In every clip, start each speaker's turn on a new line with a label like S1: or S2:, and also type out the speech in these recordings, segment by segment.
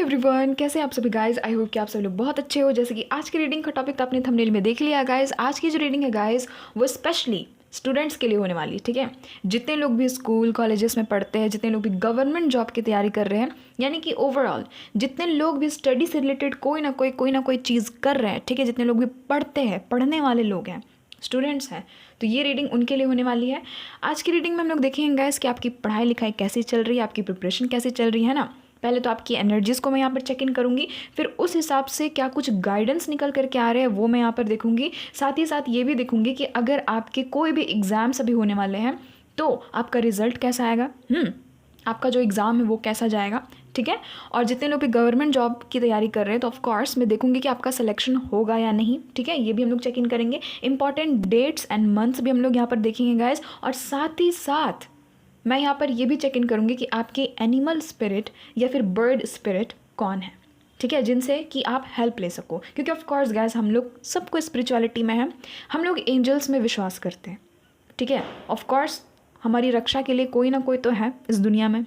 S1: Everyone, कैसे हैं आप सभी गाइस। आई होप कि आप सब लोग बहुत अच्छे हो। जैसे कि आज की रीडिंग का टॉपिक तो आपने थंबनेल में देख लिया गाइस। आज की जो रीडिंग है गाइस वो स्पेशली स्टूडेंट्स के लिए होने वाली है। ठीक है, जितने लोग भी स्कूल कॉलेजेस में पढ़ते हैं, जितने लोग भी गवर्नमेंट जॉब की तैयारी कर रहे हैं, यानी कि ओवरऑल जितने लोग भी स्टडी से रिलेटेड कोई ना कोई चीज़ कर रहे हैं, ठीक है, जितने लोग भी पढ़ते हैं, पढ़ने वाले लोग हैं, स्टूडेंट्स हैं, तो ये रीडिंग उनके लिए होने वाली है। आज की रीडिंग में हम लोग देखेंगे गाइस कि आपकी पढ़ाई लिखाई कैसी चल रही है, आपकी प्रिपरेशन कैसी चल रही है ना। पहले तो आपकी एनर्जीज़ को मैं यहाँ पर चेक इन करूँगी, फिर उस हिसाब से क्या कुछ गाइडेंस निकल करके आ रहे हैं वो मैं यहाँ पर देखूँगी। साथ ही साथ ये भी देखूँगी कि अगर आपके कोई भी एग्ज़ाम्स अभी होने वाले हैं तो आपका रिजल्ट कैसा आएगा, आपका जो एग्ज़ाम है वो कैसा जाएगा। ठीक है, और जितने लोग भी गवर्नमेंट जॉब की तैयारी कर रहे हैं तो ऑफ कोर्स मैं देखूंगी कि आपका सिलेक्शन होगा या नहीं। ठीक है, ये भी हम लोग चेक इन करेंगे। इंपॉर्टेंट डेट्स एंड मंथ्स भी हम लोग यहाँ पर देखेंगे गाइस, और साथ ही साथ मैं यहाँ पर ये भी चेक इन करूँगी कि आपके एनिमल स्पिरिट या फिर बर्ड स्पिरिट कौन है। ठीक है, जिनसे कि आप हेल्प ले सको, क्योंकि ऑफ कोर्स गाइस हम लोग सबको स्पिरिचुअलिटी में है, हम लोग एंजल्स में विश्वास करते हैं। ठीक है, ऑफ कोर्स हमारी रक्षा के लिए कोई ना कोई तो है इस दुनिया में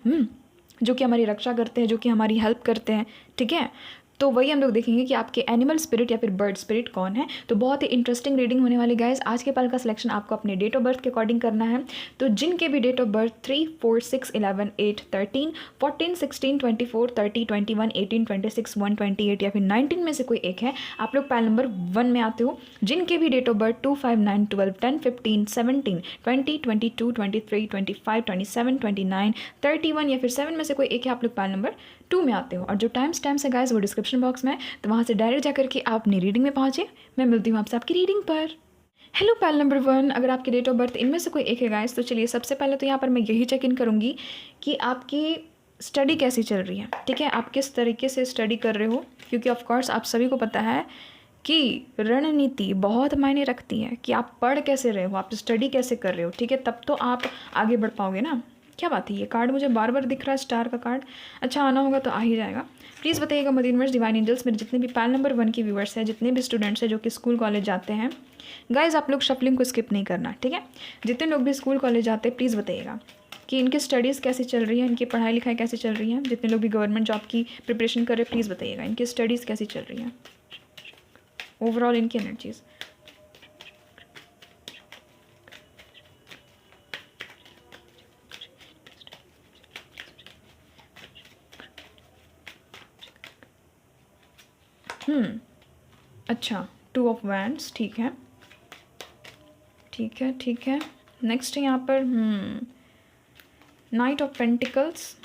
S1: जो कि हमारी रक्षा करते हैं, जो कि हमारी हेल्प करते हैं। ठीक है, तो वही हम लोग देखेंगे कि आपके एनिमल स्पिरिट या फिर बर्ड स्पिरिट कौन है। तो बहुत ही इंटरेस्टिंग रीडिंग होने वाली गाइस। आज के पल का सिलेक्शन आपको अपने डेट ऑफ बर्थ के अकॉर्डिंग करना है। तो जिनके भी डेट ऑफ बर्थ 3, 4, 6, 11, 8, 13, 14, 16, 24, 30, 21, 18, 26, 1, 28 या फिर 19 में से कोई एक है, आप लोग पैल नंबर 1 में आते हो। जिनके भी डेट ऑफ बर्थ 2, 5, 9, 12, 10, 15, 17, 20, 22, 23, 25, 27, 29, 31 या फिर 7 में से कोई एक है, आप लोग पैल नंबर 2 में आते हो। और जो टाइम स्टैम्प्स है गाइस वो डिस्क्रिप्शन बॉक्स में है, तो वहाँ से डायरेक्ट जाकर के आप अपनी रीडिंग में पहुँचे। मैं मिलती हूँ आपसे आपकी रीडिंग पर। हेलो पैल नंबर 1, अगर आपकी डेट ऑफ बर्थ इनमें से कोई एक है गाइस, तो चलिए सबसे पहले तो यहाँ पर मैं यही चेक इन करूँगी कि आपकी स्टडी कैसी चल रही है। ठीक है, आप किस तरीके से स्टडी कर रहे हो, क्योंकि ऑफकोर्स आप सभी को पता है कि रणनीति बहुत मायने रखती है कि आप पढ़ कैसे रहे हो, आप स्टडी कैसे कर रहे हो। ठीक है, तब तो आप आगे बढ़ पाओगे ना। क्या बात है, ये कार्ड मुझे बार बार दिख रहा है, स्टार का कार्ड। अच्छा, आना होगा तो आ ही जाएगा। प्लीज़ बताइएगा मदर यूनिवर्स, डिवाइन एंजल्स, मेरे जितने भी पैल नंबर 1 की व्यूवर्स हैं, जितने भी स्टूडेंट्स हैं जो कि स्कूल कॉलेज जाते हैं गाइज, आप लोग शफलिंग को स्किप नहीं करना। ठीक है, जितने लोग भी स्कूल कॉलेज जाते हैं प्लीज़ बताइएगा कि इनकी स्टडीज़ कैसी चल रही है, इनकी पढ़ाई लिखाई कैसी चल रही है। जितने लोग भी गवर्नमेंट जॉब की प्रिपरेशन कर रहे हैं प्लीज़ बताइएगा इनकी स्टडीज़ कैसी चल रही है, ओवरऑल इनकी एनर्जीज़। अच्छा, 2 ऑफ वैंड्स, ठीक है ठीक है ठीक है। नेक्स्ट है यहाँ पर नाइट ऑफ पेंटिकल्स।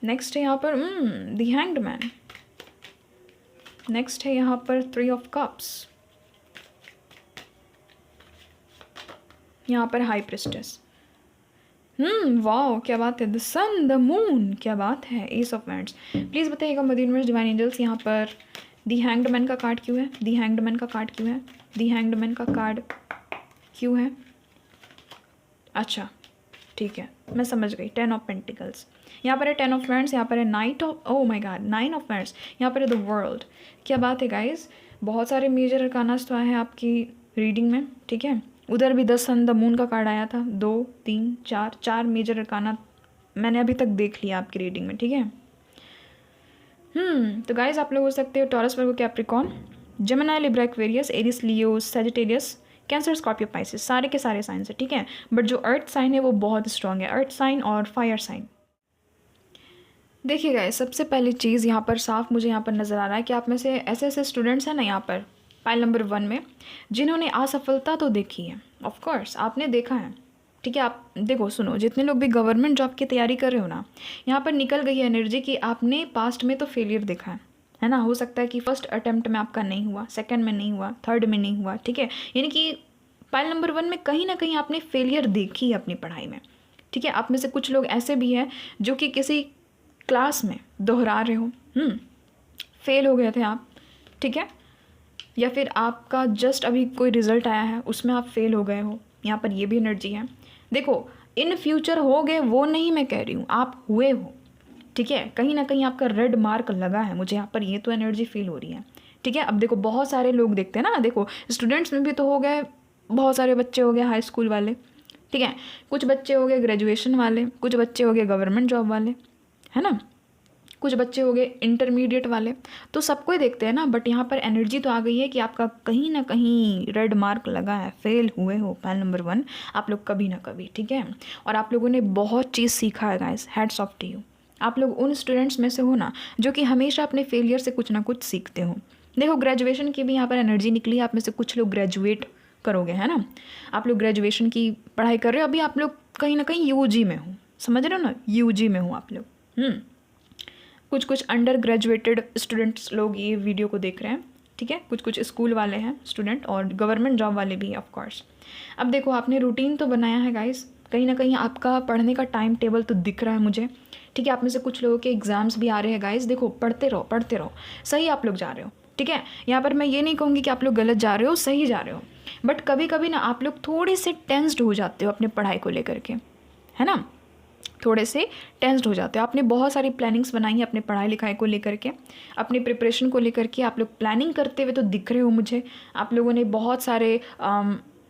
S1: नेक्स्ट है यहाँ पर द हैंग्ड मैन। नेक्स्ट है यहाँ पर 3 ऑफ कप्स। यहाँ पर हाई प्रिस्टेस। वाओ, क्या बात है, द सन, द मून, क्या बात है, एस ऑफ वैंड्स। प्लीज़ बताइएगा मदर यूनिवर्स, डिवाइन एंजल्स, यहाँ पर दी हैंग्ड मैन का कार्ड क्यों है, दी हैंग्ड मैन का कार्ड क्यों है, दी हैंग्ड मैन का कार्ड क्यों है। अच्छा ठीक है, मैं समझ गई। 10 ऑफ पेंटिकल्स, यहाँ पर है 10 ऑफ वैंड्स, यहाँ पर है night of, oh my God, 9 of wands, यहाँ पर है द वर्ल्ड। क्या बात है गाइज, बहुत सारे मेजर अरकानास तो आए हैं आपकी रीडिंग में। ठीक है, उधर भी द सन, द मून का कार्ड आया था, 2, 3, 4 मेजर अरकाना मैंने अभी तक देख लिया आपकी रीडिंग में। ठीक है, तो गाइज आप लोग हो सकते हो Taurus, Virgo, Capricorn, Gemini, Libra, Aquarius, Aries, Leo, Sagittarius, Cancer, Scorpio, Pisces, सारे के सारे साइंस है। ठीक है, बट जो अर्थ साइन है वो बहुत स्ट्रांग है, अर्थ साइन और फायर साइन। देखिए गाइस, सबसे पहली चीज़ यहाँ पर साफ मुझे यहाँ पर नज़र आ रहा है कि आप में से ऐसे ऐसे स्टूडेंट्स हैं ना यहाँ पर पाइल नंबर 1 में, जिन्होंने असफलता तो देखी है। ऑफ कोर्स आपने देखा है। ठीक है, आप देखो, सुनो, जितने लोग भी गवर्नमेंट जॉब की तैयारी कर रहे हो ना, यहाँ पर निकल गई है एनर्जी कि आपने पास्ट में तो फेलियर देखा है ना। हो सकता है कि फर्स्ट अटेम्प्ट में आपका नहीं हुआ, सेकंड में नहीं हुआ, थर्ड में नहीं हुआ। ठीक है, यानी कि पाइल नंबर 1 में कहीं ना कहीं आपने फेलियर देखी है अपनी पढ़ाई में। ठीक है, आप में से कुछ लोग ऐसे भी हैं जो कि किसी क्लास में दोहरा रहे हो, फेल हो गए थे आप। ठीक है, या फिर आपका जस्ट अभी कोई रिजल्ट आया है उसमें आप फेल हो गए हो, यहाँ पर ये भी एनर्जी है। देखो, इन फ्यूचर हो गए वो नहीं मैं कह रही हूँ, आप हुए हो। ठीक है, कहीं ना कहीं आपका रेड मार्क लगा है मुझे यहाँ पर, ये तो एनर्जी फील हो रही है। ठीक है, अब देखो बहुत सारे लोग देखते हैं ना, देखो स्टूडेंट्स में भी तो हो गए, बहुत सारे बच्चे हो गए हाई स्कूल वाले। ठीक है, कुछ बच्चे हो गए ग्रेजुएशन वाले, कुछ बच्चे हो गए गवर्नमेंट जॉब वाले, है ना। कुछ बच्चे हो गए इंटरमीडिएट वाले, तो सबको ही देखते हैं ना, बट यहाँ पर एनर्जी तो आ गई है कि आपका कहीं ना कहीं रेड मार्क लगा है, फेल हुए हो पैनल नंबर 1 आप लोग कभी ना कभी, ठीक है। और आप लोगों ने बहुत चीज़ सीखा है guys, hats off to you. आप लोग उन स्टूडेंट्स में से हो ना जो कि हमेशा अपने फेलियर से कुछ ना कुछ सीखते हो। देखो ग्रेजुएशन की भी यहाँ पर एनर्जी निकली है, आप में से कुछ लोग ग्रेजुएट करोगे, है ना, आप लोग ग्रेजुएशन की पढ़ाई कर रहे हो, अभी आप लोग कहीं ना कहीं यूजी में हो, समझ रहे हो ना, यूजी में हो आप लोग। कुछ कुछ अंडर ग्रेजुएटेड स्टूडेंट्स लोग ये वीडियो को देख रहे हैं, ठीक है, कुछ कुछ स्कूल वाले हैं स्टूडेंट और गवर्नमेंट जॉब वाले भी ऑफ कोर्स। अब देखो आपने रूटीन तो बनाया है गाइस, कहीं ना कहीं आपका पढ़ने का टाइम टेबल तो दिख रहा है मुझे, ठीक है। आप में से कुछ लोगों के एग्जाम्स भी आ रहे हैं गाइस, देखो पढ़ते रहो, सही आप लोग जा रहे हो, ठीक है। यहाँ पर मैं ये नहीं कहूँगी कि आप लोग गलत जा रहे हो, सही जा रहे हो, बट कभी कभी ना आप लोग थोड़े से टेंस्ड हो जाते हो अपने पढ़ाई को लेकर के, है ना, थोड़े से टेंस्ड हो जाते हो। आपने बहुत सारी प्लानिंग्स बनाई है अपने पढ़ाई लिखाई को लेकर के, अपनी प्रिपरेशन को लेकर के, आप लोग प्लानिंग करते हुए तो दिख रहे हो मुझे। आप लोगों ने बहुत सारे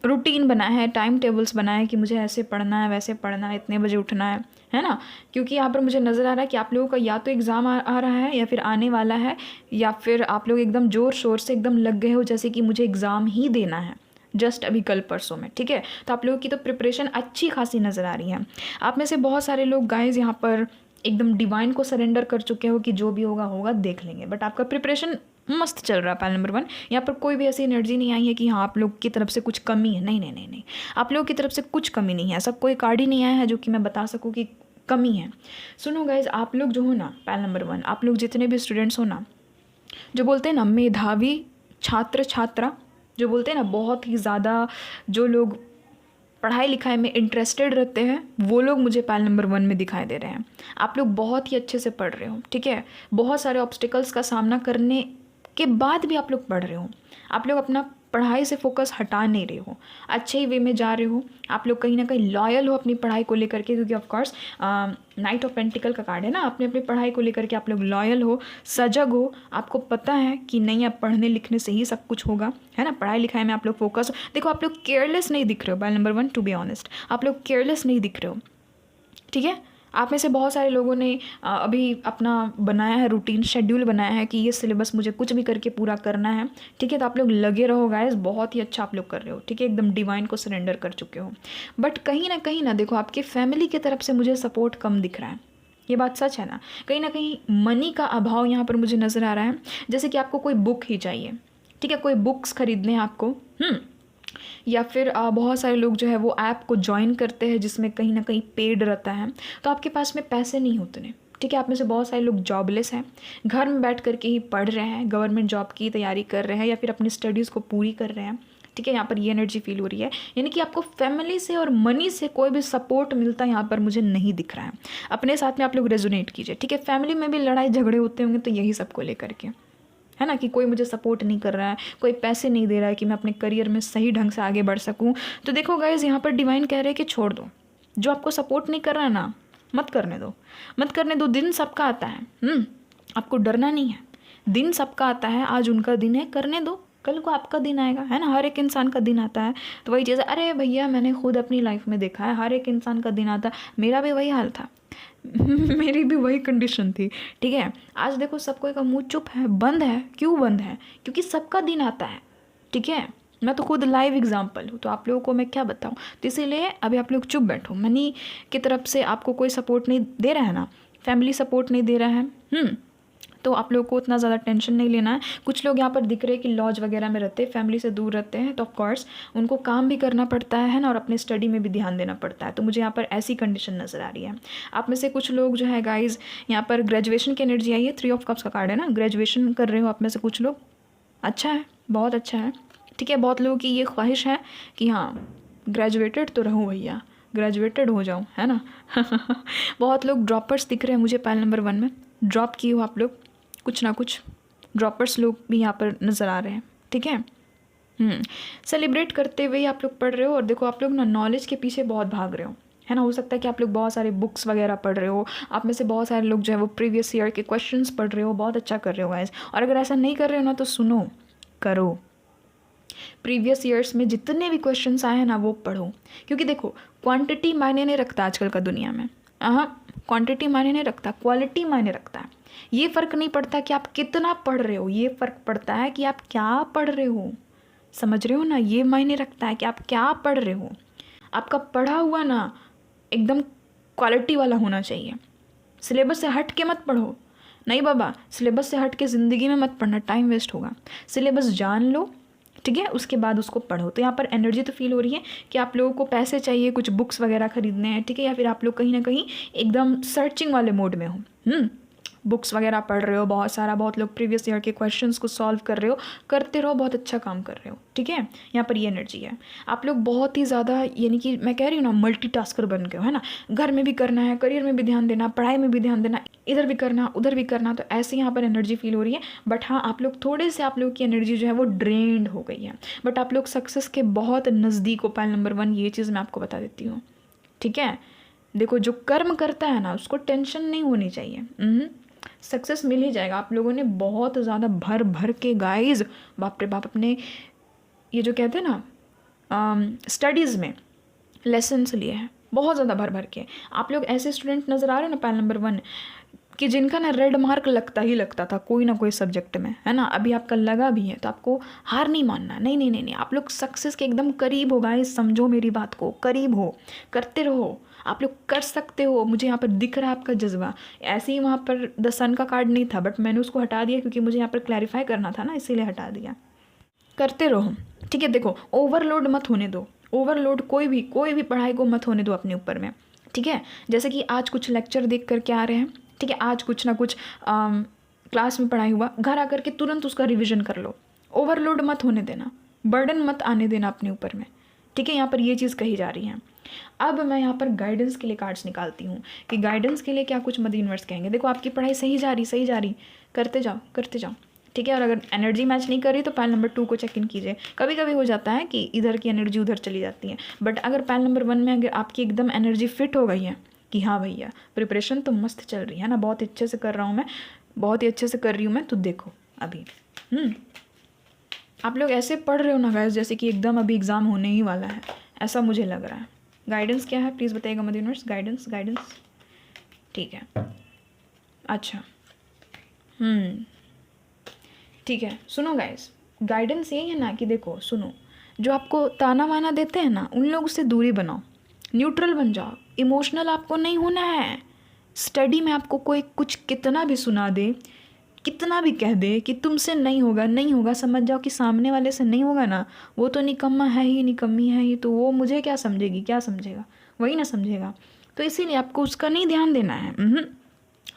S1: रूटीन बनाए हैं, टाइम टेबल्स बनाए हैं कि मुझे ऐसे पढ़ना है, वैसे पढ़ना है, इतने बजे उठना है ना, क्योंकि यहाँ पर मुझे नज़र आ रहा है कि आप लोगों का या तो एग्ज़ाम आ रहा है या फिर आने वाला है, या फिर आप लोग एकदम ज़ोर शोर से एकदम लग गए हो जैसे कि मुझे एग्ज़ाम ही देना है जस्ट अभी कल परसों में, ठीक है। तो आप लोगों की तो प्रिपरेशन अच्छी खासी नज़र आ रही है। आप में से बहुत सारे लोग गाइस यहाँ पर एकदम डिवाइन को सरेंडर कर चुके हो कि जो भी होगा होगा देख लेंगे, बट आपका प्रिपरेशन मस्त चल रहा है पैनल नंबर 1। यहाँ पर कोई भी ऐसी एनर्जी नहीं आई है कि हाँ आप लोग की तरफ से कुछ कमी है, नहीं नहीं नहीं नहीं, आप लोगों की तरफ से कुछ कमी नहीं है, सब कोई कार्ड ही नहीं आया है जो कि मैं बता सकूँ कि कमी है। सुनो गाइज, आप लोग जो हो ना पैनल नंबर 1, आप लोग जितने भी स्टूडेंट्स हो ना, जो बोलते हैं ना मेधावी छात्र छात्रा, जो बोलते हैं ना बहुत ही ज़्यादा जो लोग पढ़ाई लिखाई में इंटरेस्टेड रहते हैं, वो लोग मुझे पैनल नंबर 1 में दिखाई दे रहे हैं। आप लोग बहुत ही अच्छे से पढ़ रहे हो, ठीक है, बहुत सारे ऑब्स्टिकल्स का सामना करने के बाद भी आप लोग पढ़ रहे हो, आप लोग अपना पढ़ाई से फोकस हटा नहीं रहे हो, अच्छे ही वे में जा रहे हो। आप लोग कहीं ना कहीं लॉयल हो अपनी पढ़ाई को लेकर के, क्योंकि of course night of pentacle का कार्ड है ना, अपनी अपनी पढ़ाई को लेकर के आप लोग लॉयल हो, सजग हो, आपको पता है कि नहीं अब पढ़ने लिखने से ही सब कुछ होगा, है ना, पढ़ाई लिखाई में आप लोग फोकस। देखो आप लोग केयरलेस नहीं दिख रहे हो panel number 1, to be honest, आप लोग केयरलेस नहीं दिख रहे हो, ठीक है। आप में से बहुत सारे लोगों ने अभी अपना बनाया है रूटीन, शेड्यूल बनाया है कि ये सिलेबस मुझे कुछ भी करके पूरा करना है, ठीक है। तो आप लोग लगे रहो गाइस, बहुत ही अच्छा आप लोग कर रहे हो, ठीक है, एकदम डिवाइन को सरेंडर कर चुके हो। बट कहीं ना देखो आपके फैमिली की तरफ से मुझे सपोर्ट कम दिख रहा है, ये बात सच है ना कहीं मनी का अभाव यहाँ पर मुझे नज़र आ रहा है। जैसे कि आपको कोई बुक ही चाहिए, ठीक है, कोई बुक्स खरीदने हैं आपको, या फिर बहुत सारे लोग जो है वो ऐप को ज्वाइन करते हैं जिसमें कहीं ना कहीं पेड रहता है, तो आपके पास में पैसे नहीं होते हैं, ठीक है। आप में से बहुत सारे लोग जॉबलेस हैं, घर में बैठ करके ही पढ़ रहे हैं, गवर्नमेंट जॉब की तैयारी कर रहे हैं या फिर अपनी स्टडीज़ को पूरी कर रहे हैं, ठीक है। यहाँ पर ये एनर्जी फील हो रही है, यानी कि आपको फैमिली से और मनी से कोई भी सपोर्ट मिलता यहाँ पर मुझे नहीं दिख रहा है। अपने साथ में आप लोग रेजोनेट कीजिए, ठीक है। फैमिली में भी लड़ाई झगड़े होते होंगे तो यही सबको लेकर के, है ना, कि कोई मुझे सपोर्ट नहीं कर रहा है, कोई पैसे नहीं दे रहा है कि मैं अपने करियर में सही ढंग से आगे बढ़ सकूं। तो देखो गाइज, यहाँ पर डिवाइन कह रहे हैं कि छोड़ दो, जो आपको सपोर्ट नहीं कर रहा है ना, मत करने दो। दिन सबका आता है, आपको डरना नहीं है, दिन सबका आता है, आज उनका दिन है, करने दो, कल को आपका दिन आएगा, है ना, हर एक इंसान का दिन आता है। तो वही चीज़, अरे भैया मैंने खुद अपनी लाइफ में देखा है, हर एक इंसान का दिन आता है, मेरा भी वही हाल था मेरी भी वही कंडीशन थी, ठीक है। आज देखो सब कोई का मुंह चुप है, बंद है, क्यों बंद है, क्योंकि सबका दिन आता है, ठीक है। मैं तो खुद लाइव एग्जांपल हूँ, तो आप लोगों को मैं क्या बताऊँ। तो इसीलिए अभी आप लोग चुप बैठो, मनी की तरफ से आपको कोई सपोर्ट नहीं दे रहा है ना, फैमिली सपोर्ट नहीं दे रहा है, तो आप लोगों को उतना ज़्यादा टेंशन नहीं लेना है। कुछ लोग यहाँ पर दिख रहे हैं कि लॉज वगैरह में रहते हैं, फैमिली से दूर रहते हैं, तो ऑफ कोर्स उनको काम भी करना पड़ता है ना, और अपने स्टडी में भी ध्यान देना पड़ता है। तो मुझे यहाँ पर ऐसी कंडीशन नज़र आ रही है। आप में से कुछ लोग जो है गाइज, यहाँ पर ग्रेजुएशन की एनर्जी आई है, 3 ऑफ कप्स का कार्ड है ना, ग्रेजुएशन कर रहे हो आप में से कुछ लोग, अच्छा है, बहुत अच्छा है, ठीक है। बहुत लोगों की ये ख्वाहिश है कि हाँ ग्रेजुएटेड तो रहूँ भैया, ग्रेजुएटेड हो जाऊँ, है ना बहुत लोग ड्रॉपर्स दिख रहे हैं मुझे पैनल नंबर 1 में, ड्रॉप किए हो आप लोग, कुछ ना कुछ ड्रॉपर्स लोग भी यहाँ पर नज़र आ रहे हैं, ठीक है। सेलिब्रेट करते हुए आप लोग पढ़ रहे हो, और देखो आप लोग ना नॉलेज के पीछे बहुत भाग रहे हो, है ना। हो सकता है कि आप लोग बहुत सारे बुक्स वगैरह पढ़ रहे हो, आप में से बहुत सारे लोग जो है वो प्रीवियस ईयर के क्वेश्चंस पढ़ रहे हो, बहुत अच्छा कर रहे हो गाइस। और अगर ऐसा नहीं कर रहे हो ना तो सुनो, करो, प्रीवियस ईयर्स में जितने भी क्वेश्चंस आए हैं ना वो पढ़ो, क्योंकि देखो क्वांटिटी मायने नहीं रखता आजकल का दुनिया में, क्वांटिटी मायने नहीं रखता, क्वालिटी मायने रखता है। ये फ़र्क नहीं पड़ता कि आप कितना पढ़ रहे हो, ये फ़र्क पड़ता है कि आप क्या पढ़ रहे हो। समझ रहे हो ना, ये मायने रखता है कि आप क्या पढ़ रहे हो। आपका पढ़ा हुआ ना एकदम क्वालिटी वाला होना चाहिए। सिलेबस से हट के मत पढ़ो, नहीं बाबा, सिलेबस से हट के ज़िंदगी में मत पढ़ना, टाइम वेस्ट होगा। सिलेबस जान लो, ठीक है, उसके बाद उसको पढ़ो। तो यहाँ पर एनर्जी तो फील हो रही है कि आप लोगों को पैसे चाहिए, कुछ बुक्स वगैरह खरीदने हैं, ठीक है, या फिर आप लोग कहीं ना कहीं एकदम सर्चिंग वाले मोड में हो। बुक्स वगैरह पढ़ रहे हो बहुत सारा, बहुत लोग प्रीवियस ईयर के क्वेश्चंस को सॉल्व कर रहे हो, करते रहो, बहुत अच्छा काम कर रहे हो, ठीक है। यहाँ पर ये एनर्जी है। आप लोग बहुत ही ज़्यादा, यानी कि मैं कह रही हूँ ना, मल्टीटास्कर बन गए हो, है ना। घर में भी करना है, करियर में भी ध्यान देना, पढ़ाई में भी ध्यान देना, इधर भी करना उधर भी करना, तो ऐसे यहाँ पर एनर्जी फील हो रही है। बट हाँ, आप लोग थोड़े से, आप लोग की एनर्जी जो है वो ड्रेन्ड हो गई है। बट आप लोग सक्सेस के बहुत नज़दीक हो। पाइल नंबर 1, ये चीज़ मैं आपको बता देती हूँ, ठीक है। देखो, जो कर्म करता है ना, उसको टेंशन नहीं होनी चाहिए। सक्सेस मिल ही जाएगा। आप लोगों ने बहुत ज़्यादा भर भर के गाइज, बाप रे बाप, अपने ये जो कहते हैं ना स्टडीज़ में लेसन्स लिए हैं, बहुत ज़्यादा भर भर के। आप लोग ऐसे स्टूडेंट नज़र आ रहे हैं ना पाइल नंबर 1 कि जिनका ना रेड मार्क लगता ही लगता था कोई ना कोई सब्जेक्ट में, है ना। अभी आपका लगा भी है, तो आपको हार नहीं मानना। नहीं नहीं नहीं नहीं, आप लोग सक्सेस के एकदम करीब हो गाइस, समझो मेरी बात को, करीब हो, करते रहो, आप लोग कर सकते हो। मुझे यहाँ पर दिख रहा है आपका जज्बा। ऐसे ही वहाँ पर द सन का कार्ड नहीं था, बट मैंने उसको हटा दिया क्योंकि मुझे यहाँ पर क्लैरिफाई करना था ना, इसीलिए हटा दिया। करते रहो, ठीक है। देखो, ओवरलोड मत होने दो, ओवरलोड कोई भी पढ़ाई को मत होने दो अपने ऊपर में, ठीक है। जैसे कि आज कुछ लेक्चर देख करके आ रहे हैं, ठीक है, आज कुछ ना कुछ क्लास में पढ़ाई हुआ, घर आकर के तुरंत उसका रिविज़न कर लो। ओवरलोड मत होने देना, बर्डन मत आने देना अपने ऊपर में, ठीक है। यहाँ पर ये चीज़ कही जा रही है। अब मैं यहाँ पर गाइडेंस के लिए कार्ड्स निकालती हूँ कि गाइडेंस के लिए क्या कुछ मद यूनिवर्स कहेंगे। देखो, आपकी पढ़ाई सही जा रही, करते जाओ, ठीक है। और अगर एनर्जी मैच नहीं कर रही तो पाइल नंबर 2 को चेक इन कीजिए। कभी कभी हो जाता है कि इधर की एनर्जी उधर चली जाती है, बट अगर पाइल नंबर 1 में अगर आपकी एकदम एनर्जी फिट हो गई है कि हाँ भैया, प्रिपरेशन तो मस्त चल रही है ना, बहुत अच्छे से कर रहा हूँ मैं, बहुत ही अच्छे से कर रही हूँ मैं, तो देखो अभी आप लोग ऐसे पढ़ रहे हो ना गाइस जैसे कि एकदम अभी एग्ज़ाम होने ही वाला है, ऐसा मुझे लग रहा है। गाइडेंस क्या है प्लीज़ बताइएगा मद यूनिवर्स। गाइडेंस ठीक है, अच्छा ठीक है। सुनो गाइस, गाइडेंस यही है ना कि देखो सुनो, जो आपको ताना वाना देते हैं ना, उन लोगों से दूरी बनाओ, न्यूट्रल बन जाओ। इमोशनल आपको नहीं होना है। स्टडी में आपको कोई कुछ कितना भी सुना दे, कितना भी कह दे कि तुमसे नहीं होगा, समझ जाओ कि सामने वाले से नहीं होगा ना, वो तो निकम्मा है ही, निकम्मी है ही, तो वो मुझे क्या समझेगी, क्या समझेगा, वही ना समझेगा। तो इसीलिए आपको उसका नहीं ध्यान देना है।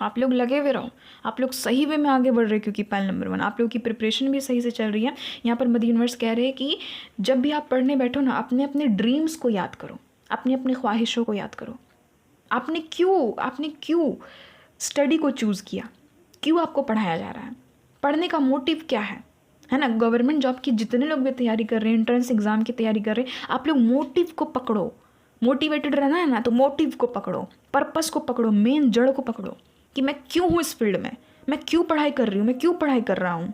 S1: आप लोग लगे हुए रहो, आप लोग सही वे में आगे बढ़ रहे हो, क्योंकि पाइल नंबर 1 आप लोग की प्रिपरेशन भी सही से चल रही है। यहाँ पर मद यूनिवर्स कह रहे हैं कि जब भी आप पढ़ने बैठो ना, अपने अपने ड्रीम्स को याद करो, अपनी अपनी ख्वाहिशों को याद करो। आपने क्यों स्टडी को चूज़ किया, क्यों आपको पढ़ाया जा रहा है, पढ़ने का मोटिव क्या है ना। गवर्नमेंट जॉब की जितने लोग भी तैयारी कर रहे हैं, एंट्रेंस एग्जाम की तैयारी कर रहे हैं, आप लोग मोटिव को पकड़ो। मोटिवेटेड रहना है ना, तो मोटिव को पकड़ो, पर्पस को पकड़ो, मेन जड़ को पकड़ो कि मैं क्यों हूँ इस फील्ड में, मैं क्यों पढ़ाई कर रही हूँ, मैं क्यों पढ़ाई कर रहा हूँ।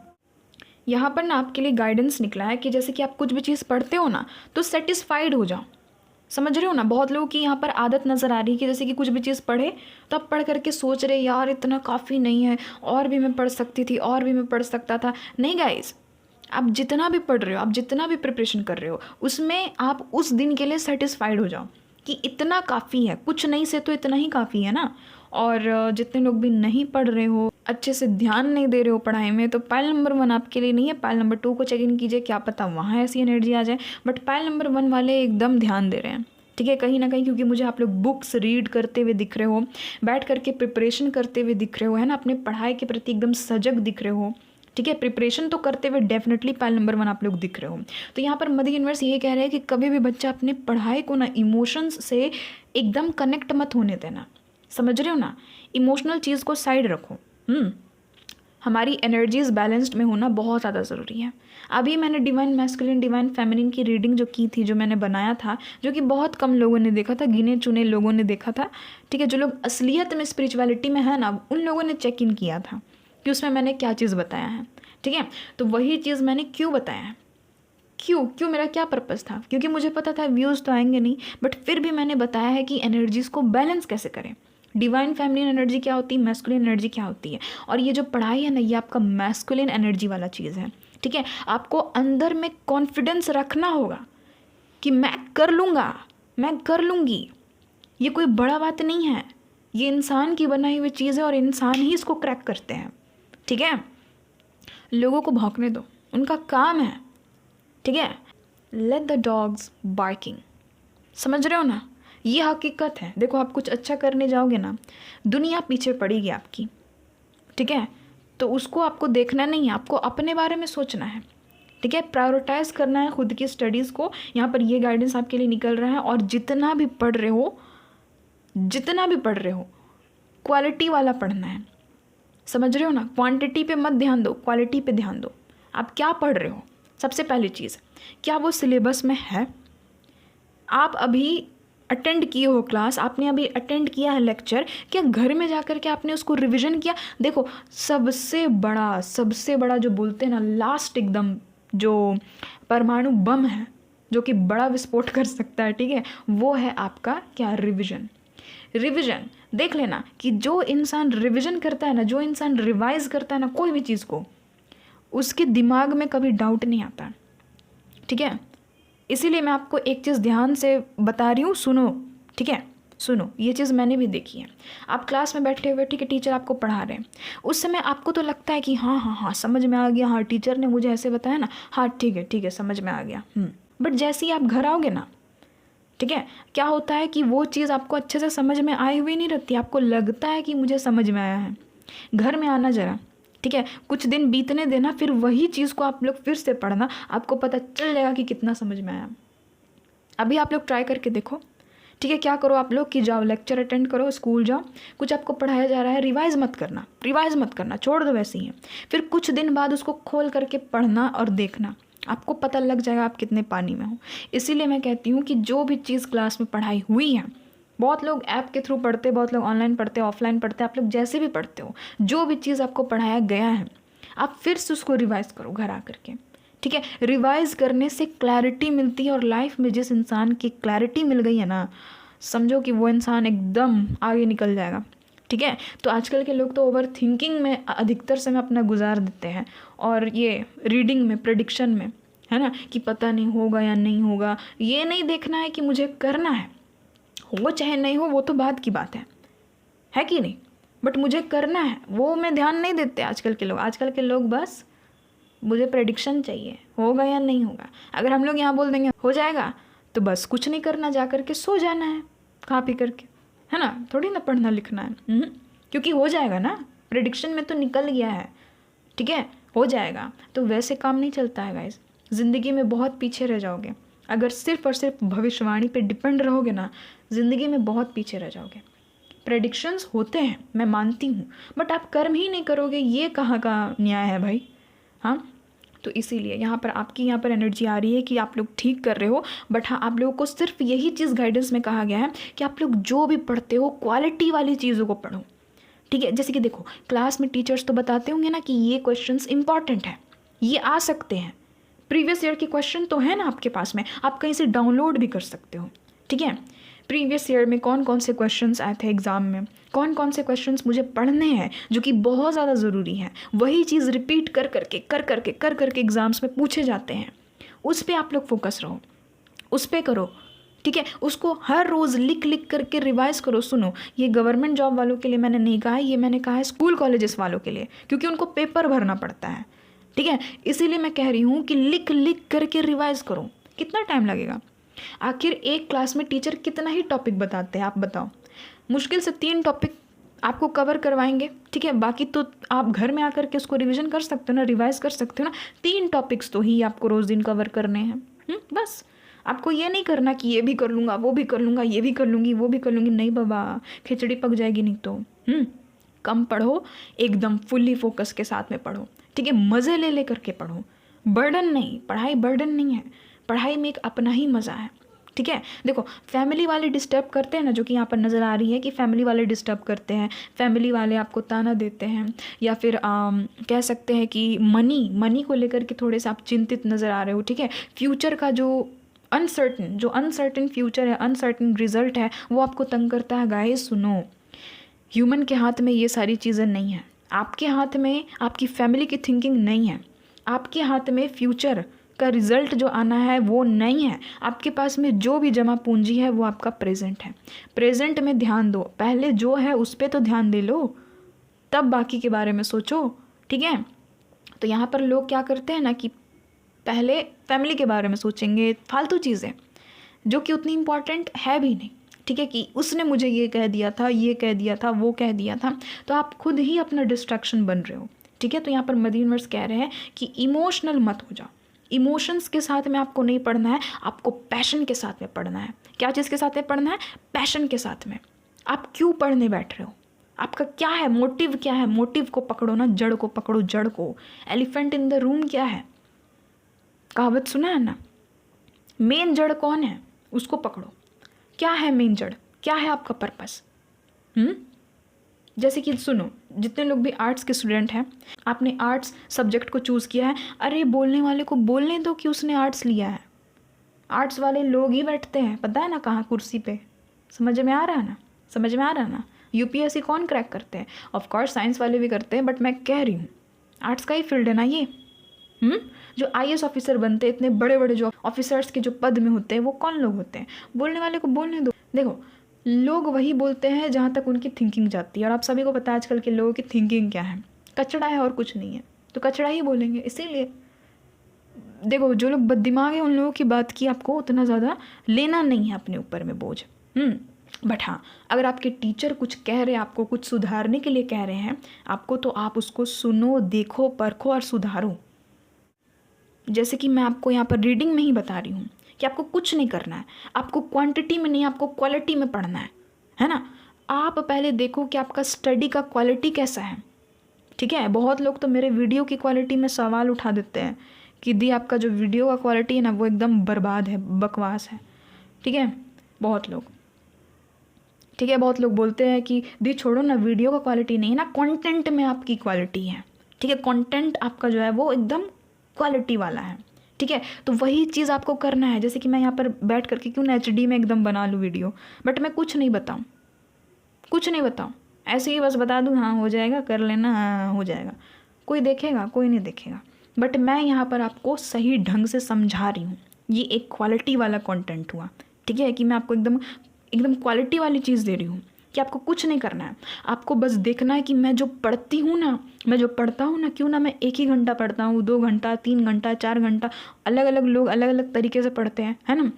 S1: यहाँ पर ना आपके लिए गाइडेंस निकला है कि जैसे कि आप कुछ भी चीज़ पढ़ते हो ना, तो सेटिस्फाइड हो जाओ। समझ रहे हो ना, बहुत लोगों की यहाँ पर आदत नज़र आ रही है कि जैसे कि कुछ भी चीज़ पढ़े तो आप पढ़ करके सोच रहे यार इतना काफ़ी नहीं है, और भी मैं पढ़ सकती थी, और भी मैं पढ़ सकता था। नहीं गाइस, आप जितना भी पढ़ रहे हो, आप जितना भी प्रिपरेशन कर रहे हो, उसमें आप उस दिन के लिए सेटिस्फाइड हो जाओ कि इतना काफ़ी है, कुछ नहीं से तो इतना ही काफ़ी है ना। और जितने लोग भी नहीं पढ़ रहे हो, अच्छे से ध्यान नहीं दे रहे हो पढ़ाई में, तो पाइल नंबर 1 आपके लिए नहीं है। पाइल नंबर 2 को चेक इन कीजिए, क्या पता वहाँ ऐसी एनर्जी आ जाए। बट पाइल नंबर 1 वाले एकदम ध्यान दे रहे हैं, ठीक है, कहीं ना कहीं, क्योंकि मुझे आप लोग बुक्स रीड करते हुए दिख रहे हो, बैठ करके प्रिपरेशन करते हुए दिख रहे हो, है ना, अपने पढ़ाई के प्रति एकदम सजग दिख रहे हो, ठीक है। प्रिपरेशन तो करते हुए डेफिनेटली पाइल नंबर 1 आप लोग दिख रहे हो। तो यहाँ पर मद यूनिवर्स ये कह रहे हैं कि कभी भी बच्चा अपने पढ़ाई को ना इमोशंस से एकदम कनेक्ट मत होने देना। समझ रहे हो ना, इमोशनल चीज़ को साइड रखो। हमारी एनर्जीज बैलेंस्ड में होना बहुत ज़्यादा ज़रूरी है। अभी मैंने डिवाइन मैस्कुलिन डिवाइन फेमिनिन की रीडिंग जो की थी, जो मैंने बनाया था, जो कि बहुत कम लोगों ने देखा था, गिने चुने लोगों ने देखा था, ठीक है। जो लोग असलियत में स्पिरिचुअलिटी में है ना, उन लोगों ने चेक इन किया था कि उसमें मैंने क्या चीज़ बताया है, ठीक है। तो वही चीज़ मैंने क्यों बताया है, क्यों मेरा क्या पर्पस था, क्योंकि मुझे पता था व्यूज़ तो आएंगे नहीं, बट फिर भी मैंने बताया है कि एनर्जीज़ को बैलेंस कैसे करें, डिवाइन फेमिनिन एनर्जी क्या होती है, मैस्कुलिन एनर्जी क्या होती है। और ये जो पढ़ाई है ना, ये आपका मैस्कुलिन एनर्जी वाला चीज़ है, ठीक है। आपको अंदर में कॉन्फिडेंस रखना होगा कि मैं कर लूँगा, मैं कर लूँगी। ये कोई बड़ा बात नहीं है, ये इंसान की बनाई हुई चीज़ है और इंसान ही इसको क्रैक करते हैं, ठीक है। लोगों को भौंकने दो, उनका काम है, ठीक है। लेट द डॉग्स बार्किंग, समझ रहे हो ना, ये हकीकत है। देखो आप कुछ अच्छा करने जाओगे ना, दुनिया पीछे पड़ेगी आपकी, ठीक है। तो उसको आपको देखना नहीं है, आपको अपने बारे में सोचना है, ठीक है। प्रायोरिटाइज करना है खुद की स्टडीज़ को। यहाँ पर ये गाइडेंस आपके लिए निकल रहा है। और जितना भी पढ़ रहे हो क्वालिटी वाला पढ़ना है, समझ रहे हो ना। क्वांटिटी पे मत ध्यान दो, क्वालिटी पे ध्यान दो। आप क्या पढ़ रहे हो, सबसे पहली चीज़, क्या वो सिलेबस में है। आप अभी अटेंड किए हो क्लास, आपने अभी अटेंड किया है लेक्चर, क्या घर में जाकर के आपने उसको रिवीजन किया। देखो सबसे बड़ा जो बोलते हैं ना, लास्ट एकदम जो परमाणु बम है जो कि बड़ा विस्फोट कर सकता है, ठीक है, वो है आपका क्या, रिवीजन। देख लेना कि जो इंसान रिवीजन करता है ना, जो इंसान रिवाइज करता है ना कोई भी चीज़ को, उसके दिमाग में कभी डाउट नहीं आता, ठीक है। इसीलिए मैं आपको एक चीज़ ध्यान से बता रही हूँ, सुनो, ठीक है, सुनो। ये चीज़ मैंने भी देखी है। आप क्लास में बैठे हुए, ठीक है, टीचर आपको पढ़ा रहे हैं, उस समय आपको तो लगता है कि हाँ समझ में आ गया, हाँ टीचर ने मुझे ऐसे बताया ना, हाँ ठीक है समझ में आ गया। बट जैसे ही आप घर आओगे ना, ठीक है, क्या होता है कि वो चीज़ आपको अच्छे से समझ में आई हुई नहीं रहती। आपको लगता है कि मुझे समझ में आया है। घर में आना ज़रा, ठीक है, कुछ दिन बीतने देना, फिर वही चीज़ को आप लोग फिर से पढ़ना, आपको पता चल जाएगा कि कितना समझ में आया। अभी आप लोग ट्राई करके देखो, ठीक है। क्या करो आप लोग कि जाओ लेक्चर अटेंड करो, स्कूल जाओ, कुछ आपको पढ़ाया जा रहा है, रिवाइज मत करना, छोड़ दो वैसे ही। फिर कुछ दिन बाद उसको खोल करके पढ़ना और देखना, आपको पता लग जाएगा आप कितने पानी में हो। इसीलिए मैं कहती हूँ कि जो भी चीज़ क्लास में पढ़ाई हुई है, बहुत लोग ऐप के थ्रू पढ़ते, बहुत लोग ऑनलाइन पढ़ते, ऑफलाइन पढ़ते, आप लोग जैसे भी पढ़ते हो, जो भी चीज़ आपको पढ़ाया गया है आप फिर से उसको रिवाइज़ करो घर आ करके, ठीक है। रिवाइज़ करने से क्लैरिटी मिलती है, और लाइफ में जिस इंसान की क्लैरिटी मिल गई है ना, समझो कि वो इंसान एकदम आगे निकल जाएगा, ठीक है। तो आजकल के लोग तो ओवर थिंकिंग में अधिकतर समय अपना गुजार देते हैं, और ये रीडिंग में, प्रेडिक्शन में, है ना, कि पता नहीं होगा या नहीं होगा। ये नहीं देखना है कि मुझे करना है, हो चाहे नहीं हो वो तो बात की बात है कि नहीं, बट मुझे करना है, वो में ध्यान नहीं देते आजकल के लोग बस मुझे प्रेडिक्शन चाहिए, होगा या नहीं होगा। अगर हम लोग यहाँ बोल देंगे हो जाएगा, तो बस कुछ नहीं करना, जा करके सो जाना है खा पी करके, है ना, थोड़ी ना पढ़ना लिखना है। क्योंकि हो जाएगा ना, प्रेडिक्शन में तो निकल गया है, ठीक है, हो जाएगा। तो वैसे काम नहीं चलता है गाइस, ज़िंदगी में बहुत पीछे रह जाओगे। अगर सिर्फ और सिर्फ भविष्यवाणी पे डिपेंड रहोगे ना, ज़िंदगी में बहुत पीछे रह जाओगे। प्रेडिक्शंस होते हैं, मैं मानती हूँ, बट आप कर्म ही नहीं करोगे, ये कहाँ का न्याय है भाई। हाँ, तो इसीलिए यहाँ पर एनर्जी आ रही है कि आप लोग ठीक कर रहे हो, बट हाँ आप लोगों को सिर्फ यही चीज़ गाइडेंस में कहा गया है कि आप लोग जो भी पढ़ते हो क्वालिटी वाली चीज़ों को पढ़ो, ठीक है। जैसे कि देखो क्लास में टीचर्स तो बताते होंगे ना कि ये क्वेश्चंस इंपॉर्टेंट है, ये आ सकते हैं, प्रीवियस ईयर के क्वेश्चन तो है ना आपके पास में, आप कहीं से डाउनलोड भी कर सकते हो, ठीक है। प्रीवियस ईयर में कौन कौन से क्वेश्चंस आए थे एग्ज़ाम में, कौन कौन से क्वेश्चंस मुझे पढ़ने हैं जो कि बहुत ज़्यादा ज़रूरी है, वही चीज़ रिपीट कर करके एग्ज़ाम्स में पूछे जाते हैं, उस पर आप लोग फोकस रहो, उस पर करो, ठीक है। उसको हर रोज़ लिख करके रिवाइज़ करो। सुनो, ये गवर्नमेंट जॉब वालों के लिए मैंने नहीं कहा है, ये मैंने कहा है स्कूल कॉलेजेस वालों के लिए, क्योंकि उनको पेपर भरना पड़ता है, ठीक है। इसीलिए मैं कह रही हूँ कि लिख करके रिवाइज़ करो। कितना टाइम लगेगा, आखिर एक क्लास में टीचर कितना ही टॉपिक बताते हैं, आप बताओ। मुश्किल से 3 टॉपिक आपको कवर करवाएंगे, ठीक है, बाकी तो आप घर में आकर के उसको रिवीजन कर सकते हो ना, रिवाइज कर सकते हो ना। 3 टॉपिक्स तो ही आपको रोज़ दिन कवर करने हैं, बस। आपको ये नहीं करना कि ये भी कर लूँगा, वो भी कर लूँगा, ये भी कर लूँगी, वो भी कर लूँगी, नहीं बाबा, खिचड़ी पक जाएगी नहीं तो। कम पढ़ो, एकदम फुल्ली फोकस के साथ में पढ़ो, ठीक है, मज़े ले करके पढ़ो, बर्डन नहीं। पढ़ाई बर्डन नहीं है, पढ़ाई में एक अपना ही मज़ा है, ठीक है। देखो फैमिली वाले डिस्टर्ब करते हैं ना, जो कि यहाँ पर नज़र आ रही है कि फैमिली वाले डिस्टर्ब करते हैं, फैमिली वाले आपको ताना देते हैं, या फिर कह सकते हैं कि मनी को लेकर के थोड़े से आप चिंतित नज़र आ रहे हो, ठीक है। फ्यूचर का जो अनसर्टन फ्यूचर है, अनसर्टन रिजल्ट है, वो आपको तंग करता है। गाइस सुनो, ह्यूमन के हाथ में ये सारी चीज़ें नहीं हैं। आपके हाथ में आपकी फैमिली की थिंकिंग नहीं है। आपके हाथ में फ्यूचर का रिज़ल्ट जो आना है वो नहीं है। आपके पास में जो भी जमा पूंजी है वो आपका प्रेजेंट है। प्रेजेंट में ध्यान दो, पहले जो है उस पर तो ध्यान दे लो, तब बाकी के बारे में सोचो। ठीक है, तो यहाँ पर लोग क्या करते हैं ना कि पहले फैमिली के बारे में सोचेंगे, फालतू चीज़ें जो कि उतनी इम्पॉर्टेंट है भी नहीं। ठीक है, कि उसने मुझे ये कह दिया था, ये कह दिया था, वो कह दिया था, तो आप खुद ही अपना डिस्ट्रैक्शन बन रहे हो। ठीक है, तो यहाँ पर मदर यूनिवर्स कह रहे हैं कि इमोशनल मत हो जाओ। इमोशंस के साथ में आपको नहीं पढ़ना है, आपको पैशन के साथ में पढ़ना है। क्या चीज़ के साथ में पढ़ना है? पैशन के साथ में। आप क्यों पढ़ने बैठ रहे हो, आपका क्या है मोटिव, क्या है मोटिव को पकड़ो ना, जड़ को पकड़ो, जड़ को। एलिफेंट इन द रूम क्या है, कहावत सुना है ना, मेन जड़ कौन है उसको पकड़ो। क्या है मेन जड़, क्या है आपका पर्पस? जैसे कि सुनो, जितने लोग भी आर्ट्स के स्टूडेंट हैं, आपने आर्ट्स सब्जेक्ट को चूज़ किया है, अरे बोलने वाले को बोलने दो कि उसने आर्ट्स लिया है। आर्ट्स वाले लोग ही बैठते हैं पता है ना कहाँ, कुर्सी पे। समझ में आ रहा है ना, समझ में आ रहा है ना। यूपीएससी कौन क्रैक करते हैं? ऑफकोर्स साइंस वाले भी करते हैं, बट मैं कह रही हूँ आर्ट्स का ही फील्ड है ना ये। जो आईएएस ऑफिसर बनते हैं, इतने बड़े बड़े जो ऑफिसर्स के जो पद में होते हैं, वो कौन लोग होते हैं? बोलने वाले को बोलने दो। देखो, लोग वही बोलते हैं जहाँ तक उनकी थिंकिंग जाती है, और आप सभी को पता है आजकल के लोगों की थिंकिंग क्या है, कचड़ा है और कुछ नहीं है, तो कचड़ा ही बोलेंगे। इसीलिए देखो, जो लोग बददिमाग हैं उन लोगों की बात की आपको उतना ज़्यादा लेना नहीं है अपने ऊपर में बोझ। बट हाँ, अगर आपके टीचर कुछ कह रहे हैं, आपको कुछ सुधारने के लिए कह रहे हैं आपको, तो आप उसको सुनो, देखो, परखो और सुधारो। जैसे कि मैं आपको यहाँ पर रीडिंग में ही बता रही हूँ कि आपको कुछ नहीं करना है, आपको क्वांटिटी में नहीं, आपको क्वालिटी में पढ़ना है ना। आप पहले देखो कि आपका स्टडी का क्वालिटी कैसा है। ठीक है, बहुत लोग तो मेरे वीडियो की क्वालिटी में सवाल उठा देते हैं कि दी आपका जो वीडियो का क्वालिटी है ना वो एकदम बर्बाद है, बकवास है। ठीक है, बहुत लोग बोलते हैं कि दी छोड़ो ना, वीडियो का क्वालिटी नहीं है ना, कंटेंट में आपकी क्वालिटी है। ठीक है, कंटेंट आपका जो है वो एकदम क्वालिटी वाला है। ठीक है, तो वही चीज़ आपको करना है। जैसे कि मैं यहाँ पर बैठ करके क्यों ना एचडी में एकदम बना लूँ वीडियो, बट मैं कुछ नहीं बताऊँ, ऐसे ही बस बता दूँ हाँ हो जाएगा, कर लेना, हाँ हो जाएगा, कोई देखेगा? कोई नहीं देखेगा। बट मैं यहाँ पर आपको सही ढंग से समझा रही हूँ, ये एक क्वालिटी वाला कंटेंट हुआ। ठीक है, कि मैं आपको एकदम क्वालिटी वाली चीज़ दे रही हूँ कि आपको कुछ नहीं करना है, आपको बस देखना है कि मैं जो पढ़ती हूँ ना, मैं जो पढ़ता हूँ ना, क्यों ना मैं 1 ही घंटा पढ़ता हूँ, 2 घंटा, 3 घंटा, 4 घंटा, अलग अलग लोग अलग अलग तरीके से पढ़ते हैं, है ना।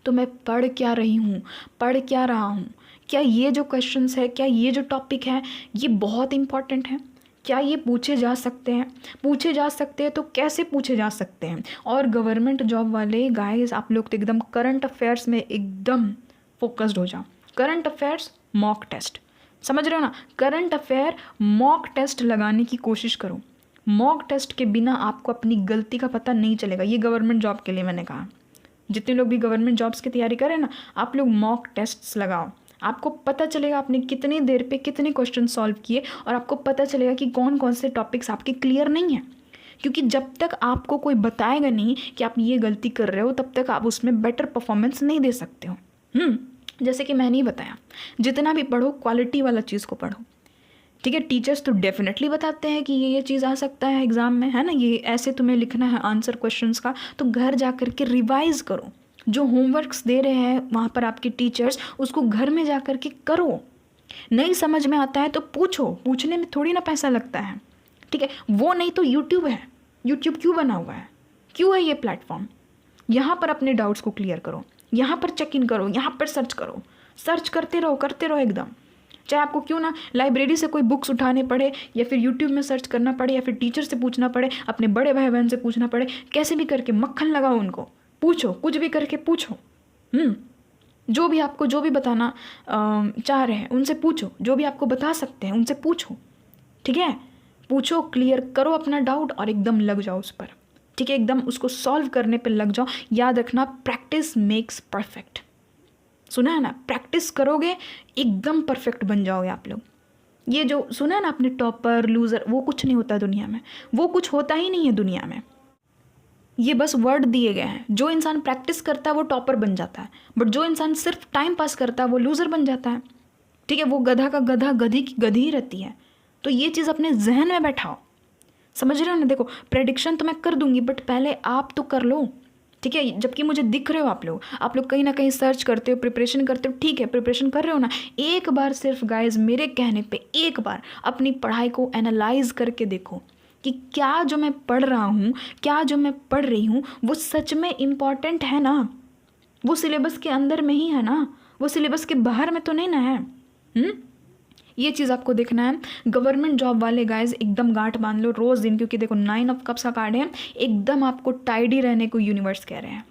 S1: तो मैं पढ़ क्या रही हूँ, पढ़ क्या रहा हूँ, क्या ये जो क्वेश्चंस है, क्या ये जो टॉपिक है ये बहुत इंपॉर्टेंट है, क्या ये पूछे जा सकते हैं तो कैसे पूछे जा सकते हैं। और गवर्नमेंट जॉब वाले गाइस, आप लोग तो एकदम करंट अफेयर्स में एकदम फोकस्ड हो जाओ। करंट अफेयर्स मॉक टेस्ट, समझ रहे हो ना, करंट अफेयर मॉक टेस्ट लगाने की कोशिश करो। मॉक टेस्ट के बिना आपको अपनी गलती का पता नहीं चलेगा। ये गवर्नमेंट जॉब के लिए मैंने कहा, जितने लोग भी गवर्नमेंट जॉब्स की तैयारी करें ना, आप लोग मॉक टेस्ट्स लगाओ, आपको पता चलेगा आपने कितनी देर पे कितने क्वेश्चन सॉल्व किए, और आपको पता चलेगा कि कौन कौन से टॉपिक्स आपके क्लियर नहीं हैं। क्योंकि जब तक आपको कोई बताएगा नहीं कि आप ये गलती कर रहे हो, तब तक आप उसमें बेटर परफॉर्मेंस नहीं दे सकते हो। जैसे कि मैंने ही बताया, जितना भी पढ़ो क्वालिटी वाला चीज़ को पढ़ो। ठीक है, टीचर्स तो डेफिनेटली बताते हैं कि ये चीज़ आ सकता है एग्ज़ाम में, है ना, ये ऐसे तुम्हें लिखना है आंसर क्वेश्चंस का, तो घर जा कर के रिवाइज़ करो। जो होमवर्क्स दे रहे हैं वहाँ पर आपके टीचर्स, उसको घर में जा कर के करो। नहीं समझ में आता है तो पूछो, पूछने में थोड़ी ना पैसा लगता है। ठीक है, वो नहीं तो यूट्यूब है। यूट्यूब क्यों बना हुआ है, क्यों है ये प्लेटफॉर्म? यहाँ पर अपने डाउट्स को क्लियर करो, यहाँ पर चेक इन करो, यहाँ पर सर्च करो, सर्च करते रहो एकदम। चाहे आपको क्यों ना लाइब्रेरी से कोई बुक्स उठाने पड़े, या फिर यूट्यूब में सर्च करना पड़े, या फिर टीचर से पूछना पड़े, अपने बड़े भाई बहन से पूछना पड़े, कैसे भी करके मक्खन लगाओ उनको, पूछो, कुछ भी करके पूछो। जो भी आपको जो भी बताना चाह रहे हैं उनसे पूछो, जो भी आपको बता सकते हैं उनसे पूछो। ठीक है, पूछो, क्लियर करो अपना डाउट और एकदम लग जाओ उस पर। ठीक है, एकदम उसको सॉल्व करने पे लग जाओ। याद रखना, प्रैक्टिस मेक्स परफेक्ट। सुना है ना, प्रैक्टिस करोगे एकदम परफेक्ट बन जाओगे आप लोग। ये जो सुना है ना आपने, टॉपर लूज़र, वो कुछ नहीं होता दुनिया में, वो कुछ होता ही नहीं है दुनिया में। ये बस वर्ड दिए गए हैं। जो इंसान प्रैक्टिस करता है वो टॉपर बन जाता है, बट जो इंसान सिर्फ टाइम पास करता है वो लूज़र बन जाता है। ठीक है, वो गधा का गधा, गधी की गधी ही रहती है। तो ये चीज़ अपने जहन में बैठाओ, समझ रहे हो ना। देखो प्रेडिक्शन तो मैं कर दूंगी, बट पहले आप तो कर लो, ठीक है। जबकि मुझे दिख रहे हो आप लोग कहीं ना कहीं सर्च करते हो, प्रिपरेशन करते हो, ठीक है प्रिपरेशन कर रहे हो ना। एक बार सिर्फ गाइज मेरे कहने पे एक बार अपनी पढ़ाई को एनालाइज करके देखो कि क्या जो मैं पढ़ रहा हूँ, क्या जो मैं पढ़ रही हूँ वो सच में इम्पॉर्टेंट है ना, वो सिलेबस के अंदर में ही है ना, वो सिलेबस के बाहर में तो नहीं ना है। ये चीज़ आपको देखना है। गवर्नमेंट जॉब वाले गाइज एकदम गांठ बांध लो रोज़ दिन, क्योंकि देखो 9 ऑफ कप्स का कार्ड है, एकदम आपको टाइडी रहने को यूनिवर्स कह रहे हैं।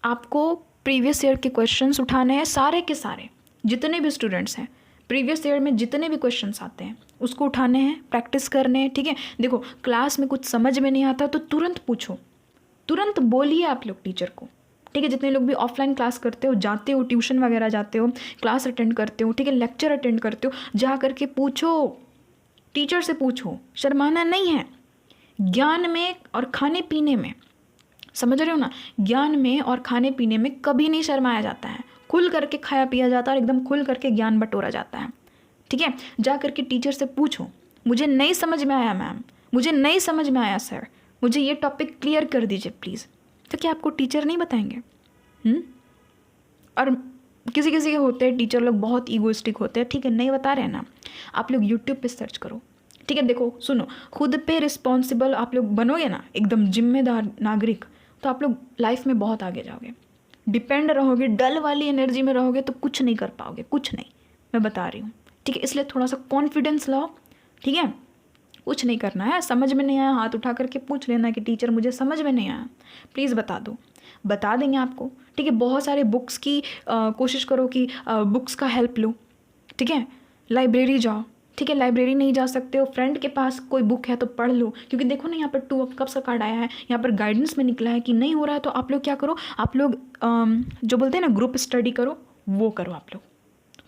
S1: आपको प्रीवियस ईयर के क्वेश्चंस उठाने हैं, सारे के सारे जितने भी स्टूडेंट्स हैं प्रीवियस ईयर में जितने भी क्वेश्चंस आते हैं उसको उठाने हैं, प्रैक्टिस करने हैं, ठीक है। देखो क्लास में कुछ समझ में नहीं आता तो तुरंत पूछो, तुरंत बोलिए आप लोग टीचर को, ठीक है। जितने लोग भी ऑफलाइन क्लास करते हो, जाते हो ट्यूशन वगैरह जाते हो, क्लास अटेंड करते हो, ठीक है, लेक्चर अटेंड करते हो, जा करके पूछो, टीचर से पूछो, शर्माना नहीं है। ज्ञान में और खाने पीने में, समझ रहे हो ना, ज्ञान में और खाने पीने में कभी नहीं शर्माया जाता है, खुल करके खाया पिया जाता है और एकदम खुल करके ज्ञान बटोरा जाता है, ठीक है। जा करके टीचर से पूछो, मुझे नहीं समझ में आया मैम, मुझे नहीं समझ में आया सर, मुझे ये टॉपिक क्लियर कर दीजिए प्लीज़। तो क्या आपको टीचर नहीं बताएंगे? और किसी किसी के होते हैं टीचर लोग बहुत ईगोइस्टिक होते हैं, ठीक है, नहीं बता रहे हैं ना, आप लोग यूट्यूब पे सर्च करो, ठीक है। देखो सुनो, खुद पे रिस्पॉन्सिबल आप लोग बनोगे ना, एकदम जिम्मेदार नागरिक, तो आप लोग लाइफ में बहुत आगे जाओगे। डिपेंड रहोगे, डल वाली एनर्जी में रहोगे तो कुछ नहीं कर पाओगे, कुछ नहीं, मैं बता रही हूँ, ठीक है। इसलिए थोड़ा सा कॉन्फिडेंस लाओ, ठीक है। कुछ नहीं करना है, समझ में नहीं आया हाथ उठा करके पूछ लेना कि टीचर मुझे समझ में नहीं आया, प्लीज़ बता दो, बता देंगे आपको, ठीक है। बहुत सारे बुक्स की कोशिश करो कि बुक्स का हेल्प लो, ठीक है। लाइब्रेरी जाओ, ठीक है, लाइब्रेरी नहीं जा सकते हो, फ्रेंड के पास कोई बुक है तो पढ़ लो, क्योंकि देखो ना यहाँ पर 2 ऑफ कप्स का कार्ड आया है, यहाँ पर गाइडेंस में निकला है कि नहीं हो रहा है तो आप लोग क्या करो, आप लोग जो बोलते हैं ना ग्रुप स्टडी करो, वो करो। आप लोग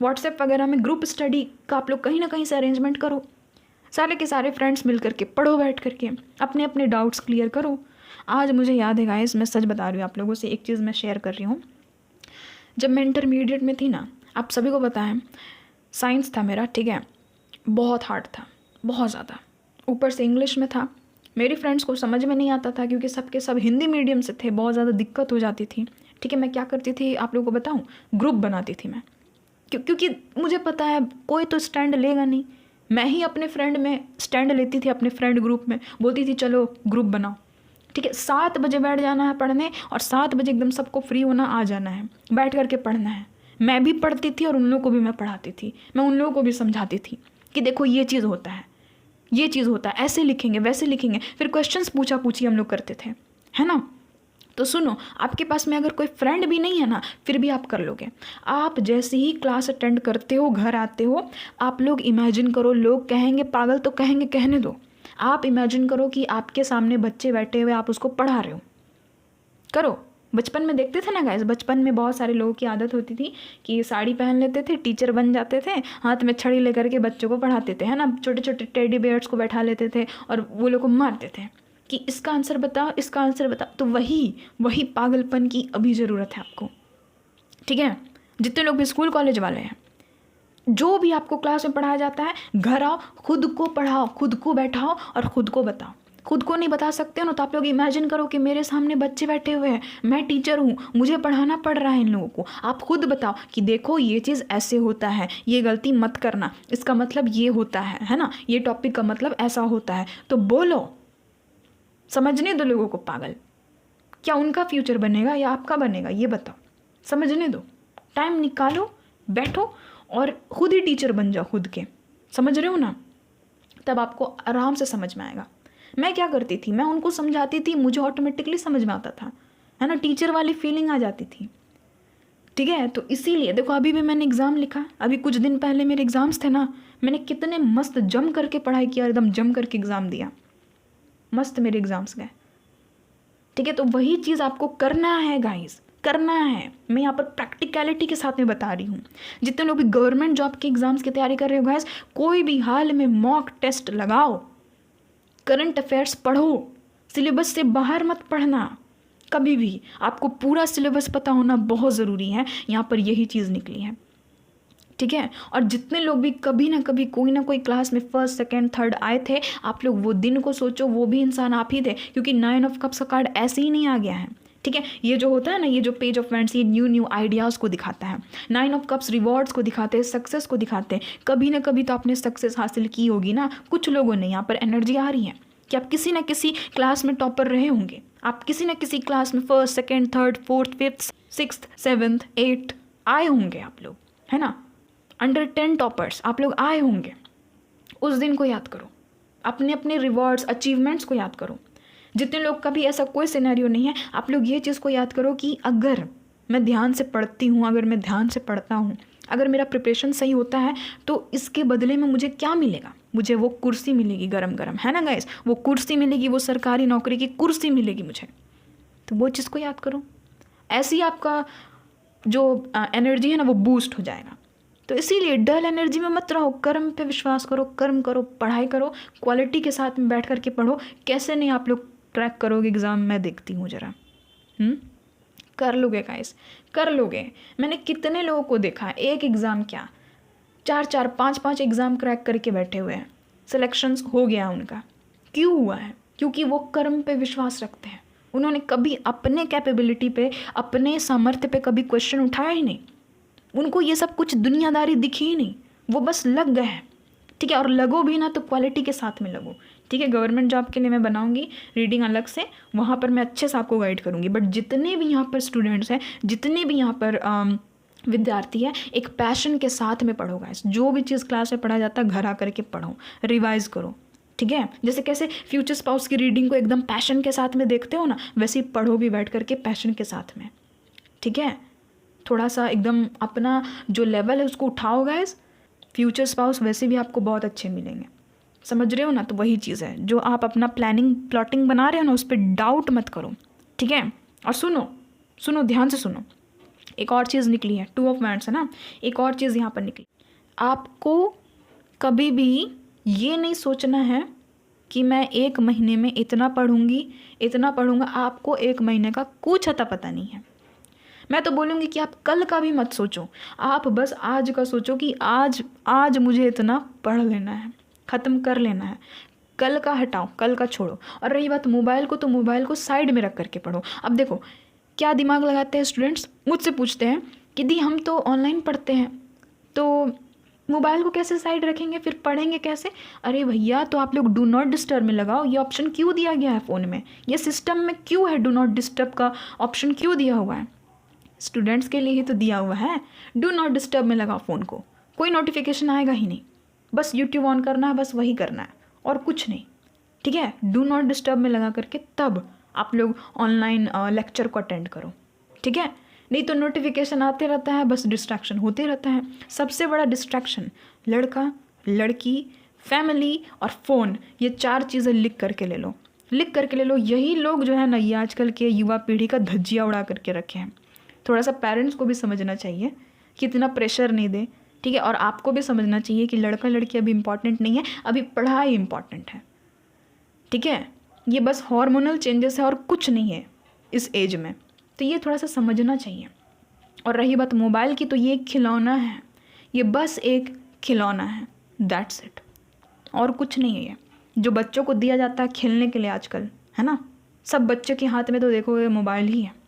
S1: व्हाट्सएप वगैरह में ग्रुप स्टडी का आप लोग कहीं ना कहीं से अरेंजमेंट करो, सारे के सारे फ्रेंड्स मिल करके पढ़ो, बैठ करके अपने अपने डाउट्स क्लियर करो। आज मुझे याद है गाइस, मैं सच बता रही हूँ आप लोगों से, एक चीज़ मैं शेयर कर रही हूँ। जब मैं इंटरमीडिएट में थी ना, आप सभी को पता है साइंस था मेरा, ठीक है, बहुत हार्ड था, बहुत ज़्यादा, ऊपर से इंग्लिश में था। मेरी फ्रेंड्स को समझ में नहीं आता था क्योंकि सबके सब हिंदी मीडियम से थे, बहुत ज़्यादा दिक्कत हो जाती थी, ठीक है। मैं क्या करती थी आप लोगों को बताऊँ, ग्रुप बनाती थी मैं, क्योंकि मुझे पता है कोई तो स्टैंड लेगा नहीं, मैं ही अपने फ्रेंड में स्टैंड लेती थी, अपने फ्रेंड ग्रुप में बोलती थी चलो ग्रुप बनाओ, ठीक है। 7 बजे बैठ जाना है पढ़ने और 7 बजे एकदम सबको फ्री होना, आ जाना है, बैठ करके पढ़ना है। मैं भी पढ़ती थी और उन लोगों को भी मैं पढ़ाती थी, मैं उन लोगों को भी समझाती थी कि देखो ये चीज़ होता है, ये चीज़ होता है, ऐसे लिखेंगे वैसे लिखेंगे, फिर क्वेश्चंस पूछा पूछी हम लोग करते थे, है ना। तो सुनो, आपके पास में अगर कोई फ्रेंड भी नहीं है ना, फिर भी आप कर लोगे। आप जैसे ही क्लास अटेंड करते हो, घर आते हो, आप लोग इमेजिन करो, लोग कहेंगे पागल तो कहेंगे, कहने दो, आप इमेजिन करो कि आपके सामने बच्चे बैठे हुए, आप उसको पढ़ा रहे हो। करो, बचपन में देखते थे ना गाइस, बचपन में बहुत सारे लोगों की आदत होती थी कि साड़ी पहन लेते थे, टीचर बन जाते थे, हाथ में छड़ी लेकर के बच्चों को पढ़ाते थे, है ना, छोटे छोटे टेडी बेयर्स को बैठा लेते थे और वो लोग को मारते थे कि इसका आंसर बताओ, इसका आंसर बताओ। तो वही पागलपन की अभी ज़रूरत है आपको, ठीक है। जितने लोग भी स्कूल कॉलेज वाले हैं, जो भी आपको क्लास में पढ़ाया जाता है, घर आओ, खुद को पढ़ाओ, खुद को बैठाओ और खुद को बताओ। खुद को नहीं बता सकते हो ना, तो आप लोग इमेजिन करो कि मेरे सामने बच्चे बैठे हुए हैं, मैं टीचर हूँ, मुझे पढ़ाना पड़ रहा है इन लोगों को। आप खुद बताओ कि देखो ये चीज़ ऐसे होता है, ये गलती मत करना, इसका मतलब ये होता है ना, ये टॉपिक का मतलब ऐसा होता है। तो बोलो, समझने दो लोगों को पागल, क्या उनका फ्यूचर बनेगा या आपका बनेगा, ये बताओ, समझने दो। टाइम निकालो, बैठो और खुद ही टीचर बन जाओ खुद के, समझ रहे हो ना, तब आपको आराम से समझ में आएगा। मैं क्या करती थी, मैं उनको समझाती थी, मुझे ऑटोमेटिकली समझ में आता था, है ना, टीचर वाली फीलिंग आ जाती थी, ठीक है। तो इसीलिए देखो, अभी भी मैंने एग्ज़ाम लिखा, अभी कुछ दिन पहले मेरे एग्ज़ाम्स थे ना, मैंने कितने मस्त जम करके पढ़ाई किया, एकदम जम करके एग्ज़ाम दिया, मस्त मेरे एग्ज़ाम्स गए, ठीक है। तो वही चीज़ आपको करना है गाइस, करना है। मैं यहाँ पर प्रैक्टिकलिटी के साथ में बता रही हूँ। जितने लोग भी गवर्नमेंट जॉब के एग्ज़ाम्स की तैयारी कर रहे हो गाइस, कोई भी हाल में मॉक टेस्ट लगाओ, करंट अफेयर्स पढ़ो, सिलेबस से बाहर मत पढ़ना कभी भी, आपको पूरा सिलेबस पता होना बहुत ज़रूरी है। यहाँ पर यही चीज़ निकली है, ठीक है। और जितने लोग भी कभी ना कभी कोई ना कोई क्लास में फर्स्ट सेकंड थर्ड आए थे, आप लोग वो दिन को सोचो, वो भी इंसान आप ही थे, क्योंकि 9 ऑफ कप्स का कार्ड ऐसे ही नहीं आ गया है। ठीक है, ये जो होता है ना, ये जो पेज ऑफ फ्रेंड्स, ये न्यू आइडियाज़ को दिखाता है। 9 ऑफ कप्स रिवॉर्ड्स को दिखाते हैं, सक्सेस को दिखाते हैं। कभी ना कभी तो आपने सक्सेस हासिल की होगी ना। कुछ लोगों ने, यहाँ पर एनर्जी आ रही है कि आप किसी ना किसी क्लास में टॉपर रहे होंगे, आप किसी ना किसी क्लास में first second third fourth fifth sixth seventh eighth आए होंगे आप लोग, है ना। अंडर 10 टॉपर्स आप लोग आए होंगे। उस दिन को याद करो, अपने अपने रिवॉर्ड्स अचीवमेंट्स को याद करो। जितने लोग का भी ऐसा कोई सिनेरियो नहीं है, आप लोग ये चीज़ को याद करो कि अगर मैं ध्यान से पढ़ती हूँ, अगर मैं ध्यान से पढ़ता हूँ, अगर मेरा प्रिपरेशन सही होता है, तो इसके बदले में मुझे क्या मिलेगा? मुझे वो कुर्सी मिलेगी गरम गरम, है ना गाइस। वो कुर्सी मिलेगी, वो सरकारी नौकरी की कुर्सी मिलेगी मुझे। तो वो चीज़ को याद करो, ऐसे ही आपका जो एनर्जी है ना वो बूस्ट हो जाएगा। तो इसीलिए डल एनर्जी में मत रहो, कर्म पे विश्वास करो, कर्म करो, पढ़ाई करो, क्वालिटी के साथ में बैठ करके पढ़ो। कैसे नहीं आप लोग क्रैक करोगे एग्ज़ाम, मैं देखती हूँ ज़रा। कर लोगे गाइस, कर लोगे। मैंने कितने लोगों को देखा, एक एग्ज़ाम क्या 4-4 5-5 एग्ज़ाम क्रैक करके बैठे हुए हैं, सिलेक्शंस हो गया उनका। क्यों हुआ है? क्योंकि वो कर्म पे विश्वास रखते हैं। उन्होंने कभी अपने कैपेबिलिटी पे, अपने सामर्थ्य पे कभी क्वेश्चन उठाया ही नहीं। उनको ये सब कुछ दुनियादारी दिखी ही नहीं, वो बस लग गए हैं। ठीक है, और लगो भी ना तो क्वालिटी के साथ में लगो। ठीक है, गवर्नमेंट जॉब के लिए मैं बनाऊंगी रीडिंग अलग से, वहाँ पर मैं अच्छे से आपको गाइड करूँगी। बट जितने भी यहाँ पर स्टूडेंट्स हैं, जितने भी यहाँ पर विद्यार्थी है, एक पैशन के साथ में पढ़ो गाइस। जो भी चीज़ क्लास में पढ़ा जाता है, घर आकर के पढ़ो, रिवाइज करो। ठीक है, जैसे कैसे फ्यूचर स्पाउस की रीडिंग को एकदम पैशन के साथ में देखते हो ना, वैसे ही पढ़ो भी बैठ करके पैशन के साथ में। ठीक है, थोड़ा सा एकदम अपना जो लेवल है उसको उठाओ गाइस। फ्यूचर स्पाउस वैसे भी आपको बहुत अच्छे मिलेंगे, समझ रहे हो ना। तो वही चीज़ है, जो आप अपना प्लॉटिंग बना रहे हो ना, उस पर डाउट मत करो। ठीक है, और सुनो ध्यान से सुनो। एक और चीज़ निकली है, 2 ऑफ वांड्स है ना, एक और चीज़ यहाँ पर निकली। आपको कभी भी ये नहीं सोचना है कि मैं 1 महीने में इतना पढ़ूंगी, इतना पढ़ूंगा। आपको 1 महीने का कुछ अता पता नहीं है। मैं तो बोलूँगी कि आप कल का भी मत सोचो, आप बस आज का सोचो कि आज मुझे इतना पढ़ लेना है, ख़त्म कर लेना है। कल का हटाओ, कल का छोड़ो। और रही बात मोबाइल को, तो मोबाइल को साइड में रख करके पढ़ो। अब देखो क्या दिमाग लगाते हैं स्टूडेंट्स, मुझसे पूछते हैं कि दी हम तो ऑनलाइन पढ़ते हैं, तो मोबाइल को कैसे साइड रखेंगे, फिर पढ़ेंगे कैसे? अरे भैया, तो आप लोग डू नॉट डिस्टर्ब में लगाओ। ये ऑप्शन क्यों दिया गया है फ़ोन में? ये सिस्टम में क्यों है? डू नॉट डिस्टर्ब का ऑप्शन क्यों दिया हुआ है? स्टूडेंट्स के लिए ही तो दिया हुआ है। डू नॉट डिस्टर्ब में लगाओ फ़ोन को, कोई नोटिफिकेशन आएगा ही नहीं। बस यूट्यूब ऑन करना है, बस वही करना है और कुछ नहीं। ठीक है, डू नॉट डिस्टर्ब में लगा करके तब आप लोग ऑनलाइन लेक्चर को अटेंड करो। ठीक है, नहीं तो नोटिफिकेशन आते रहता है, बस डिस्ट्रैक्शन होते रहता है। सबसे बड़ा डिस्ट्रैक्शन लड़का, लड़की, फैमिली और फ़ोन, ये 4 चीज़ें लिख करके ले लो, लिख करके ले लो। यही लोग जो है ना, ये आजकल के युवा पीढ़ी का धज्जिया उड़ा करके रखे हैं। थोड़ा सा पेरेंट्स को भी समझना चाहिए कि इतना प्रेशर नहीं दे। ठीक है, और आपको भी समझना चाहिए कि लड़का लड़की अभी इम्पॉर्टेंट नहीं है, अभी पढ़ाई इम्पॉर्टेंट है। ठीक है, ये बस हार्मोनल चेंजेस है और कुछ नहीं है इस एज में, तो ये थोड़ा सा समझना चाहिए। और रही बात मोबाइल की, तो ये एक खिलौना है, ये बस एक खिलौना है, दैट्स इट, और कुछ नहीं है। ये जो बच्चों को दिया जाता है खेलने के लिए आजकल, है ना, सब बच्चों के हाथ में तो देखोगे मोबाइल ही है।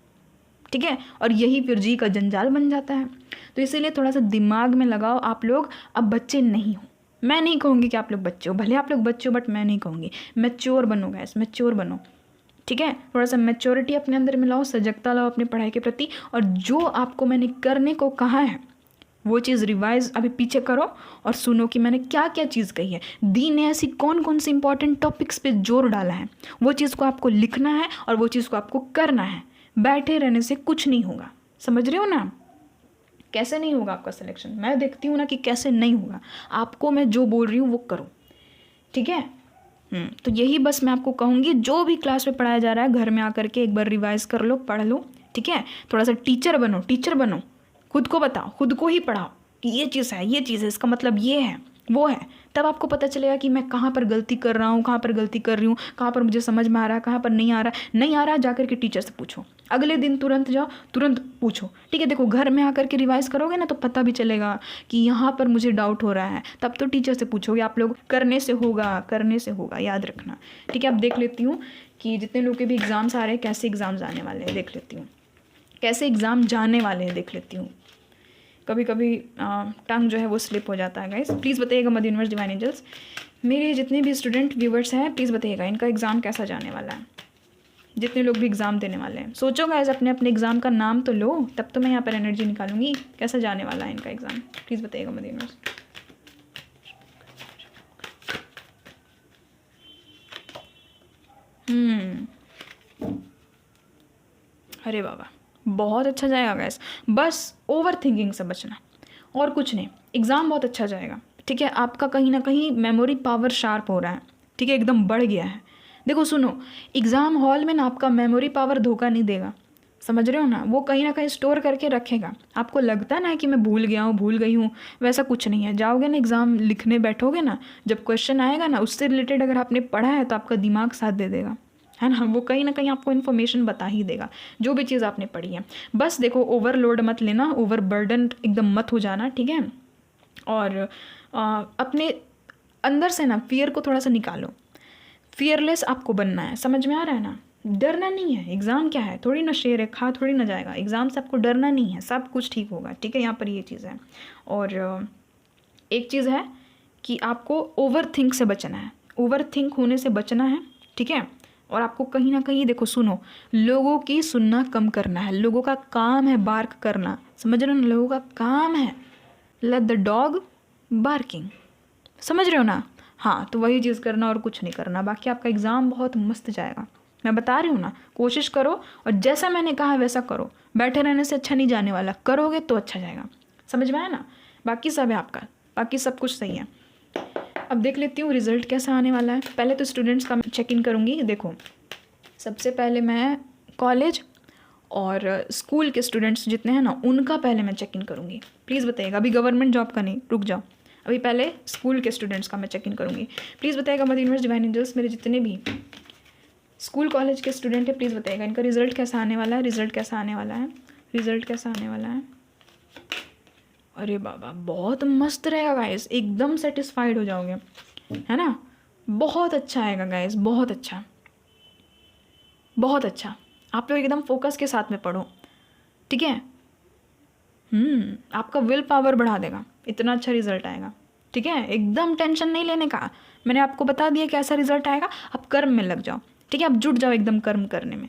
S1: ठीक है, और यही फिर जी का जंजाल बन जाता है। तो इसीलिए थोड़ा सा दिमाग में लगाओ, आप लोग अब बच्चे नहीं हो। मैं नहीं कहूँगी कि आप लोग बच्चे हो, भले आप लोग बच्चे हो, बट मैं नहीं कहूँगी। मैच्योर बनो गाइस, मैच्योर बनो। ठीक है, थोड़ा सा मैच्योरिटी अपने अंदर में लाओ, सजगता लाओ अपनी पढ़ाई के प्रति, और जो आपको मैंने करने को कहा है वो चीज़ रिवाइज अभी पीछे करो और सुनो कि मैंने क्या क्या चीज़ कही है। दी ने ऐसी कौन कौन सी इंपॉर्टेंट टॉपिक्स पे जोर डाला है, वो चीज़ को आपको लिखना है और वो चीज़ को आपको करना है। बैठे रहने से कुछ नहीं होगा, समझ रहे हो ना। कैसे नहीं होगा आपका सिलेक्शन, मैं देखती हूँ ना कि कैसे नहीं होगा। आपको मैं जो बोल रही हूँ वो करो। ठीक है, तो यही बस मैं आपको कहूँगी, जो भी क्लास में पढ़ाया जा रहा है घर में आकर के एक बार रिवाइज कर लो, पढ़ लो। ठीक है, थोड़ा सा टीचर बनो, खुद को बताओ, खुद को ही पढ़ाओ कि ये चीज़ है, ये चीज़ है, इसका मतलब ये है। वो है। तब आपको पता चलेगा कि मैं कहाँ पर गलती कर रहा हूँ, कहाँ पर गलती कर रही हूँ, कहाँ पर मुझे समझ में आ रहा है, कहाँ पर नहीं आ रहा है। नहीं आ रहा है, जा कर के टीचर से पूछो। अगले दिन तुरंत जाओ, तुरंत पूछो, ठीक है। देखो घर में आकर के रिवाइज करोगे ना तो पता भी चलेगा कि यहाँ पर मुझे डाउट हो रहा है, तब तो टीचर से पूछोगे। आप लोग करने से होगा, करने से होगा, याद रखना, ठीक है। अब देख लेती हूँ कि जितने लोग के भी एग्ज़ाम्स आ रहे हैं कैसे एग्ज़ाम्स आने वाले हैं, देख लेती हूँ कैसे एग्ज़ाम जाने वाले हैं, देख लेती हूँ। कभी कभी टंग जो है वो स्लिप हो जाता है गाइस। प्लीज़ बताइएगा मध्य यूनिवर्स डिवाइन एंजल्स, मेरे जितने भी स्टूडेंट व्यूवर्स हैं प्लीज़ बताइएगा इनका एग्ज़ाम कैसा जाने वाला है। जितने लोग भी एग्ज़ाम देने वाले हैं सोचो गाइस, अपने अपने एग्ज़ाम का नाम तो लो, तब तो मैं यहाँ पर एनर्जी निकालूंगी कैसा जाने वाला है इनका एग्ज़ाम। प्लीज़ बताइएगा मध्य यूनिवर्स। अरे बाबा बहुत अच्छा जाएगा गैस, बस ओवर थिंकिंग से बचना और कुछ नहीं। एग्ज़ाम बहुत अच्छा जाएगा, ठीक है। आपका कहीं ना कहीं मेमोरी पावर शार्प हो रहा है, ठीक है, एकदम बढ़ गया है। देखो सुनो, एग्ज़ाम हॉल में ना आपका मेमोरी पावर धोखा नहीं देगा, समझ रहे हो ना। वो कहीं ना कहीं स्टोर करके रखेगा। आपको लगता ना है कि मैं भूल गया हूँ, भूल गई हूँ, वैसा कुछ नहीं है। जाओगे ना एग्ज़ाम लिखने बैठोगे ना, जब क्वेश्चन आएगा ना उससे रिलेटेड अगर आपने पढ़ा है तो आपका दिमाग साथ दे देगा, है ना। वो कहीं ना कहीं आपको इन्फॉर्मेशन बता ही देगा जो भी चीज़ आपने पढ़ी है। बस देखो ओवरलोड मत लेना, ओवर बर्डन एकदम मत हो जाना, ठीक है। और अपने अंदर से ना फियर को थोड़ा सा निकालो। फियरलेस आपको बनना है, समझ में आ रहा है ना। डरना नहीं है। एग्ज़ाम क्या है, थोड़ी ना शेर है खा थोड़ी ना जाएगा। एग्ज़ाम से आपको डरना नहीं है, सब कुछ ठीक होगा, ठीक है। यहाँ पर ये चीज़ है। और एक चीज़ है कि आपको ओवर थिंक से बचना है, ओवर थिंक होने से बचना है, ठीक है। और आपको कहीं ना कहीं देखो सुनो, लोगों की सुनना कम करना है। लोगों का काम है बार्क करना, समझ रहे हो ना, लोगों का काम है लेट द डॉग बार्किंग, समझ रहे हो ना। हाँ तो वही चीज़ करना और कुछ नहीं करना। बाकी आपका एग्ज़ाम बहुत मस्त जाएगा, मैं बता रही हूँ ना। कोशिश करो और जैसा मैंने कहा वैसा करो। बैठे रहने से अच्छा नहीं जाने वाला, करोगे तो अच्छा जाएगा, समझ में आया ना। बाकी सब है आपका, बाकी सब कुछ सही है। अब देख लेती हूँ रिज़ल्ट कैसा आने वाला है। पहले तो स्टूडेंट्स का चेक इन करूँगी। देखो सबसे पहले मैं कॉलेज और स्कूल के स्टूडेंट्स जितने हैं ना उनका पहले मैं चेक इन करूँगी। प्लीज़ बताइएगा, अभी गवर्नमेंट जॉब का नहीं, रुक जाओ, अभी पहले स्कूल के स्टूडेंट्स का मैं चेक इन करूँगी। प्लीज़ बताइएगा मध्य यूनिवर्स डिवाइन एंजल्स, मेरे जितने भी स्कूल कॉलेज के स्टूडेंट है प्लीज़ बताइएगा इनका रिज़ल्ट कैसा आने वाला है, रिज़ल्ट कैसा आने वाला है, रिज़ल्ट कैसा आने वाला है। अरे बाबा बहुत मस्त रहेगा गाइस, एकदम सेटिस्फाइड हो जाओगे, है ना। बहुत अच्छा आएगा गाइस, बहुत अच्छा, बहुत अच्छा। आप लोग एकदम फोकस के साथ में पढ़ो, ठीक है। आपका विल पावर बढ़ा देगा, इतना अच्छा रिजल्ट आएगा, ठीक है। एकदम टेंशन नहीं लेने का, मैंने आपको बता दिया कैसा रिजल्ट आएगा। आप कर्म में लग जाओ, ठीक है। आप जुट जाओ एकदम कर्म करने में,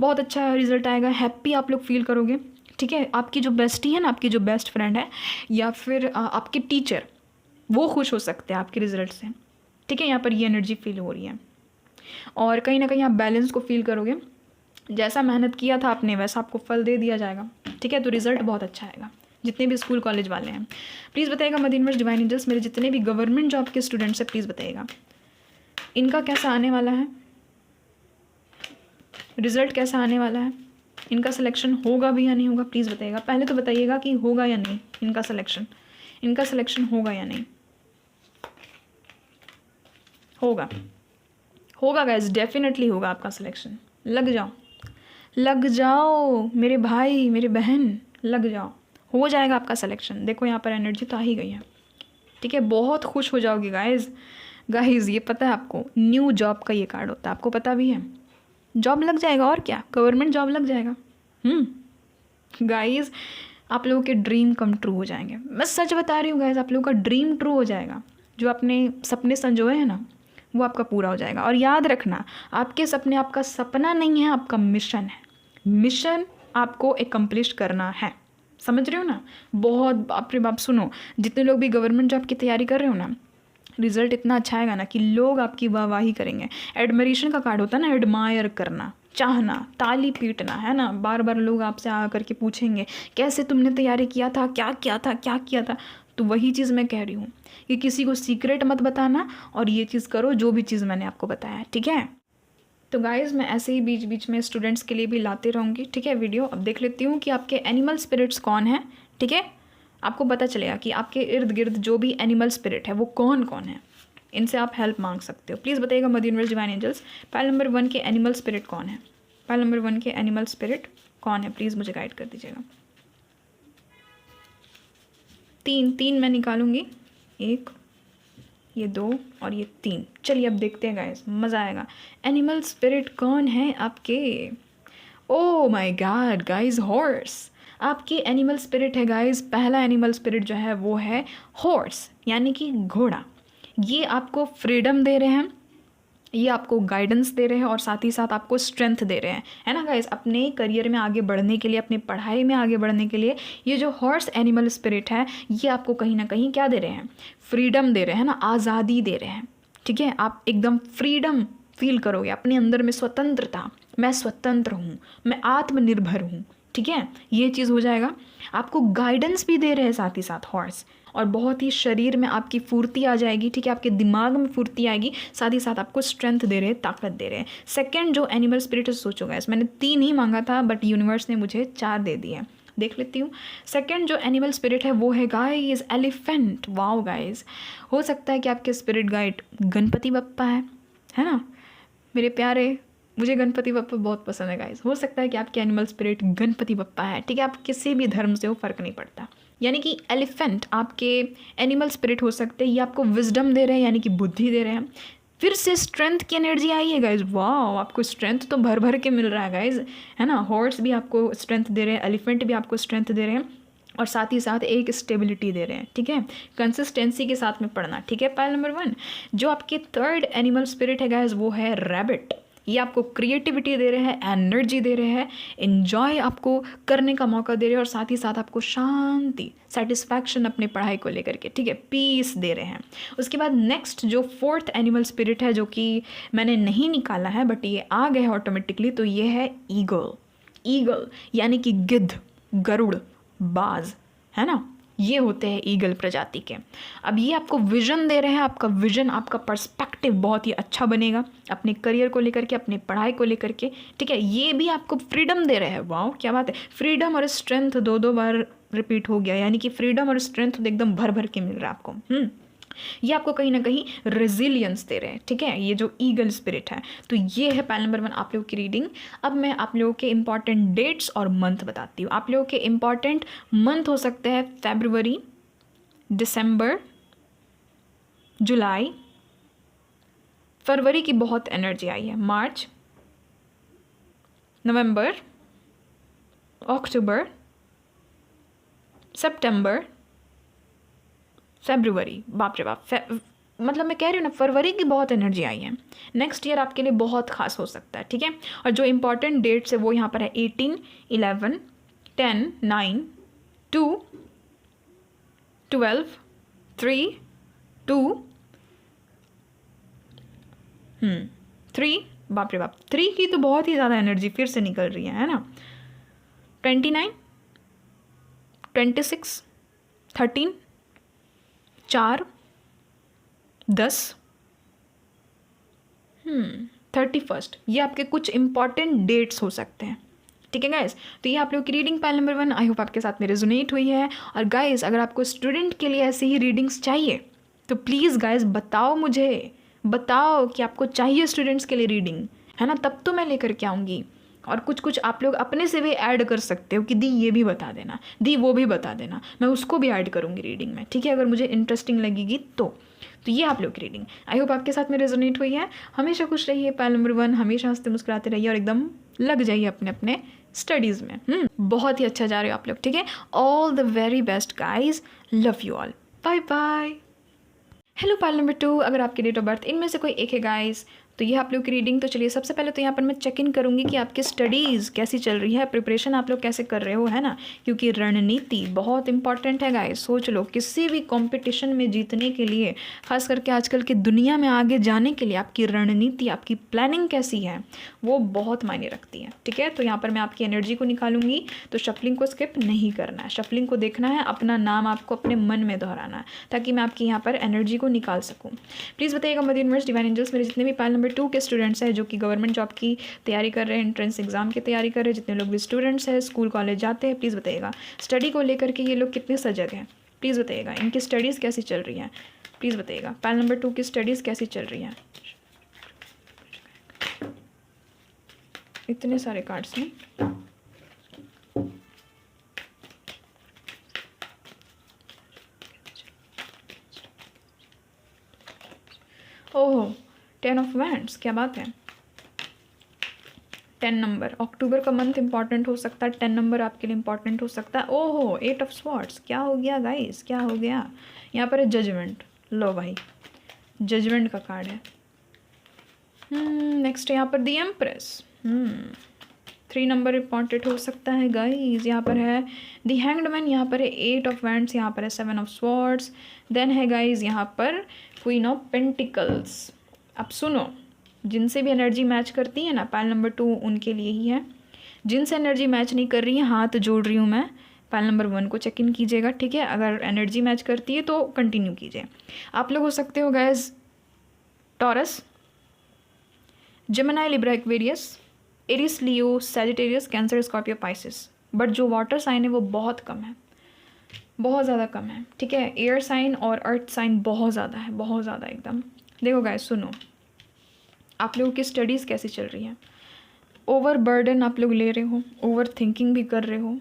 S1: बहुत अच्छा रिजल्ट आएगा। हैप्पी आप लोग फील करोगे, ठीक है। आपकी जो बेस्टी है ना, आपकी जो बेस्ट फ्रेंड है या फिर आपके टीचर, वो खुश हो सकते हैं आपके रिजल्ट से, ठीक है। यहाँ पर ये एनर्जी फील हो रही है। और कहीं ना कहीं आप बैलेंस को फील करोगे, जैसा मेहनत किया था आपने वैसा आपको फल दे दिया जाएगा, ठीक है। तो रिजल्ट बहुत अच्छा आएगा जितने भी स्कूल कॉलेज वाले हैं। प्लीज़ बताइएगा मध्य यूनिवर्स डिवाइन एंजल्स, मेरे जितने भी गवर्नमेंट जॉब के स्टूडेंट्स हैं प्लीज़ बताइएगा इनका कैसा आने वाला है, रिजल्ट कैसा आने वाला है, इनका सिलेक्शन होगा भी या नहीं होगा। प्लीज़ बताइएगा, पहले तो बताइएगा कि होगा या नहीं इनका सिलेक्शन, इनका सिलेक्शन होगा या नहीं। होगा, होगा गाइस, डेफिनेटली होगा आपका सिलेक्शन। लग जाओ, लग जाओ मेरे भाई मेरे बहन, लग जाओ, हो जाएगा आपका सिलेक्शन। देखो यहाँ पर एनर्जी तो आ ही गई है, ठीक है। बहुत खुश हो जाओगे गाइस। गाइस ये पता है आपको, न्यू जॉब का ये कार्ड होता है, आपको पता भी है। जॉब लग जाएगा और क्या, गवर्नमेंट जॉब लग जाएगा। गाइस आप लोगों के ड्रीम कम ट्रू हो जाएंगे, मैं सच बता रही हूँ गाइस। आप लोगों का ड्रीम ट्रू हो जाएगा, जो अपने सपने संजोए हैं ना वो आपका पूरा हो जाएगा। और याद रखना, आपके सपने आपका सपना नहीं है, आपका मिशन है। मिशन आपको एकम्प्लिश करना है, समझ रहे हो ना। बहुत बाप रे बाप, सुनो जितने लोग भी गवर्नमेंट जॉब की तैयारी कर रहे हो ना, रिजल्ट इतना अच्छा आएगा ना कि लोग आपकी वाहवाही करेंगे। एडमरेशन का कार्ड होता है ना, एडमायर करना, चाहना, ताली पीटना, है ना। बार बार लोग आपसे आ करके पूछेंगे कैसे तुमने तैयारी किया था, क्या किया था, क्या किया था। तो वही चीज़ मैं कह रही हूँ कि किसी को सीक्रेट मत बताना और ये चीज़ करो जो भी चीज़ मैंने आपको बताया, ठीक है। तो गाइज़ मैं ऐसे ही बीच बीच में स्टूडेंट्स के लिए भी लाते रहूँगी, ठीक है वीडियो। अब देख लेती हूँ कि आपके एनिमल स्पिरिट्स कौन है, ठीक है। आपको पता चलेगा कि आपके इर्द गिर्द जो भी एनिमल स्पिरिट है वो कौन कौन है, इनसे आप हेल्प मांग सकते हो। प्लीज़ बताइएगा mother universe divine angels, pile number 1 के एनिमल स्पिरिट कौन है? पाइल नंबर 1 के एनिमल स्पिरिट कौन है? प्लीज़ मुझे गाइड कर दीजिएगा। 3 मैं निकालूंगी, 1, ये 2 और ये 3। चलिए अब देखते हैं गाइस, मज़ा आएगा। एनिमल स्पिरिट कौन है आपके? Oh my God guys, horse आपकी एनिमल स्पिरिट है गाइस। पहला एनिमल स्पिरिट जो है वो है हॉर्स, यानी कि घोड़ा। ये आपको फ्रीडम दे रहे हैं, ये आपको गाइडेंस दे रहे हैं और साथ ही साथ आपको स्ट्रेंथ दे रहे हैं, है ना गाइस, अपने करियर में आगे बढ़ने के लिए, अपनी पढ़ाई में आगे बढ़ने के लिए। ये जो हॉर्स एनिमल स्पिरिट है ये आपको कहीं ना कहीं क्या दे रहे हैं? फ्रीडम दे रहे हैं ना, आज़ादी दे रहे हैं। ठीक है, आप एकदम फ्रीडम फील करोगे अपने अंदर में, स्वतंत्रता, मैं स्वतंत्र हूँ, मैं आत्मनिर्भर हूँ। ठीक है, ये चीज़ हो जाएगा। आपको गाइडेंस भी दे रहे हैं साथ ही साथ हॉर्स, और बहुत ही शरीर में आपकी फुर्ती आ जाएगी। ठीक है, आपके दिमाग में फुर्ती आएगी, साथ ही साथ आपको स्ट्रेंथ दे रहे हैं, ताकत दे रहे हैं। सेकंड जो एनिमल स्पिरिट है, सोचो गाइस, मैंने 3 ही मांगा था बट यूनिवर्स ने मुझे 4 दे दिए। देख लेती हूँ। सेकंड जो एनिमल स्पिरिट है वो है गाइस एलिफेंट। वाओ गाइस, हो सकता है कि आपके स्पिरिट गाइड गणपति बप्पा है ना मेरे प्यारे, मुझे गणपति बप्पा बहुत पसंद है गाइस। हो सकता है कि आपके एनिमल स्पिरिट गणपति बप्पा है। ठीक है, आप किसी भी धर्म से हो, फ़र्क नहीं पड़ता। यानी कि एलिफेंट आपके एनिमल स्पिरिट हो सकते हैं। ये आपको विजडम दे रहे हैं, यानी कि बुद्धि दे रहे हैं। फिर से स्ट्रेंथ की एनर्जी आई है गाइज। वाह, आपको स्ट्रेंथ तो भर भर के मिल रहा है गाइज, है ना। हॉर्स भी आपको स्ट्रेंथ दे रहे हैं, एलिफेंट भी आपको स्ट्रेंथ दे रहे हैं, और साथ ही साथ एक स्टेबिलिटी दे रहे हैं। ठीक है, कंसिस्टेंसी के साथ में पढ़ना। ठीक है, पाइल नंबर 1 जो आपके थर्ड एनिमल स्पिरिट है गाइज वो है रैबिट। ये आपको क्रिएटिविटी दे रहे हैं, एनर्जी दे रहे हैं, एंजॉय आपको करने का मौका दे रहे हैं, और साथ ही साथ आपको शांति, सेटिस्फैक्शन अपने पढ़ाई को लेकर के, ठीक है, पीस दे रहे हैं। उसके बाद नेक्स्ट जो फोर्थ एनिमल स्पिरिट है, जो कि मैंने नहीं निकाला है बट ये आ गया है ऑटोमेटिकली, तो ये है ईगल। ईगल यानी कि गिद्ध, गरुड़, बाज, है ना, ये होते हैं ईगल प्रजाति के। अब ये आपको विजन दे रहे हैं, आपका विजन, आपका पर्सपेक्टिव बहुत ही अच्छा बनेगा अपने करियर को लेकर के, अपने पढ़ाई को लेकर के। ठीक है, ये भी आपको फ्रीडम दे रहे हैं। वाह, क्या बात है, फ्रीडम और स्ट्रेंथ दो बार रिपीट हो गया, यानी कि फ्रीडम और स्ट्रेंथ एकदम भर भर के मिल रहा है आपको। ये आपको कहीं ना कहीं रेजिलियंस दे रहे हैं। ठीक है, ये जो ईगल स्पिरिट है, तो ये है पैनल नंबर 1 आप लोगों की रीडिंग। अब मैं आप लोगों के इंपॉर्टेंट डेट्स और मंथ बताती हूँ। आप लोगों के इंपॉर्टेंट मंथ हो सकते हैं फरवरी, दिसंबर, जुलाई। फरवरी की बहुत एनर्जी आई है। मार्च, नवंबर, अक्टूबर, सितंबर, फरवरी। बाप रे बाप, मतलब मैं कह रही हूँ ना, फरवरी की बहुत एनर्जी आई है। नेक्स्ट ईयर आपके लिए बहुत खास हो सकता है। ठीक है, और जो इंपॉर्टेंट डेट्स है वो यहाँ पर है 18, 11, 10, 9, 2, 12, 3, 2, 3। बाप रे बाप, 3 की तो बहुत ही ज़्यादा एनर्जी फिर से निकल रही है ना। 29, 26, 13, 4, 10, 31। ये आपके कुछ इंपॉर्टेंट डेट्स हो सकते हैं। ठीक है गाइस, तो ये आप लोग की reading pile number 1 I hope आपके साथ में रेजोनेट हुई है। और गाइस, अगर आपको स्टूडेंट के लिए ऐसी ही रीडिंग्स चाहिए तो प्लीज़ गाइस बताओ, मुझे बताओ कि आपको चाहिए स्टूडेंट्स के लिए रीडिंग, है ना, तब तो मैं लेकर के आऊँगी। और कुछ आप लोग अपने से भी ऐड कर सकते हो कि दी ये भी बता देना, दी वो भी बता देना, मैं उसको भी ऐड करूँगी रीडिंग में। ठीक है, अगर मुझे इंटरेस्टिंग लगेगी तो ये आप लोग की रीडिंग आई होप आपके साथ में रेजोनेट हुई है। हमेशा खुश रहिए पाइल नंबर 1, हमेशा हंसते मुस्कुराते रहिए और एकदम लग जाइए अपने अपने स्टडीज़ में। बहुत ही अच्छा जा रहे हो आप लोग। ठीक है, all the very best guys, love you all, bye bye. Hello pile number 2, अगर आपकी डेट ऑफ बर्थ इनमें से कोई एक है गाइज, तो ये आप लोग की रीडिंग। तो चलिए सबसे पहले तो यहाँ पर मैं चेक इन करूँगी कि आपकी स्टडीज़ कैसी चल रही है, प्रिपरेशन आप लोग कैसे कर रहे हो, है ना, क्योंकि रणनीति बहुत इंपॉर्टेंट है गाइस। सोच लो, किसी भी कंपटीशन में जीतने के लिए, खास करके आजकल की दुनिया में आगे जाने के लिए, आपकी रणनीति, आपकी प्लानिंग कैसी है, वो बहुत मायने रखती है। ठीक है, तो यहाँ पर मैं आपकी एनर्जी को निकालूंगी, तो शफलिंग को स्किप नहीं करना है, शफलिंग को देखना है, अपना नाम आपको अपने मन में दोहराना है, ताकि मैं आपकी यहाँ पर एनर्जी को निकाल सकूँ। प्लीज़ बताइएगा मदर यूनिवर्स डिवाइन एंजल्स, मेरे जितने भी पाइल नंबर नंबर 2 के स्टूडेंट्स हैं जो कि गवर्नमेंट जॉब की तैयारी कर रहे हैं, एंट्रेंस एग्जाम की तैयारी कर रहे हैं, जितने लोग भी स्टूडेंट्स हैं, स्कूल कॉलेज जाते हैं, प्लीज़ बताइएगा स्टडी को लेकर के ये लोग कितने सजग हैं, प्लीज़ बताइएगा इनकी स्टडीज़ कैसी चल रही हैं, प्लीज़ बताइएगा पैनल नंबर 2 की स्टडीज़ कैसी चल रही हैं। इतने सारे कार्ड्स में ओहो 10 ऑफ वैंड्स, क्या बात है। 10 नंबर, अक्टूबर का मंथ इंपॉर्टेंट हो सकता है, 10 नंबर आपके लिए इंपॉर्टेंट हो सकता है। ओहो 8 ऑफ स्वॉर्ड्स, क्या हो गया गाइस, क्या हो गया। यहाँ पर है जजमेंट, लो भाई जजमेंट का कार्ड है। नेक्स्ट यहाँ पर दी एम्प्रेस, 3 नंबर इंपॉर्टेंट हो सकता है गाइस। यहाँ पर है दी हैंग्ड मैन, यहाँ पर है 8 ऑफ वैंड्स, यहाँ पर है 7 ऑफ स्वॉर्ड्स, देन है गाइस यहाँ पर क्वीन ऑफ पेंटिकल्स। अब सुनो, जिनसे भी एनर्जी मैच करती है ना, पाइल नंबर 2 उनके लिए ही है। जिनसे एनर्जी मैच नहीं कर रही है हाथ जोड़ रही हूँ मैं, पाइल नंबर 1 को चेक इन कीजिएगा, ठीक है। अगर एनर्जी मैच करती है तो कंटिन्यू कीजिए। आप लोग हो सकते हो guys Taurus, Gemini, Libra, Aquarius, Aries, Leo, Sagittarius, Cancer, Scorpio, Pisces. But जो वाटर साइन है वो बहुत कम है, बहुत ज़्यादा कम है, ठीक है। एयर साइन और अर्थ साइन बहुत ज़्यादा है, बहुत ज़्यादा एकदम। देखो गाइस सुनो, आप लोगों की स्टडीज़ कैसी चल रही है। ओवर बर्डन आप लोग ले रहे हो, ओवर थिंकिंग भी कर रहे हो।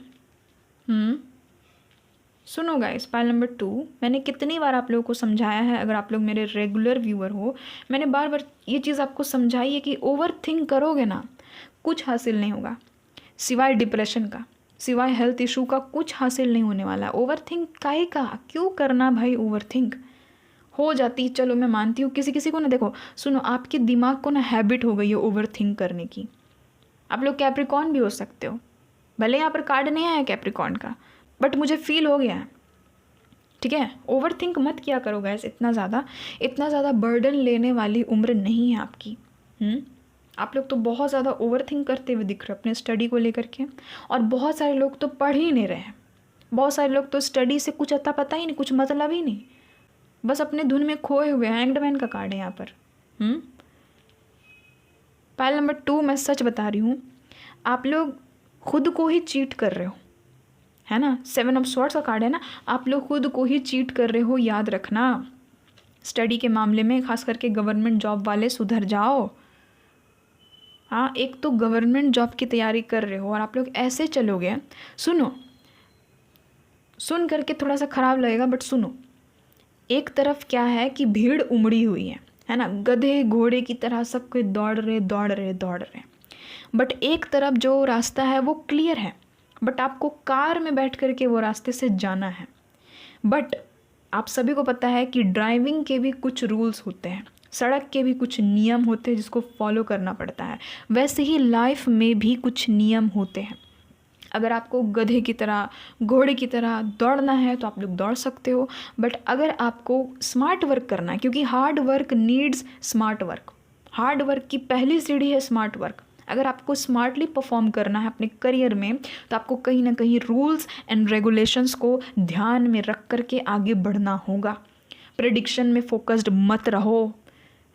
S1: सुनो गाइस, पाइल नंबर 2 मैंने कितनी बार आप लोगों को समझाया है, अगर आप लोग मेरे रेगुलर व्यूअर हो, मैंने बार बार ये चीज़ आपको समझाई है कि ओवर थिंक करोगे ना कुछ हासिल नहीं होगा, सिवाय डिप्रेशन का, सिवाय हेल्थ इशू का कुछ हासिल नहीं होने वाला। ओवर थिंक काहे का, क्यों करना भाई ओवर थिंक। हो जाती, चलो मैं मानती हूँ किसी किसी को ना, देखो सुनो, आपके दिमाग को ना हैबिट हो गई है ओवर थिंक करने की। आप लोग कैप्रिकॉर्न भी हो सकते हो, भले यहाँ पर कार्ड नहीं आया कैप्रिकॉर्न का, बट मुझे फील हो गया है, ठीक है। ओवर थिंक मत किया करो गैस, इतना ज़्यादा बर्डन लेने वाली उम्र नहीं है आपकी। आप लोग तो बहुत ज़्यादा ओवर थिंक करते हुए दिख रहे हो अपने स्टडी को लेकर के, और बहुत सारे लोग तो पढ़ ही नहीं रहे हैं, बहुत सारे लोग तो स्टडी से कुछ अता पता ही नहीं, कुछ मतलब ही नहीं, बस अपने धुन में खोए हुए हैं। हैंग्ड मैन का कार्ड है यहाँ पर। पाइल नंबर 2 मैं सच बता रही हूँ, आप लोग खुद को ही चीट कर रहे हो, है ना। 7 ऑफ स्वॉर्ड्स का कार्ड है ना, आप लोग खुद को ही चीट कर रहे हो, याद रखना। स्टडी के मामले में खास करके गवर्नमेंट जॉब वाले सुधर जाओ। हाँ, एक तो गवर्नमेंट जॉब की तैयारी कर रहे हो और आप लोग ऐसे चलोगे, सुनो, सुन करके थोड़ा सा ख़राब लगेगा बट सुनो, एक तरफ क्या है कि भीड़ उमड़ी हुई है ना, गधे घोड़े की तरह सब कोई दौड़ रहे, बट एक तरफ जो रास्ता है वो क्लियर है, बट आपको कार में बैठ करके वो रास्ते से जाना है। बट आप सभी को पता है कि ड्राइविंग के भी कुछ रूल्स होते हैं, सड़क के भी कुछ नियम होते हैं जिसको फॉलो करना पड़ता है, वैसे ही लाइफ में भी कुछ नियम होते हैं। अगर आपको गधे की तरह, घोड़े की तरह दौड़ना है तो आप लोग दौड़ सकते हो, बट अगर आपको स्मार्ट वर्क करना है, क्योंकि hard work needs smart work, hard work की पहली सीढ़ी है स्मार्ट वर्क। अगर आपको स्मार्टली परफॉर्म करना है अपने करियर में तो आपको कहीं ना कहीं रूल्स एंड रेगुलेशंस को ध्यान में रख करके आगे बढ़ना होगा। प्रेडिक्शन में फोकस्ड मत रहो,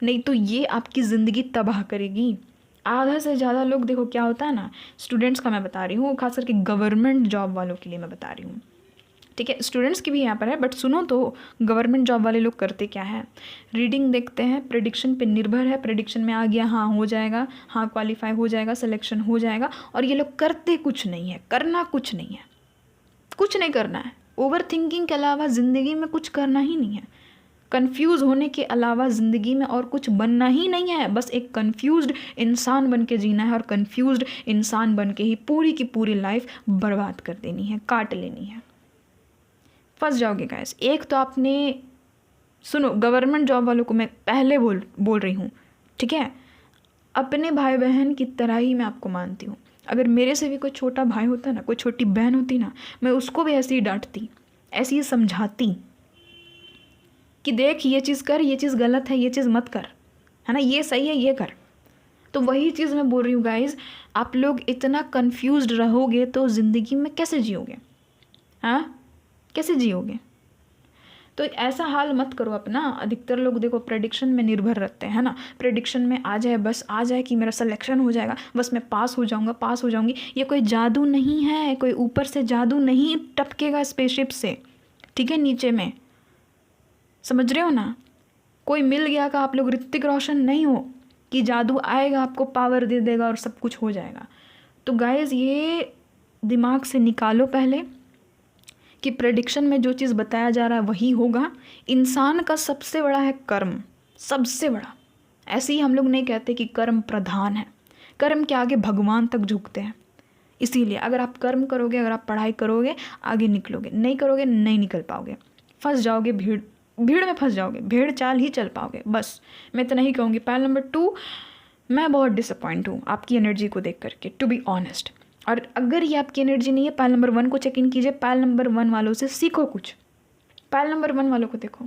S1: नहीं तो ये आपकी ज़िंदगी तबाह करेगी। आधा से ज़्यादा लोग, देखो क्या होता है ना, स्टूडेंट्स का मैं बता रही हूँ, खास करके गवर्नमेंट जॉब वालों के लिए मैं बता रही हूँ, ठीक है। स्टूडेंट्स की भी यहाँ पर है, बट सुनो तो गवर्नमेंट जॉब वाले लोग करते क्या है, रीडिंग देखते हैं, प्रेडिक्शन पे निर्भर है, प्रेडिक्शन में आ गया हाँ हो जाएगा, हाँ क्वालिफाई हो जाएगा, सिलेक्शन हो जाएगा, और ये लोग करते कुछ नहीं है, करना कुछ नहीं है, कुछ नहीं करना है। ओवर थिंकिंग के अलावा ज़िंदगी में कुछ करना ही नहीं है, कंफ्यूज होने के अलावा ज़िंदगी में और कुछ बनना ही नहीं है, बस एक कंफ्यूज्ड इंसान बन के जीना है, और कंफ्यूज्ड इंसान बन के ही पूरी की पूरी लाइफ बर्बाद कर देनी है, काट लेनी है, फंस जाओगे गाइस। एक तो आपने, सुनो, गवर्नमेंट जॉब वालों को मैं पहले बोल रही हूँ, ठीक है, अपने भाई बहन की तरह ही मैं आपको मानती हूँ। अगर मेरे से भी कोई छोटा भाई होता ना, कोई छोटी बहन होती ना, मैं उसको भी ऐसे ही डांटती, ऐसे ही समझाती कि देख ये चीज़ कर, ये चीज़ गलत है, ये चीज़ मत कर, है ना, ये सही है, ये कर। तो वही चीज़ मैं बोल रही हूँ गाइज, आप लोग इतना कंफ्यूज्ड रहोगे तो ज़िंदगी में कैसे जियोगे, हाँ कैसे जियोगे। तो ऐसा हाल मत करो अपना। अधिकतर लोग देखो प्रेडिक्शन में निर्भर रहते हैं ना, प्रेडिक्शन में आ जाए, बस आ जाए कि मेरा सिलेक्शन हो जाएगा, बस मैं पास हो जाऊंगा, पास हो जाऊंगी। ये कोई जादू नहीं है, कोई ऊपर से जादू नहीं टपकेगा स्पेसशिप से, ठीक है, नीचे में, समझ रहे हो ना। कोई मिल गया का आप लोग ऋतिक रोशन नहीं हो कि जादू आएगा आपको पावर दे देगा और सब कुछ हो जाएगा। तो गाइज ये दिमाग से निकालो पहले कि प्रेडिक्शन में जो चीज़ बताया जा रहा है वही होगा। इंसान का सबसे बड़ा है कर्म, सबसे बड़ा। ऐसे ही हम लोग नहीं कहते कि कर्म प्रधान है, कर्म के आगे भगवान तक झुकते हैं। इसीलिए अगर आप कर्म करोगे, अगर आप पढ़ाई करोगे, आगे निकलोगे, नहीं करोगे नहीं निकल पाओगे, फंस जाओगे, भीड़ में फंस जाओगे, भेड़ चाल ही चल पाओगे। बस मैं इतना ही कहूँगी। पॉइंट नंबर 2, मैं बहुत डिसअपॉइंट हूँ आपकी एनर्जी को देख करके, टू बी ऑनेस्ट। और अगर ये आपकी एनर्जी नहीं है, पायल नंबर 1 को चेक इन कीजिए, पायल नंबर 1 वालों से सीखो कुछ। पायल नंबर 1 वालों को देखो,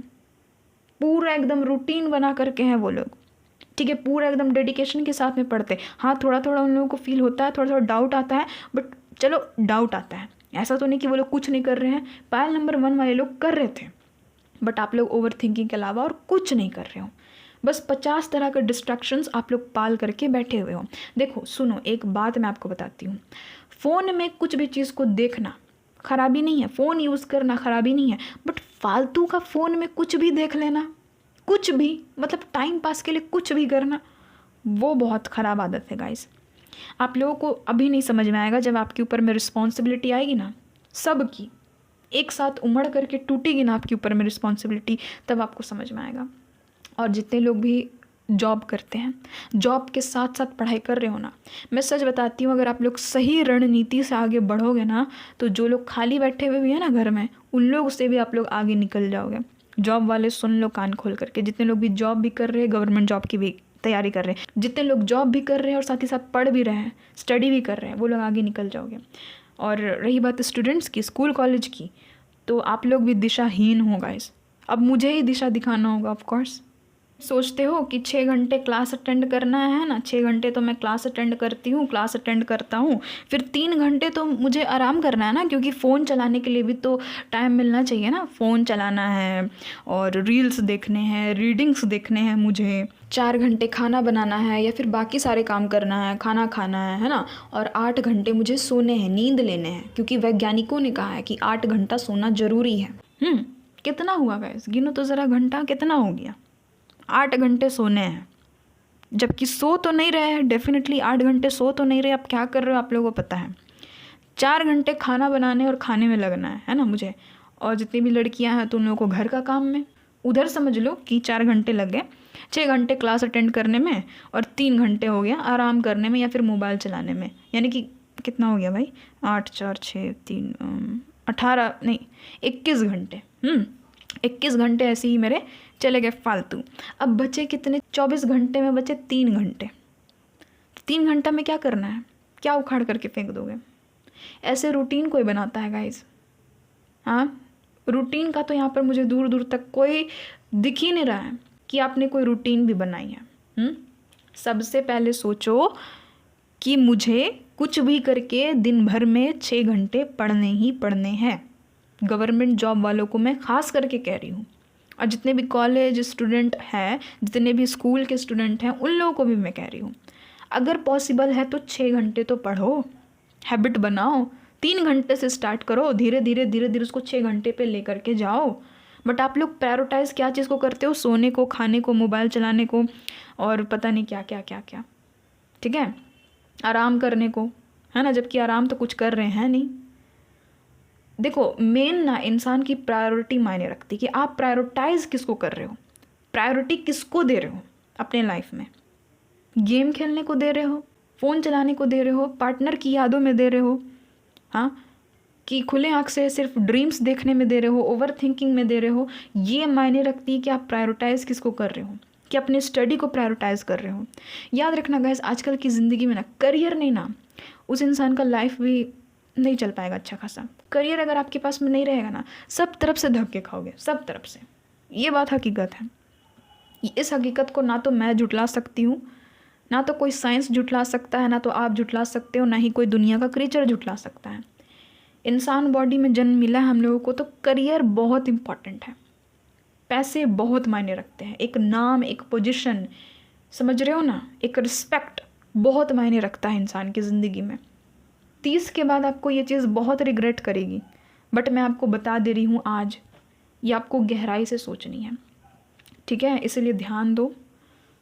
S1: पूरा एकदम रूटीन बना करके हैं वो लोग, ठीक है, पूरा एकदम डेडिकेशन के साथ में पढ़ते। हाँ, थोड़ा थोड़ा उन लोगों को फील होता है, थोड़ा थोड़ा डाउट आता है, बट चलो डाउट आता है, ऐसा तो नहीं कि वो लोग कुछ नहीं कर रहे हैं। पायल नंबर 1 वाले लोग कर रहे थे, बट आप लोग ओवर थिंकिंग के अलावा और कुछ नहीं कर रहे हो। बस 50 तरह के डिस्ट्रैक्शंस आप लोग पाल करके बैठे हुए हो। देखो सुनो, एक बात मैं आपको बताती हूँ, फ़ोन में कुछ भी चीज़ को देखना खराबी नहीं है, फ़ोन यूज़ करना खराबी नहीं है, बट फालतू का फ़ोन में कुछ भी देख लेना, कुछ भी, मतलब टाइम पास के लिए कुछ भी करना, वो बहुत ख़राब आदत है गाइस। आप लोगों को अभी नहीं समझ में आएगा, जब आपके ऊपर में रिस्पॉन्सिबिलिटी आएगी ना, सबकी एक साथ उमड़ करके टूटेगी ना आपके ऊपर में रिस्पॉन्सिबिलिटी, तब आपको समझ में आएगा। और जितने लोग भी जॉब करते हैं, जॉब के साथ साथ पढ़ाई कर रहे हो ना, मैं सच बताती हूँ, अगर आप लोग सही रणनीति से आगे बढ़ोगे ना, तो जो लोग खाली बैठे हुए भी हैं ना घर में, उन लोग से भी आप लोग आगे निकल जाओगे। जॉब वाले सुन लो कान खोल करके, जितने लोग भी जॉब भी कर रहे हैं, गवर्नमेंट जॉब की भी तैयारी कर रहे हैं, जितने लोग जॉब भी कर रहे हैं और साथ ही साथ पढ़ भी रहे हैं, स्टडी भी कर रहे हैं, वो लोग आगे निकल जाओगे। और रही बात स्टूडेंट्स की, स्कूल कॉलेज की, तो आप लोग भी दिशाहीन हो गाइस। अब मुझे ही दिशा दिखाना होगा ऑफ कोर्स। सोचते हो कि 6 घंटे क्लास अटेंड करना है ना, 6 घंटे तो मैं क्लास अटेंड करती हूँ, क्लास अटेंड करता हूँ, फिर 3 घंटे तो मुझे आराम करना है ना, क्योंकि फ़ोन चलाने के लिए भी तो टाइम मिलना चाहिए ना। फ़ोन चलाना है और रील्स देखने हैं, रीडिंग्स देखने हैं, मुझे 4 घंटे खाना बनाना है या फिर बाकी सारे काम करना है, खाना खाना है ना, और 8 घंटे मुझे सोने हैं, नींद लेने हैं, क्योंकि वैज्ञानिकों ने कहा है कि 8 घंटा सोना ज़रूरी है। कितना हुआ गाइस, गिनो तो ज़रा घंटा कितना हो गया। 8 घंटे सोने हैं, जबकि सो तो नहीं रहे हैं, डेफिनेटली 8 घंटे सो तो नहीं रहे। आप क्या कर रहे हो आप लोगों को पता है। 4 घंटे खाना बनाने और खाने में लगना है ना मुझे, और जितनी भी लड़कियां हैं तो उन लोगों को घर का काम में, उधर समझ लो कि 4 घंटे लग गए, 6 घंटे क्लास अटेंड करने में और 3 घंटे हो गया आराम करने में या फिर मोबाइल चलाने में। यानी कि कितना हो गया भाई, 8 4 6 3 18 नहीं 21 घंटे। 21 घंटे ऐसे ही मेरे चले गए फालतू। अब बचे कितने, 24 घंटे में बचे 3 घंटे। 3 घंटा में क्या करना है, क्या उखाड़ करके फेंक दोगे। ऐसे रूटीन कोई बनाता है गाइज। हाँ, रूटीन का तो यहाँ पर मुझे दूर दूर तक कोई दिख ही नहीं रहा है कि आपने कोई रूटीन भी बनाई है। सबसे पहले सोचो कि मुझे कुछ भी करके दिन भर में 6 घंटे पढ़ने ही पढ़ने हैं। गवर्नमेंट जॉब वालों को मैं ख़ास करके कह रही हूँ, और जितने भी कॉलेज स्टूडेंट हैं, जितने भी स्कूल के स्टूडेंट हैं, उन लोगों को भी मैं कह रही हूँ, अगर पॉसिबल है तो 6 घंटे तो पढ़ो, हैबिट बनाओ। 3 घंटे से स्टार्ट करो, धीरे धीरे उसको 6 घंटे पे लेकर के जाओ। बट आप लोग प्रायोरिटाइज़ क्या चीज़ को करते हो, सोने को, खाने को, मोबाइल चलाने को, और पता नहीं क्या क्या क्या क्या, ठीक है, आराम करने को, है ना, जबकि आराम तो कुछ कर रहे हैं नहीं। देखो मेन ना इंसान की प्रायोरिटी मायने रखती कि आप प्रायोरिटाइज़ किसको कर रहे हो, प्रायोरिटी किसको दे रहे हो अपने लाइफ में। गेम खेलने को दे रहे हो, फ़ोन चलाने को दे रहे हो, पार्टनर की यादों में दे रहे हो, हाँ, कि खुले आँख से सिर्फ ड्रीम्स देखने में दे रहे हो, ओवर थिंकिंग में दे रहे हो। ये मायने रखती है कि आप प्रायोरिटाइज़ किसको कर रहे हो, कि अपने स्टडी को प्रायोरिटाइज़ कर रहे हो। याद रखना गाइस, आजकल की ज़िंदगी में ना करियर नहीं ना, उस इंसान का लाइफ भी नहीं चल पाएगा अच्छा खासा। करियर अगर आपके पास में नहीं रहेगा ना, सब तरफ से धक्के खाओगे, सब तरफ से। ये बात हकीकत है। इस हकीकत को ना तो मैं झुटला सकती हूँ, ना तो कोई साइंस झुटला सकता है, ना तो आप झुटला सकते हो, ना ही कोई दुनिया का क्रीचर झुटला सकता है। इंसान बॉडी में जन्म मिला है हम लोगों को, तो करियर बहुत इम्पॉर्टेंट है। पैसे बहुत मायने रखते हैं, एक नाम, एक पोजीशन, समझ रहे हो ना, एक रिस्पेक्ट बहुत मायने रखता है इंसान की ज़िंदगी में। 30 के बाद आपको ये चीज़ बहुत रिग्रेट करेगी, बट मैं आपको बता दे रही हूँ आज, ये आपको गहराई से सोचनी है, ठीक है। इसलिए ध्यान दो,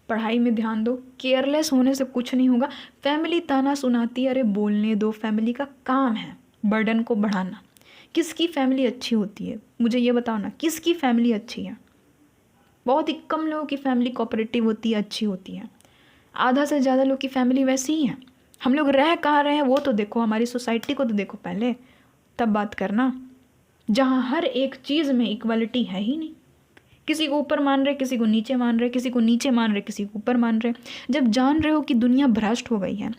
S1: पढ़ाई में ध्यान दो, केयरलेस होने से कुछ नहीं होगा। फैमिली ताना सुनाती है, अरे बोलने दो, फैमिली का काम है बर्डन को बढ़ाना। किसकी फैमिली अच्छी होती है मुझे ये बताओ ना, किसकी फैमिली अच्छी है? बहुत ही कम लोगों की फैमिली कोऑपरेटिव होती है, अच्छी होती है। आधा से ज़्यादा लोग की फैमिली वैसी ही है। हम लोग रह कहाँ रहे हैं वो तो देखो, हमारी सोसाइटी को तो देखो पहले, तब बात करना। जहाँ हर एक चीज़ में इक्वालिटी है ही नहीं, किसी को ऊपर मान रहे, किसी को नीचे मान रहे, किसी को नीचे मान रहे, किसी को ऊपर मान रहे। जब जान रहे हो कि दुनिया भ्रष्ट हो गई है,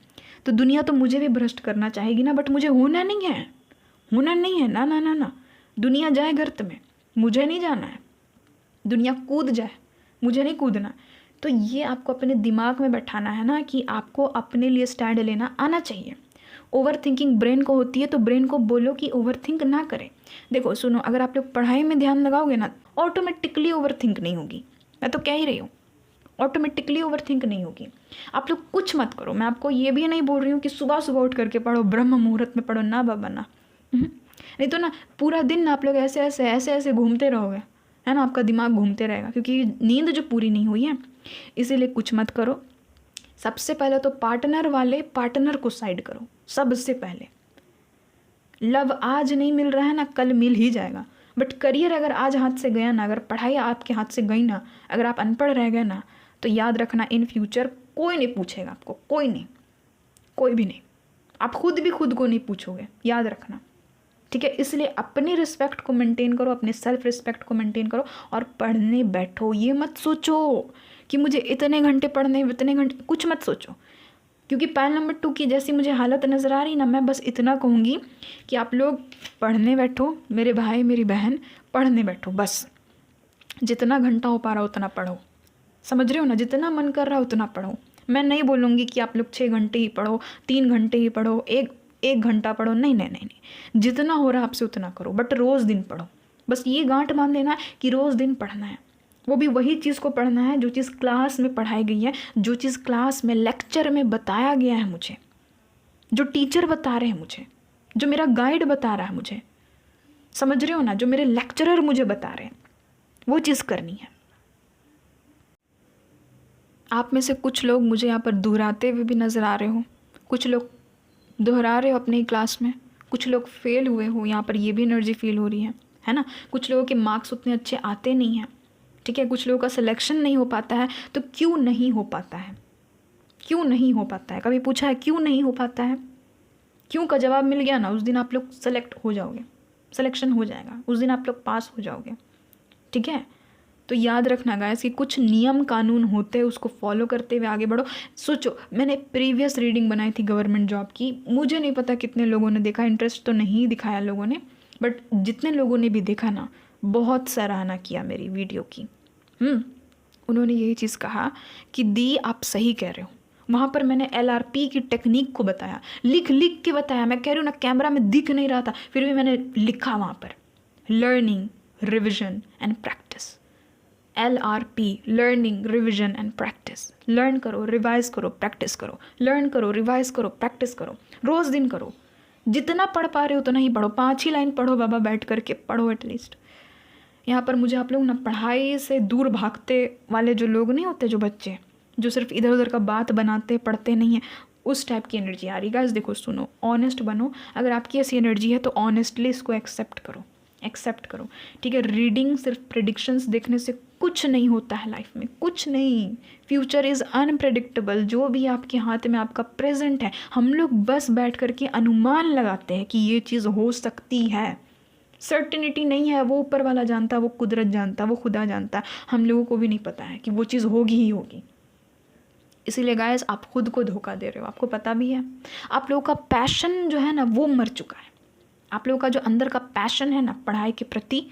S1: तो दुनिया तो मुझे भी भ्रष्ट करना चाहेगी ना, बट मुझे होना नहीं है, होना नहीं है ना ना ना ना। दुनिया जाए गर्त में, मुझे नहीं जाना है। दुनिया कूद जाए, मुझे नहीं कूदना। तो ये आपको अपने दिमाग में बैठाना है ना कि आपको अपने लिए स्टैंड लेना आना चाहिए। ओवर थिंकिंग ब्रेन को होती है, तो ब्रेन को बोलो कि ओवर थिंक ना करें। देखो सुनो, अगर आप लोग पढ़ाई में ध्यान लगाओगे ना, ऑटोमेटिकली ओवर थिंक नहीं होगी, मैं तो कह ही रही हूँ, ऑटोमेटिकली ओवर थिंक नहीं होगी। आप लोग कुछ मत करो, मैं आपको ये भी नहीं बोल रही हूँ कि सुबह सुबह उठ करके पढ़ो, ब्रह्म मुहूर्त में पढ़ो, ना बाबा ना। नहीं तो ना पूरा दिन आप लोग ऐसे ऐसे ऐसे ऐसे घूमते रहोगे, है ना, आपका दिमाग घूमते रहेगा, क्योंकि नींद जो पूरी नहीं हुई है। इसीलिए कुछ मत करो। सबसे पहले तो पार्टनर वाले पार्टनर को साइड करो, सबसे पहले। लव आज नहीं मिल रहा है ना, कल मिल ही जाएगा। बट करियर अगर आज हाथ से गया ना, अगर पढ़ाई आपके हाथ से गई ना, अगर आप अनपढ़ रह गए ना, तो याद रखना इन फ्यूचर कोई नहीं पूछेगा आपको, कोई नहीं, कोई भी नहीं। आप खुद भी खुद को नहीं पूछोगे, याद रखना, ठीक है। इसलिए अपनी रिस्पेक्ट को मेंटेन करो, अपने सेल्फ रिस्पेक्ट को मेंटेन करो और पढ़ने बैठो। ये मत सोचो कि मुझे इतने घंटे पढ़ने, इतने घंटे, कुछ मत सोचो। क्योंकि पैल नंबर 2 की जैसी मुझे हालत नज़र आ रही ना, मैं बस इतना कहूँगी कि आप लोग पढ़ने बैठो, मेरे भाई मेरी बहन, पढ़ने बैठो बस। जितना घंटा हो पा रहा उतना पढ़ो, समझ रहे हो ना, जितना मन कर रहा उतना पढ़ो। मैं नहीं बोलूँगी कि आप लोग 6 घंटे ही पढ़ो, 3 घंटे ही पढ़ो, एक घंटा पढ़ो, नहीं नहीं नहीं नहीं, जितना हो रहा है आपसे उतना करो, बट रोज़ दिन पढ़ो। बस ये गांठ बांध लेना है कि रोज़ दिन पढ़ना है, वो भी वही चीज़ को पढ़ना है जो चीज़ क्लास में पढ़ाई गई है, जो चीज़ क्लास में लेक्चर में बताया गया है मुझे, जो टीचर बता रहे हैं मुझे, जो मेरा गाइड बता रहा है मुझे, समझ रहे हो ना, जो मेरे लेक्चरर मुझे बता रहे हैं, वो चीज़ करनी है। आप में से कुछ लोग मुझे यहाँ पर दोहराते हुए भी नज़र आ रहे हो, कुछ लोग दोहरा रहे हो अपनी क्लास में, कुछ लोग फेल हुए हो, यहाँ पर ये भी एनर्जी फील हो रही है ना। कुछ लोगों के मार्क्स उतने अच्छे आते नहीं हैं, ठीक है। कुछ लोगों का सिलेक्शन नहीं हो पाता है। तो क्यों नहीं हो पाता है, क्यों नहीं हो पाता है? कभी पूछा है क्यों नहीं हो पाता है? क्यों का जवाब मिल गया ना, उस दिन आप लोग सेलेक्ट हो जाओगे, सिलेक्शन हो जाएगा, उस दिन आप लोग पास हो जाओगे, ठीक है। तो याद रखना गाइस कि कुछ नियम कानून होते हैं, उसको फॉलो करते हुए आगे बढ़ो। सोचो, मैंने प्रीवियस रीडिंग बनाई थी गवर्नमेंट जॉब की, मुझे नहीं पता कितने लोगों ने देखा, इंटरेस्ट तो नहीं दिखाया लोगों ने, बट जितने लोगों ने भी देखा ना, बहुत सराहना किया मेरी वीडियो की। उन्होंने यही चीज़ कहा कि दी आप सही कह रहे हो। वहाँ पर मैंने LRP की टेक्निक को बताया, लिख लिख के बताया। मैं कह रही हूँ ना, कैमरा में दिख नहीं रहा था, फिर भी मैंने लिखा वहाँ पर, learning, revision and practice. LRP, learning, revision and practice. Learn करो, रिवाइज करो, प्रैक्टिस करो, लर्न करो, रिवाइज करो, प्रैक्टिस करो, रोज़ दिन करो। जितना पढ़ पा रहे हो उतना ही पढ़ो, 5 ही लाइन पढ़ो बाबा, बैठ करके पढ़ो एटलीस्ट। यहाँ पर मुझे आप लोग ना पढ़ाई से दूर भागते वाले जो लोग नहीं होते, जो बच्चे जो सिर्फ इधर उधर का बात बनाते, पढ़ते नहीं है, उस टाइप की एनर्जी आ रही। गाइस देखो सुनो, ऑनेस्ट बनो। अगर आपकी ऐसी एनर्जी है तो ऑनेस्टली इसको एक्सेप्ट करो, एक्सेप्ट करो, ठीक है। रीडिंग सिर्फ प्रेडिक्शंस देखने से कुछ नहीं होता है लाइफ में, कुछ नहीं। Future is unpredictable. जो भी आपके हाथ में आपका प्रेजेंट है, हम लोग बस बैठ करके अनुमान लगाते हैं कि ये चीज़ हो सकती है। सर्टिनिटी नहीं है, वो ऊपर वाला जानता, वो कुदरत जानता, वो खुदा जानता, हम लोगों को भी नहीं पता है कि वो चीज़ होगी ही होगी। इसीलिए गाइस आप खुद को धोखा दे रहे हो, आपको पता भी है। आप लोगों का पैशन जो है ना, वो मर चुका है। आप लोगों का जो अंदर का पैशन है ना पढ़ाई के प्रति,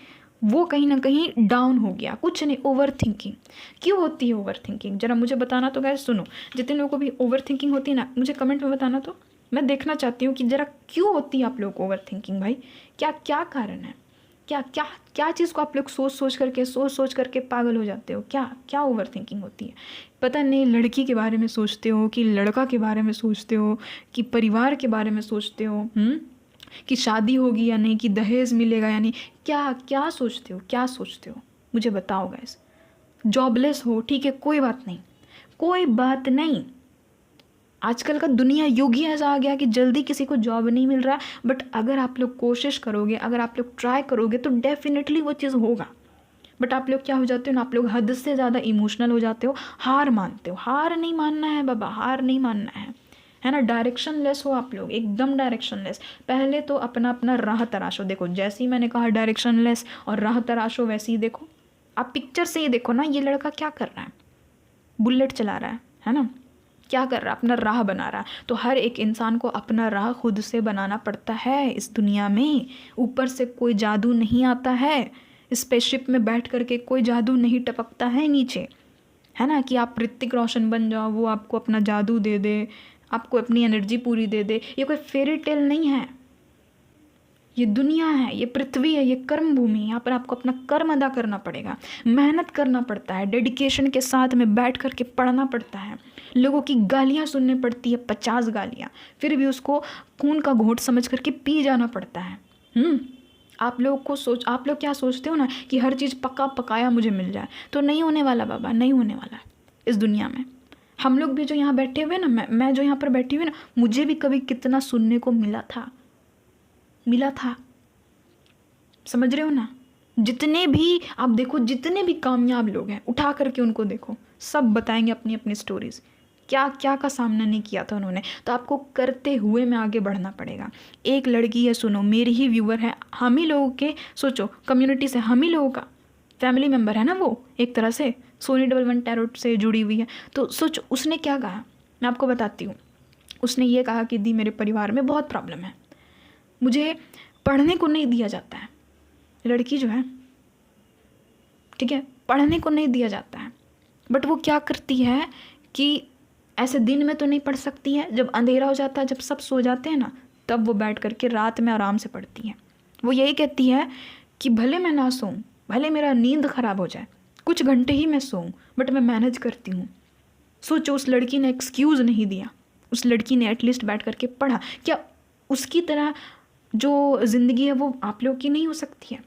S1: वो कहीं ना कहीं डाउन हो गया। कुछ नहीं, ओवर थिंकिंग। क्यों होती है ओवर थिंकिंग, जरा मुझे बताना तो गाइस। सुनो, जितने लोगों को भी ओवर थिंकिंग होती है ना, मुझे कमेंट में बताना तो, मैं देखना चाहती हूँ कि ज़रा क्यों होती है आप लोगों को ओवर थिंकिंग। भाई क्या क्या कारण है, क्या क्या क्या चीज़ को आप लोग सोच सोच करके पागल हो जाते हो? क्या क्या ओवर थिंकिंग होती है? पता नहीं लड़की के बारे में सोचते हो कि लड़का के बारे में सोचते हो कि परिवार के बारे में सोचते हो, कि शादी होगी या नहीं, कि दहेज मिलेगा या नहीं, क्या क्या सोचते हो, क्या सोचते हो? मुझे बताओ गाइस। जॉबलेस हो ठीक है, कोई बात नहीं, कोई बात नहीं। आजकल का दुनिया युग ही ऐसा आ गया कि जल्दी किसी को जॉब नहीं मिल रहा, बट अगर आप लोग कोशिश करोगे, अगर आप लोग ट्राई करोगे तो डेफिनेटली वो चीज़ होगा। बट आप लोग क्या हो जाते हो ना, आप लोग हद से ज़्यादा इमोशनल हो जाते हो, हार मानते हो। हार नहीं मानना है बाबा, हार नहीं मानना है ना। डायरेक्शन लेस हो आप लोग, एकदम डायरेक्शन लेस। पहले तो अपना अपना राह तराशो। देखो जैसे ही मैंने कहा डायरेक्शन लेस और राह तराशो, वैसे ही देखो आप पिक्चर से ही देखो ना, ये लड़का क्या कर रहा है, बुलेट चला रहा है ना, क्या कर रहा है, अपना राह बना रहा है। तो हर एक इंसान को अपना राह खुद से बनाना पड़ता है इस दुनिया में। ऊपर से कोई जादू नहीं आता है, स्पेसशिप में बैठ करके कोई जादू नहीं टपकता है नीचे, है ना, कि आप ऋतिक रोशन बन जाओ, वो आपको अपना जादू दे दे, आपको अपनी एनर्जी पूरी दे दे। ये कोई फेरी टेल नहीं है, ये दुनिया है, ये पृथ्वी है, ये कर्म भूमि है। यहाँ पर आपको अपना कर्म अदा करना पड़ेगा, मेहनत करना पड़ता है, डेडिकेशन के साथ में बैठ करके पढ़ना पड़ता है। लोगों की गालियाँ सुननी पड़ती है, 50 गालियाँ, फिर भी उसको खून का घोंट समझ करके पी जाना पड़ता है। आप लोग क्या सोचते हो ना कि हर चीज़ पका पकाया मुझे मिल जाए, तो नहीं होने वाला बाबा, नहीं होने वाला इस दुनिया में। हम लोग भी जो यहाँ बैठे हुए ना, मैं जो यहाँ पर बैठी हुई ना, मुझे भी कभी कितना सुनने को मिला था। समझ रहे हो ना। जितने भी आप देखो, जितने भी कामयाब लोग हैं, उठा करके उनको देखो, सब बताएंगे अपनी अपनी स्टोरीज, क्या क्या का सामना नहीं किया था उन्होंने। तो आपको करते हुए में आगे बढ़ना पड़ेगा। एक लड़की है, सुनो, मेरी ही व्यूअर है, हम ही लोगों के, सोचो कम्युनिटी से हम ही लोगों का फैमिली मेम्बर है ना वो, एक तरह से सोनी 11 टैरो से जुड़ी हुई है। तो सोचो उसने क्या कहा, मैं आपको बताती हूँ। उसने ये कहा कि दी मेरे परिवार में बहुत प्रॉब्लम है, मुझे पढ़ने को नहीं दिया जाता है। लड़की जो है, ठीक है, पढ़ने को नहीं दिया जाता है, बट वो क्या करती है कि ऐसे दिन में तो नहीं पढ़ सकती है, जब अंधेरा हो जाता है, जब सब सो जाते हैं ना, तब वो बैठ करके रात में आराम से पढ़ती है। वो यही कहती है कि भले मैं ना सोऊं, भले मेरा नींद ख़राब हो जाए, कुछ घंटे ही मैं सोऊं, बट मैं मैनेज करती हूँ। सोचो उस लड़की ने एक्सक्यूज़ नहीं दिया, उस लड़की ने एटलीस्ट बैठ करके पढ़ा। क्या उसकी तरह जो ज़िंदगी है वो आप लोग की नहीं हो सकती है?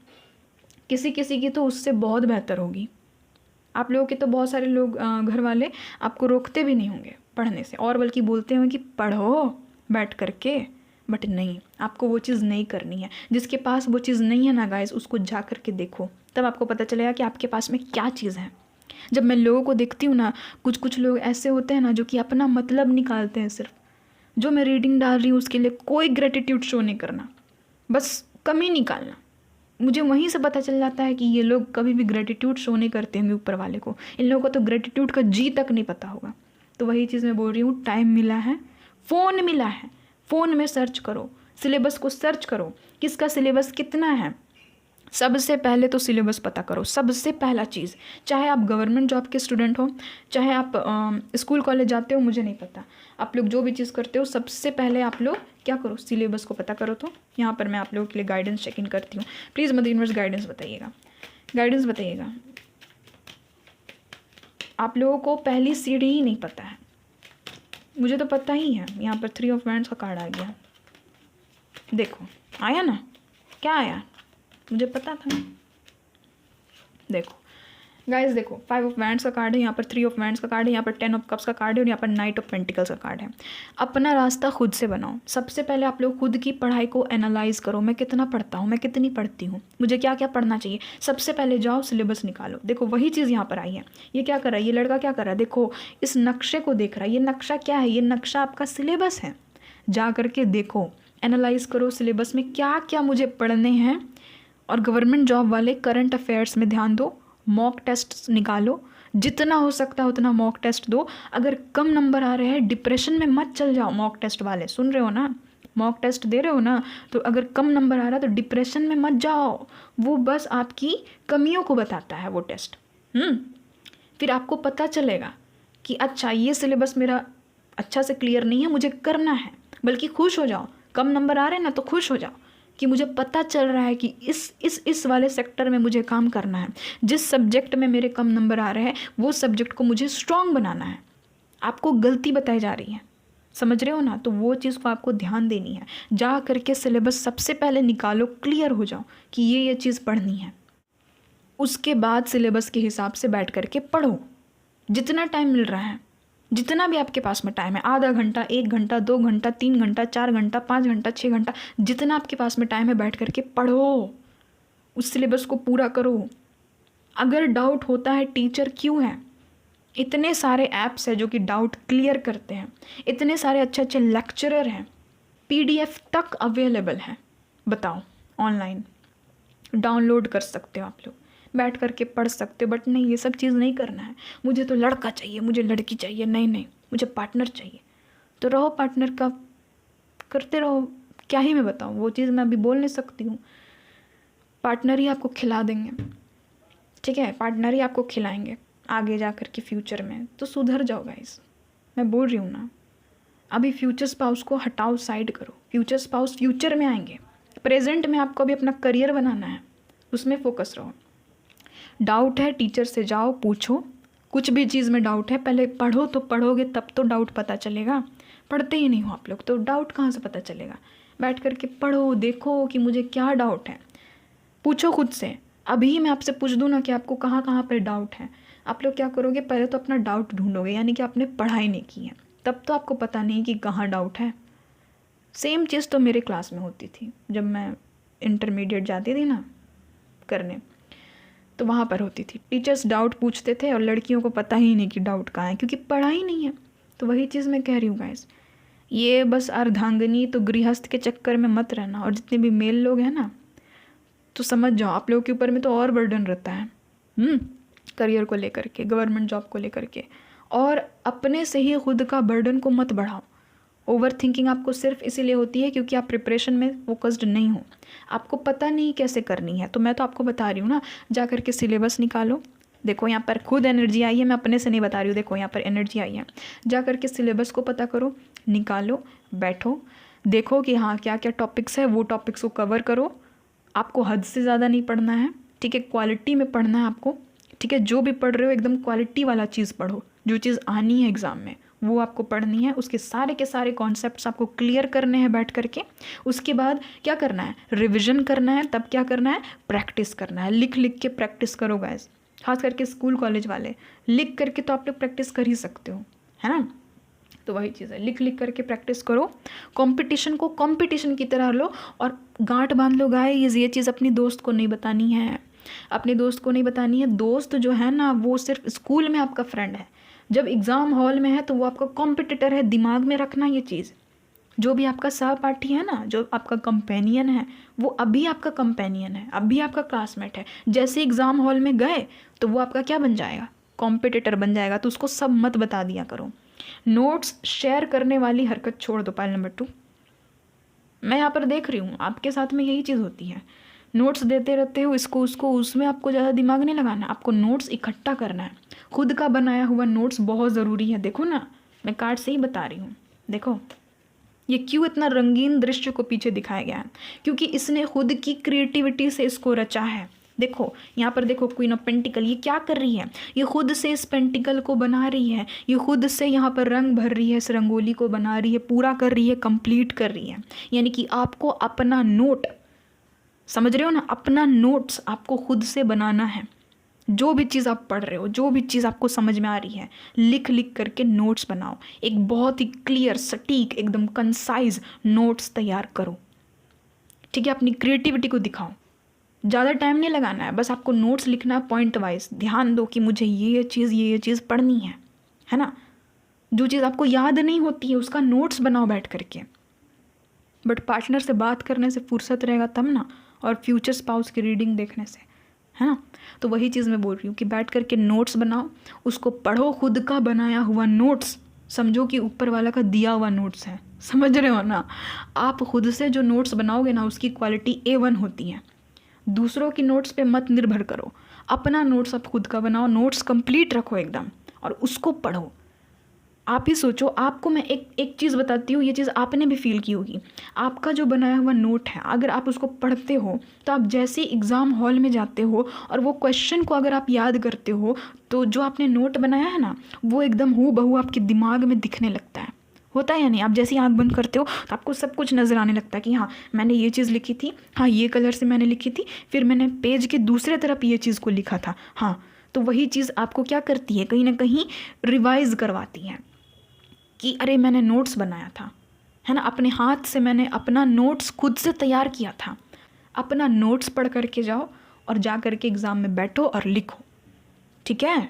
S1: किसी किसी की तो उससे बहुत बेहतर होगी। आप लोगों के तो बहुत सारे लोग, घर वाले आपको रोकते भी नहीं होंगे पढ़ने से, और बल्कि बोलते होंगे कि पढ़ो बैठ करके, बट नहीं, आपको वो चीज़ नहीं करनी है। जिसके पास वो चीज़ नहीं है ना गाइस, उसको जा करके देखो, तब आपको पता चलेगा कि आपके पास में क्या चीज़ है। जब मैं लोगों को देखती हूँ ना, कुछ कुछ लोग ऐसे होते हैं ना जो कि अपना मतलब निकालते हैं सिर्फ। जो मैं रीडिंग डाल रही हूँ उसके लिए कोई ग्रेटिट्यूड शो नहीं करना, बस कमी निकालना। मुझे वहीं से पता चल जाता है कि ये लोग कभी भी ग्रेटिट्यूड शो नहीं करते होंगे ऊपर वाले को। इन लोगों को तो ग्रेटिट्यूड का जी तक नहीं पता होगा। तो वही चीज़ मैं बोल रही हूँ, टाइम मिला है, फ़ोन मिला है, फ़ोन में सर्च करो, सिलेबस को सर्च करो, किसका सिलेबस कितना है। सबसे पहले तो सिलेबस पता करो, सबसे पहला चीज़। चाहे आप गवर्नमेंट जॉब के स्टूडेंट हो, चाहे आप स्कूल कॉलेज जाते हो, मुझे नहीं पता, आप लोग जो भी चीज़ करते हो, सबसे पहले आप लोग क्या करो, सिलेबस को पता करो। तो यहाँ पर मैं आप लोगों के लिए गाइडेंस चेक इन करती हूँ। प्लीज़ मदर यूनिवर्स गाइडेंस बताइएगा। आप लोगों को पहली सीढ़ी ही नहीं पता है, मुझे तो पता ही है। यहाँ पर 3 ऑफ वैंड्स का कार्ड आ गया, देखो आया ना, क्या आया, मुझे पता था। देखो गाइस, देखो 5 ऑफ वैंड्स का कार्ड है, यहाँ पर 3 ऑफ वैंड्स का कार्ड है, यहाँ पर 10 ऑफ कप्स का कार्ड है, और यहाँ पर नाइट ऑफ पेंटिकल्स का कार्ड है। अपना रास्ता खुद से बनाओ। सबसे पहले आप लोग खुद की पढ़ाई को एनालाइज करो, मैं कितना पढ़ता हूँ, मैं कितनी पढ़ती हूँ, मुझे क्या क्या पढ़ना चाहिए। सबसे पहले जाओ सिलेबस निकालो। देखो वही चीज़ यहाँ पर आई है। ये क्या कर रहा है, ये लड़का क्या कर रहा है, देखो इस नक्शे को देख रहा है। ये नक्शा क्या है, ये नक्शा आपका सिलेबस है। जा करके देखो, एनालाइज करो सिलेबस में क्या क्या मुझे पढ़ने हैं। और गवर्नमेंट जॉब वाले करंट अफेयर्स में ध्यान दो, मॉक टेस्ट निकालो, जितना हो सकता है उतना मॉक टेस्ट दो। अगर कम नंबर आ रहे हैं, डिप्रेशन में मत चल जाओ। मॉक टेस्ट वाले सुन रहे हो ना, मॉक टेस्ट दे रहे हो ना, तो अगर कम नंबर आ रहा है तो डिप्रेशन में मत जाओ। वो बस आपकी कमियों को बताता है वो टेस्ट। फिर आपको पता चलेगा कि अच्छा ये सिलेबस मेरा अच्छा से क्लियर नहीं है, मुझे करना है। बल्कि खुश हो जाओ, कम नंबर आ रहे हैं ना तो खुश हो जाओ कि मुझे पता चल रहा है कि इस वाले सेक्टर में मुझे काम करना है, जिस सब्जेक्ट में मेरे कम नंबर आ रहे हैं वो सब्जेक्ट को मुझे स्ट्रॉन्ग बनाना है। आपको गलती बताई जा रही है, समझ रहे हो ना? तो वो चीज़ को आपको ध्यान देनी है। जा करके सिलेबस सबसे पहले निकालो, क्लियर हो जाओ कि ये चीज़ पढ़नी है। उसके बाद सिलेबस के हिसाब से बैठ करके पढ़ो। जितना टाइम मिल रहा है, जितना भी आपके पास में टाइम है, आधा घंटा, 1 घंटा, 2 घंटा, 3 घंटा, 4 घंटा, 5 घंटा, 6 घंटा, जितना आपके पास में टाइम है बैठ करके पढ़ो, उस सिलेबस को पूरा करो। अगर डाउट होता है टीचर क्यों है? इतने सारे ऐप्स हैं जो कि डाउट क्लियर करते हैं, इतने सारे अच्छे अच्छे लेक्चरर हैं, PDF तक अवेलेबल है। बताओ, ऑनलाइन डाउनलोड कर सकते हो आप लोग, बैठ करके पढ़ सकते हो। बट नहीं, ये सब चीज़ नहीं करना है। मुझे तो लड़का चाहिए, मुझे लड़की चाहिए, नहीं नहीं, मुझे पार्टनर चाहिए। तो रहो पार्टनर का, करते रहो। क्या ही मैं बताऊँ, वो चीज़ मैं अभी बोल नहीं सकती हूँ। पार्टनर ही आपको खिला देंगे, ठीक है? पार्टनर ही आपको खिलाएंगे आगे जा कर के फ्यूचर में। तो सुधर जाओ गाइस, मैं बोल रही हूँ ना। अभी फ्यूचर स्पाउस को हटाओ, साइड करो। फ्यूचर स्पाउस फ्यूचर में आएंगे, प्रेजेंट में आपको अभी अपना करियर बनाना है, उसमें फोकस रहो। डाउट है टीचर से जाओ, पूछो। कुछ भी चीज़ में डाउट है, पहले पढ़ो, तो पढ़ोगे तब तो डाउट पता चलेगा। पढ़ते ही नहीं हो आप लोग तो डाउट कहाँ से पता चलेगा? बैठ करके पढ़ो, देखो कि मुझे क्या डाउट है, पूछो खुद से। अभी मैं आपसे पूछ दूँ ना कि आपको कहाँ कहाँ पर डाउट है, आप लोग क्या करोगे? पहले तो अपना डाउट ढूंढोगे, यानी कि आपने पढ़ाई नहीं की है, तब तो आपको पता नहीं कि कहाँ डाउट है। सेम चीज़ तो मेरे क्लास में होती थी जब मैं इंटरमीडिएट जाती थी ना करने, तो वहाँ पर होती थी। टीचर्स डाउट पूछते थे और लड़कियों को पता ही नहीं कि डाउट कहाँ है, क्योंकि पढ़ाई नहीं है। तो वही चीज़ मैं कह रही हूँ गाइस, ये बस अर्धांगिनी तो गृहस्थ के चक्कर में मत रहना। और जितने भी मेल लोग हैं ना, तो समझ जाओ आप लोगों के ऊपर में तो और बर्डन रहता है करियर को लेकर के, गवर्नमेंट जॉब को लेकर के। और अपने से ही खुद का बर्डन को मत बढ़ाओ। ओवर थिंकिंग आपको सिर्फ इसीलिए होती है क्योंकि आप प्रिपरेशन में फोकस्ड नहीं हो, आपको पता नहीं कैसे करनी है। तो मैं तो आपको बता रही हूँ ना, जा करके सिलेबस निकालो। देखो यहाँ पर खुद एनर्जी आई है, मैं अपने से नहीं बता रही हूँ, देखो यहाँ पर एनर्जी आई है। जा करके सिलेबस को पता करो, निकालो, बैठो, देखो कि हाँ क्या क्या टॉपिक्स है, वो टॉपिक्स को कवर करो। आपको हद से ज़्यादा नहीं पढ़ना है, ठीक है? क्वालिटी में पढ़ना है आपको, ठीक है? जो भी पढ़ रहे हो एकदम क्वालिटी वाला चीज़ पढ़ो। जो चीज़ आनी है एग्ज़ाम में वो आपको पढ़नी है, उसके सारे के सारे कॉन्सेप्ट्स आपको क्लियर करने हैं बैठ करके। उसके बाद क्या करना है? रिविज़न करना है। तब क्या करना है? प्रैक्टिस करना है। लिख लिख के प्रैक्टिस करो गाइस, खास करके स्कूल कॉलेज वाले। लिख करके तो आप लोग प्रैक्टिस कर ही सकते हो, है ना? तो वही चीज़ है, लिख लिख करके प्रैक्टिस करो। कंपटीशन को कंपटीशन की तरह लो और गांठ बांध लो गाइस। ये चीज़ अपनी दोस्त को नहीं बतानी है, अपने दोस्त को नहीं बतानी है। दोस्त जो है ना वो सिर्फ स्कूल में आपका फ्रेंड है, जब एग्ज़ाम हॉल में है तो वो आपका कॉम्पिटिटर है। दिमाग में रखना ये चीज़। जो भी आपका सहपाठी है ना, जो आपका कंपेनियन है, वो अभी आपका कंपेनियन है, अभी आपका क्लासमेट है। जैसे एग्ज़ाम हॉल में गए तो वो आपका क्या बन जाएगा? कॉम्पिटिटर बन जाएगा। तो उसको सब मत बता दिया करो। नोट्स शेयर करने वाली हरकत छोड़ दो। पॉइंट नंबर 2, मैं यहाँ पर देख रही हूँ आपके साथ में यही चीज़ होती है। नोट्स देते रहते हो इसको उसको, उसमें आपको ज़्यादा दिमाग नहीं लगाना, आपको नोट्स इकट्ठा करना है। खुद का बनाया हुआ नोट्स बहुत ज़रूरी है। देखो ना, मैं कार्ड से ही बता रही हूँ। देखो ये क्यों इतना रंगीन दृश्य को पीछे दिखाया गया है, क्योंकि इसने खुद की क्रिएटिविटी से इसको रचा है। देखो यहाँ पर देखो, क्वीन ऑफ पेंटिकल ये क्या कर रही है? ये खुद से इस पेंटिकल को बना रही है, ये खुद से यहाँ पर रंग भर रही है, इस रंगोली को बना रही है, पूरा कर रही है, कंप्लीट कर रही है। यानी कि आपको अपना नोट, समझ रहे हो ना, अपना नोट्स आपको खुद से बनाना है। जो भी चीज़ आप पढ़ रहे हो, जो भी चीज़ आपको समझ में आ रही है, लिख लिख करके नोट्स बनाओ। एक बहुत ही क्लियर, सटीक, एकदम कंसाइज नोट्स तैयार करो, ठीक है? अपनी क्रिएटिविटी को दिखाओ। ज़्यादा टाइम नहीं लगाना है, बस आपको नोट्स लिखना है पॉइंट वाइज। ध्यान दो कि मुझे ये चीज़ पढ़नी है ना? जो चीज़ आपको याद नहीं होती है उसका नोट्स बनाओ बैठ करके। बट पार्टनर से बात करने से फुर्सत रहेगा तब ना, और फ्यूचर स्पाउस की रीडिंग देखने से, है ना? तो वही चीज़ मैं बोल रही हूँ कि बैठ करके नोट्स बनाओ, उसको पढ़ो। खुद का बनाया हुआ नोट्स समझो कि ऊपर वाला का दिया हुआ नोट्स है, समझ रहे हो ना? आप खुद से जो नोट्स बनाओगे ना उसकी क्वालिटी A1 होती है। दूसरों की नोट्स पे मत निर्भर करो, अपना नोट्स आप खुद का बनाओ। नोट्स कंप्लीट रखो एकदम और उसको पढ़ो। आप ही सोचो, आपको मैं एक एक चीज़ बताती हूँ, ये चीज़ आपने भी फील की होगी। आपका जो बनाया हुआ नोट है, अगर आप उसको पढ़ते हो तो आप जैसे एग्ज़ाम हॉल में जाते हो और वो क्वेश्चन को अगर आप याद करते हो तो जो आपने नोट बनाया है ना, वो एकदम हूबहू आपके दिमाग में दिखने लगता है। होता है या नहीं? आप जैसे ही आँख बंद करते हो तो आपको सब कुछ नज़र आने लगता है कि हाँ, मैंने ये चीज़ लिखी थी, हाँ ये कलर से मैंने लिखी थी, फिर मैंने पेज के दूसरे तरफ ये चीज़ को लिखा था। हाँ, तो वही चीज़ आपको क्या करती है, कहीं ना कहीं रिवाइज़ करवाती है कि अरे मैंने नोट्स बनाया था, है ना, अपने हाथ से मैंने अपना नोट्स खुद से तैयार किया था। अपना नोट्स पढ़ करके जाओ और जा करके एग्ज़ाम में बैठो और लिखो। ठीक है,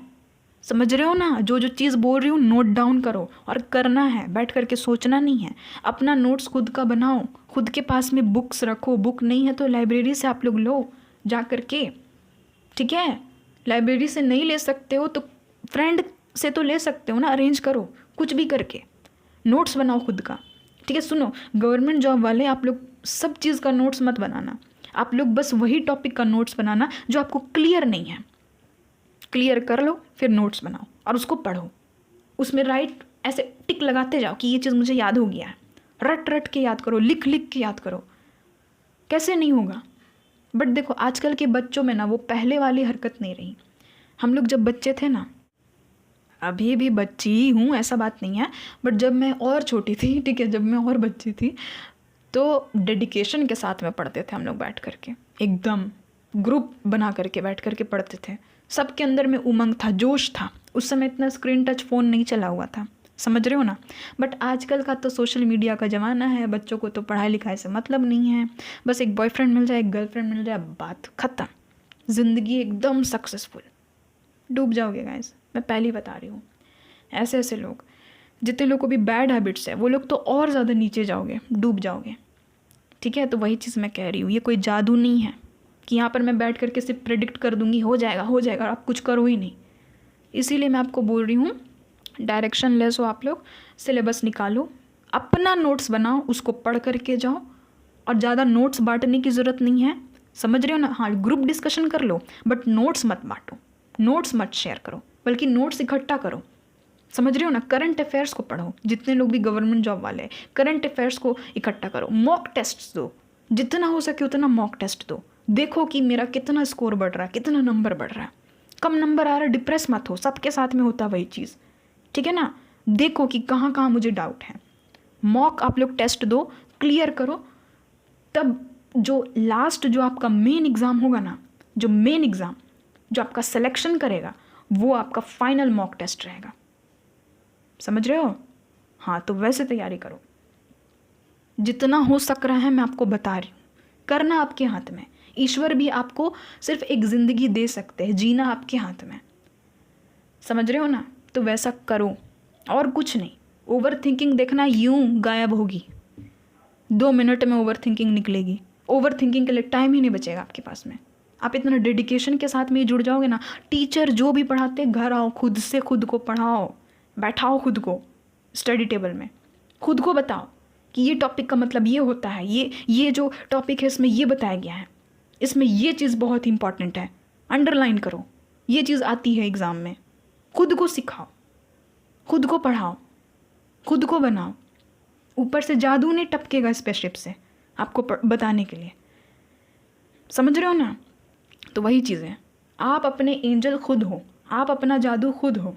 S1: समझ रहे हो ना? जो जो चीज़ बोल रही हूँ नोट डाउन करो और करना है, बैठ करके सोचना नहीं है। अपना नोट्स खुद का बनाओ, खुद के पास में बुक्स रखो, बुक नहीं है तो लाइब्रेरी से आप लोग लो जा करके। ठीक है, लाइब्रेरी से नहीं ले सकते हो तो फ्रेंड से तो ले सकते हो ना, अरेंज करो कुछ भी करके, नोट्स बनाओ खुद का। ठीक है, सुनो, गवर्नमेंट जॉब वाले आप लोग सब चीज़ का नोट्स मत बनाना, आप लोग बस वही टॉपिक का नोट्स बनाना जो आपको क्लियर नहीं है। क्लियर कर लो, फिर नोट्स बनाओ और उसको पढ़ो, उसमें राइट ऐसे टिक लगाते जाओ कि ये चीज़ मुझे याद हो गया है। रट रट के याद करो, लिख लिख के याद करो, कैसे नहीं होगा। बट देखो आजकल के बच्चों में ना वो पहले वाली हरकत नहीं रही। हम लोग जब बच्चे थे ना, अभी भी बच्ची ही हूँ ऐसा बात नहीं है, बट जब मैं और छोटी थी, ठीक है, जब मैं और बच्ची थी तो डेडिकेशन के साथ में पढ़ते थे हम लोग, बैठ करके एकदम ग्रुप बना करके बैठ करके पढ़ते थे। सबके अंदर में उमंग था, जोश था। उस समय इतना स्क्रीन टच फ़ोन नहीं चला हुआ था, समझ रहे हो ना? बट आजकल का तो सोशल मीडिया का ज़माना है, बच्चों को तो पढ़ाई लिखाई से मतलब नहीं है। बस एक बॉयफ्रेंड मिल जाए, एक गर्लफ्रेंड मिल जाए, बात ख़त्म, ज़िंदगी एकदम सक्सेसफुल। डूब जाओगे गाइस, मैं पहले बता रही हूँ। ऐसे ऐसे लोग, जितने लोग को भी बैड हैबिट्स है, वो लोग तो और ज़्यादा नीचे जाओगे, डूब जाओगे। ठीक है, तो वही चीज़ मैं कह रही हूँ, ये कोई जादू नहीं है कि यहाँ पर मैं बैठ करके सिर्फ प्रेडिक्ट कर दूँगी हो जाएगा हो जाएगा, और आप कुछ करो ही नहीं। इसीलिए मैं आपको बोल रही हूँ, डायरेक्शन लेस हो आप लोग, सिलेबस निकालो, अपना नोट्स बनाओ, उसको पढ़ करके जाओ, और ज़्यादा नोट्स बांटने की ज़रूरत नहीं है, समझ रहे हो ना? हाँ, ग्रुप डिस्कशन कर लो, बट नोट्स मत बांटो, नोट्स मत शेयर करो, बल्कि नोट्स इकट्ठा करो। समझ रहे हो ना? करंट अफेयर्स को पढ़ो, जितने लोग भी गवर्नमेंट जॉब वाले हैं, करंट अफेयर्स को इकट्ठा करो, मॉक टेस्ट दो, जितना हो सके उतना मॉक टेस्ट दो, देखो कि मेरा कितना स्कोर बढ़ रहा है, कितना नंबर बढ़ रहा है। कम नंबर आ रहा है, डिप्रेस मत हो, सबके साथ में होता वही चीज़। ठीक है ना? देखो कि कहाँ कहाँ मुझे डाउट है, मॉक आप लोग टेस्ट दो, क्लियर करो, तब जो लास्ट जो आपका मेन एग्ज़ाम होगा ना, जो मेन एग्ज़ाम जो आपका सिलेक्शन करेगा, वो आपका फाइनल मॉक टेस्ट रहेगा। समझ रहे हो? हाँ, तो वैसे तैयारी करो, जितना हो सक रहा है मैं आपको बता रही हूँ, करना आपके हाथ में। ईश्वर भी आपको सिर्फ एक ज़िंदगी दे सकते हैं, जीना आपके हाथ में। समझ रहे हो ना? तो वैसा करो और कुछ नहीं। ओवर थिंकिंग देखना यूं गायब होगी, 2 मिनट में ओवर थिंकिंग निकलेगी। ओवर थिंकिंग के लिए टाइम ही नहीं बचेगा आपके पास में। आप इतना डेडिकेशन के साथ में जुड़ जाओगे ना, टीचर जो भी पढ़ाते घर आओ, खुद से खुद को पढ़ाओ, बैठाओ खुद को स्टडी टेबल में, खुद को बताओ कि ये टॉपिक का मतलब ये होता है, ये जो टॉपिक है इसमें ये बताया गया है, इसमें ये चीज़ बहुत इंपॉर्टेंट है, अंडरलाइन करो, ये चीज़ आती है एग्ज़ाम में। खुद को सिखाओ, खुद को पढ़ाओ, खुद को बनाओ। ऊपर से जादू नहीं टपकेगा स्पेसशिप से आपको बताने के लिए। समझ रहे हो ना? तो वही चीज़ है, आप अपने एंजल खुद हो, आप अपना जादू खुद हो।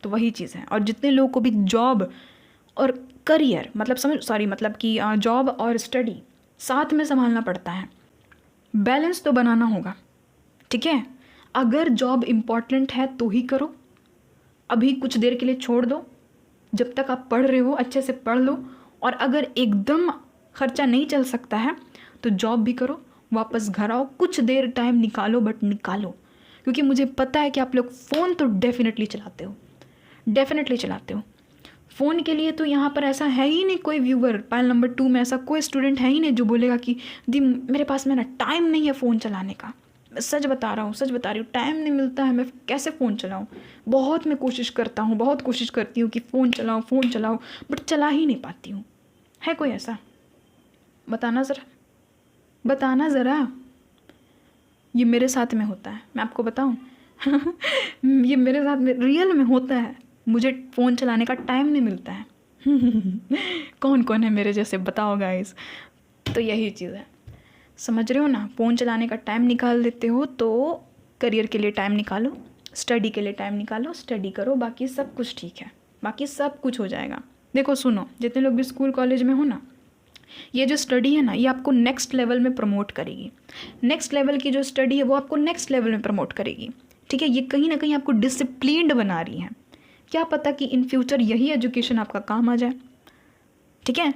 S1: तो वही चीज़ है। और जितने लोगों को भी जॉब और करियर मतलब कि जॉब और स्टडी साथ में संभालना पड़ता है, बैलेंस तो बनाना होगा। ठीक है, अगर जॉब इम्पॉर्टेंट है तो ही करो, अभी कुछ देर के लिए छोड़ दो, जब तक आप पढ़ रहे हो अच्छे से पढ़ लो। और अगर एकदम खर्चा नहीं चल सकता है तो जॉब भी करो, वापस घर आओ, कुछ देर टाइम निकालो, बट निकालो। क्योंकि मुझे पता है कि आप लोग फ़ोन तो डेफिनेटली चलाते हो, डेफिनेटली चलाते हो। फ़ोन के लिए तो यहाँ पर ऐसा है ही नहीं कोई व्यूवर, पाइल नंबर 2 में ऐसा कोई स्टूडेंट है ही नहीं जो बोलेगा कि दी मेरे पास में ना टाइम नहीं है फ़ोन चलाने का। मैं सच बता रहा हूँ, सच बता रही हूँ, टाइम नहीं मिलता है, मैं कैसे फ़ोन चलाऊँ। बहुत मैं कोशिश करता हूँ, बहुत कोशिश करती हूँ कि फ़ोन चलाऊँ, बट चला ही नहीं पाती हूँ। है कोई ऐसा? बताना ज़रा। ये मेरे साथ में होता है, मैं आपको बताऊँ ये मेरे साथ में रियल में होता है। मुझे फ़ोन चलाने का टाइम नहीं मिलता है। कौन कौन है मेरे जैसे, बताओ गाइस। तो यही चीज़ है, समझ रहे हो ना। फ़ोन चलाने का टाइम निकाल देते हो तो करियर के लिए टाइम निकालो, स्टडी के लिए टाइम निकालो, स्टडी करो, बाकी सब कुछ ठीक है, बाकी सब कुछ हो जाएगा। देखो सुनो, जितने लोग भी स्कूल कॉलेज में हो ना, ये जो स्टडी है ना, ये आपको नेक्स्ट लेवल में प्रमोट करेगी। नेक्स्ट लेवल की जो स्टडी है वो आपको नेक्स्ट लेवल में प्रमोट करेगी, ठीक है। ये कहीं ना कहीं आपको डिसिप्लिन्ड बना रही है। क्या पता कि इन फ्यूचर यही एजुकेशन आपका काम आ जाए, ठीक है।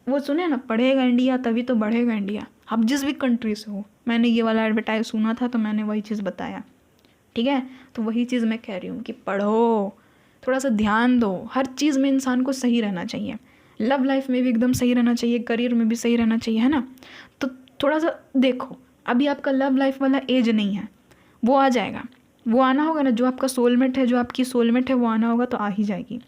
S1: वो सुने ना, पढ़ेगा इंडिया तभी तो बढ़ेगा इंडिया। आप जिस भी कंट्री से हो, मैंने ये वाला एडवर्टाइज सुना था तो मैंने वही चीज़ बताया, ठीक है। तो वही चीज़ मैं कह रही हूँ कि पढ़ो, थोड़ा सा ध्यान दो। हर चीज़ में इंसान को सही रहना चाहिए, लव लाइफ में भी एकदम सही रहना चाहिए, करियर में भी सही रहना चाहिए, है ना। तो थोड़ा सा देखो, अभी आपका लव लाइफ वाला एज नहीं है, वो आ जाएगा, वो आना होगा ना। जो आपका सोलमेट है, जो आपकी सोलमेट है, वो आना होगा तो आ ही जाएगी।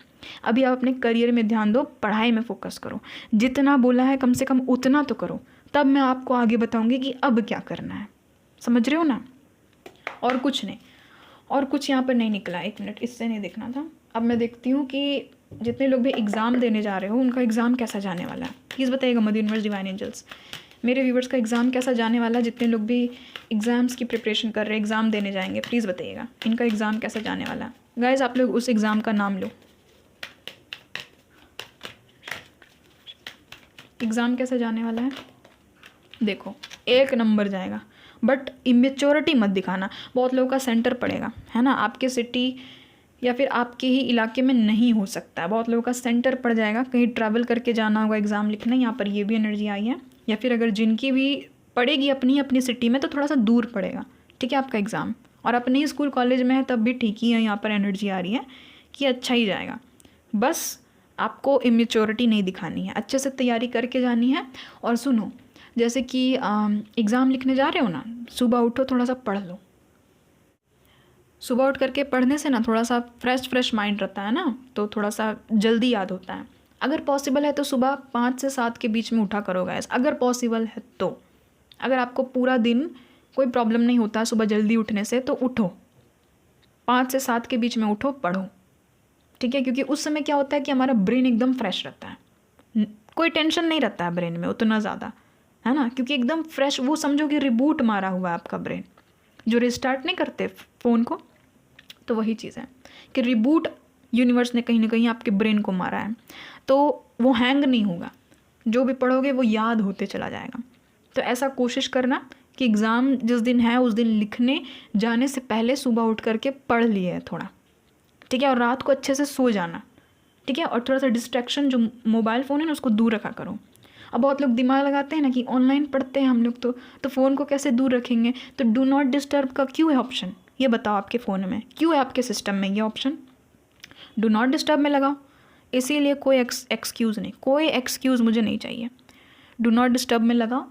S1: अभी आप अपने करियर में ध्यान दो, पढ़ाई में फोकस करो, जितना बोला है कम से कम उतना तो करो, तब मैं आपको आगे बताऊंगी कि अब क्या करना है, समझ रहे हो ना। और कुछ नहीं, और कुछ यहाँ पर नहीं निकला। एक मिनट, इससे नहीं देखना था। अब मैं देखती हूँ कि जितने लोग भी एग्ज़ाम देने जा रहे हो उनका एग्ज़ाम कैसा जाने वाला है। प्लीज़ बताइएगा मदर यूनिवर्स डिवाइन एंजल्स, मेरे व्यूवर्स का एग्ज़ाम कैसा जाने वाला है। जितने लोग भी एग्ज़ाम्स की प्रिपरेशन कर रहे हैं, एग्ज़ाम देने जाएंगे, प्लीज़ बताइएगा इनका एग्ज़ाम कैसा जाने वाला है। गाइस आप लोग उस एग्ज़ाम का नाम लो, एग्ज़ाम कैसा जाने वाला है। देखो 1 नंबर जाएगा, बट इमेच्योरिटी मत दिखाना। बहुत लोगों का सेंटर पड़ेगा, है ना, आपके सिटी या फिर आपके ही इलाके में नहीं हो सकता है। बहुत लोगों का सेंटर पड़ जाएगा, कहीं ट्रैवल करके जाना होगा एग्ज़ाम लिखने, यहाँ पर ये भी एनर्जी आई है। या फिर अगर जिनकी भी पड़ेगी अपनी अपनी सिटी में तो थोड़ा सा दूर पड़ेगा, ठीक है, आपका एग्ज़ाम। और अपने ही स्कूल कॉलेज में है तब भी ठीक ही है, यहाँ पर एनर्जी आ रही है कि अच्छा ही जाएगा। बस आपको इमेच्योरिटी नहीं दिखानी है, अच्छे से तैयारी करके जानी है। और सुनो, जैसे कि एग्ज़ाम लिखने जा रहे हो ना, सुबह उठो, थोड़ा सा पढ़ लो। सुबह उठ करके पढ़ने से ना थोड़ा सा फ्रेश माइंड रहता है ना, तो थोड़ा सा जल्दी याद होता है। अगर पॉसिबल है तो सुबह 5 से 7 के बीच में उठा करो गाइस, अगर पॉसिबल है तो। अगर आपको पूरा दिन कोई प्रॉब्लम नहीं होता सुबह जल्दी उठने से तो उठो, 5 से 7 के बीच में उठो, पढ़ो, ठीक है। क्योंकि उस समय क्या होता है कि हमारा ब्रेन एकदम फ्रेश रहता है, कोई टेंशन नहीं रहता है ब्रेन में उतना ज़्यादा, है ना। क्योंकि एकदम फ्रेश, वो समझो कि रिबूट मारा हुआ है आपका ब्रेन, जो रिस्टार्ट नहीं करते फ़ोन को, तो वही चीज़ है कि रिबूट यूनिवर्स ने कहीं ना कहीं आपके ब्रेन को मारा है, तो वो हैंग नहीं होगा, जो भी पढ़ोगे वो याद होते चला जाएगा। तो ऐसा कोशिश करना कि एग्ज़ाम जिस दिन है उस दिन लिखने जाने से पहले सुबह उठ करके पढ़ लिए थोड़ा, ठीक है। और रात को अच्छे से सो जाना, ठीक है। और थोड़ा सा डिस्ट्रैक्शन जो मोबाइल फ़ोन है ना उसको दूर रखा करो। अब बहुत लोग दिमाग लगाते हैं ना कि ऑनलाइन पढ़ते हैं हम लोग, तो फ़ोन को कैसे दूर रखेंगे। तो डू नॉट डिस्टर्ब का क्यों है ऑप्शन, ये बताओ आपके फ़ोन में क्यों है, आपके सिस्टम में ये ऑप्शन डू नॉट डिस्टर्ब में लगाओ। इसीलिए कोई एक्सक्यूज़ नहीं, कोई एक्सक्यूज़ मुझे नहीं चाहिए। डू नॉट डिस्टर्ब में लगाओ,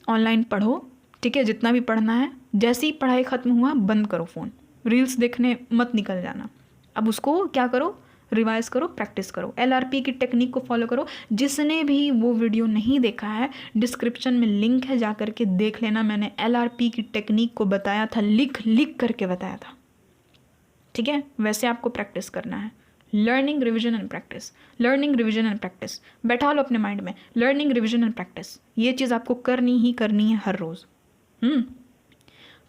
S1: ऑनलाइन पढ़ो, ठीक है, जितना भी पढ़ना है। जैसे ही पढ़ाई ख़त्म हुआ बंद करो फ़ोन, रील्स देखने मत निकल जाना। अब उसको क्या करो, रिवाइज़ करो, प्रैक्टिस करो, LRP की टेक्निक को फॉलो करो। जिसने भी वो वीडियो नहीं देखा है, डिस्क्रिप्शन में लिंक है, जा करके देख लेना। मैंने LRP की टेक्निक को बताया था, लिख करके बताया था, ठीक है। वैसे आपको प्रैक्टिस करना है, learning, revision and practice, learning, revision and practice. बैठा लो अपने माइंड में, लर्निंग, रिविजन एंड प्रैक्टिस, ये चीज़ आपको करनी ही करनी है हर रोज़।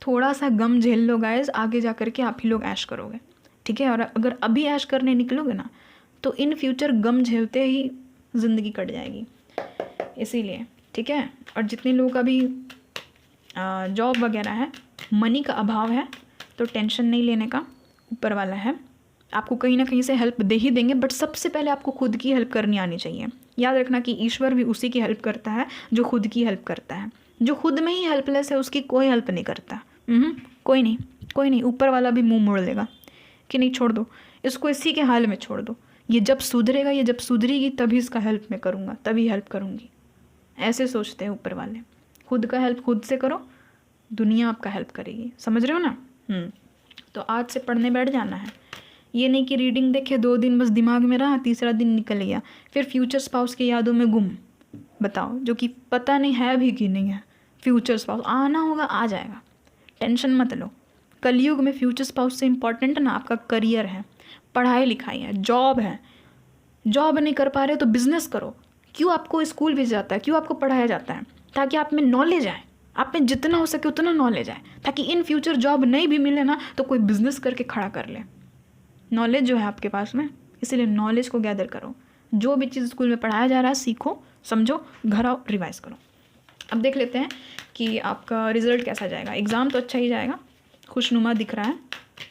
S1: थोड़ा सा गम झेल लो गाइस, आगे जा करके आप ही लोग ऐश करोगे, ठीक है। और अगर अभी ऐश करने निकलोगे ना तो इन फ्यूचर गम झेलते ही ज़िंदगी कट जाएगी, इसीलिए, ठीक है। और जितने लोगों का भी जॉब वगैरह है, मनी का अभाव है, तो टेंशन नहीं लेने का, ऊपर वाला है, आपको कहीं ना कहीं से हेल्प दे ही देंगे। बट सबसे पहले आपको खुद की हेल्प करनी आनी चाहिए। याद रखना कि ईश्वर भी उसी की हेल्प करता है जो खुद की हेल्प करता है। जो खुद में ही हेल्पलेस है उसकी कोई हेल्प नहीं करता। कोई नहीं, ऊपर वाला भी मुंह मोड़ लेगा कि नहीं, छोड़ दो इसको, इसी के हाल में छोड़ दो, ये जब सुधरेगा, ये जब सुधरेगी तभी इसका हेल्प मैं करूँगा, तभी हेल्प करूँगी। ऐसे सोचते हैं ऊपर वाले। खुद का हेल्प खुद से करो, दुनिया आपका हेल्प करेगी, समझ रहे हो ना। तो आज से पढ़ने बैठ जाना है। ये नहीं कि रीडिंग देखे 2 दिन बस दिमाग में रहा, तीसरा दिन निकल गया, फिर फ्यूचर स्पाउस की यादों में गुम। बताओ, जो कि पता नहीं है भी कि नहीं है। फ्यूचर स्पाउस आना होगा, आ जाएगा, टेंशन मत लो। कलयुग में फ्यूचर स्पाउस से इम्पॉर्टेंट ना आपका करियर है। पढ़ाई लिखाई है, जॉब है, जॉब नहीं कर पा रहे हो तो बिज़नेस करो। क्यों आपको स्कूल भेजा जाता है, क्यों आपको पढ़ाया जाता है? ताकि आप में नॉलेज आए, आप में जितना हो सके उतना नॉलेज आए, ताकि इन फ्यूचर जॉब नहीं भी मिले ना तो कोई बिज़नेस करके खड़ा कर ले। नॉलेज जो है आपके पास में, इसीलिए नॉलेज को गैदर करो। जो भी चीज़ स्कूल में पढ़ाया जा रहा है सीखो, समझो, घर आओ, रिवाइज करो। अब देख लेते हैं कि आपका रिजल्ट कैसा जाएगा। एग्ज़ाम तो अच्छा ही जाएगा, खुशनुमा दिख रहा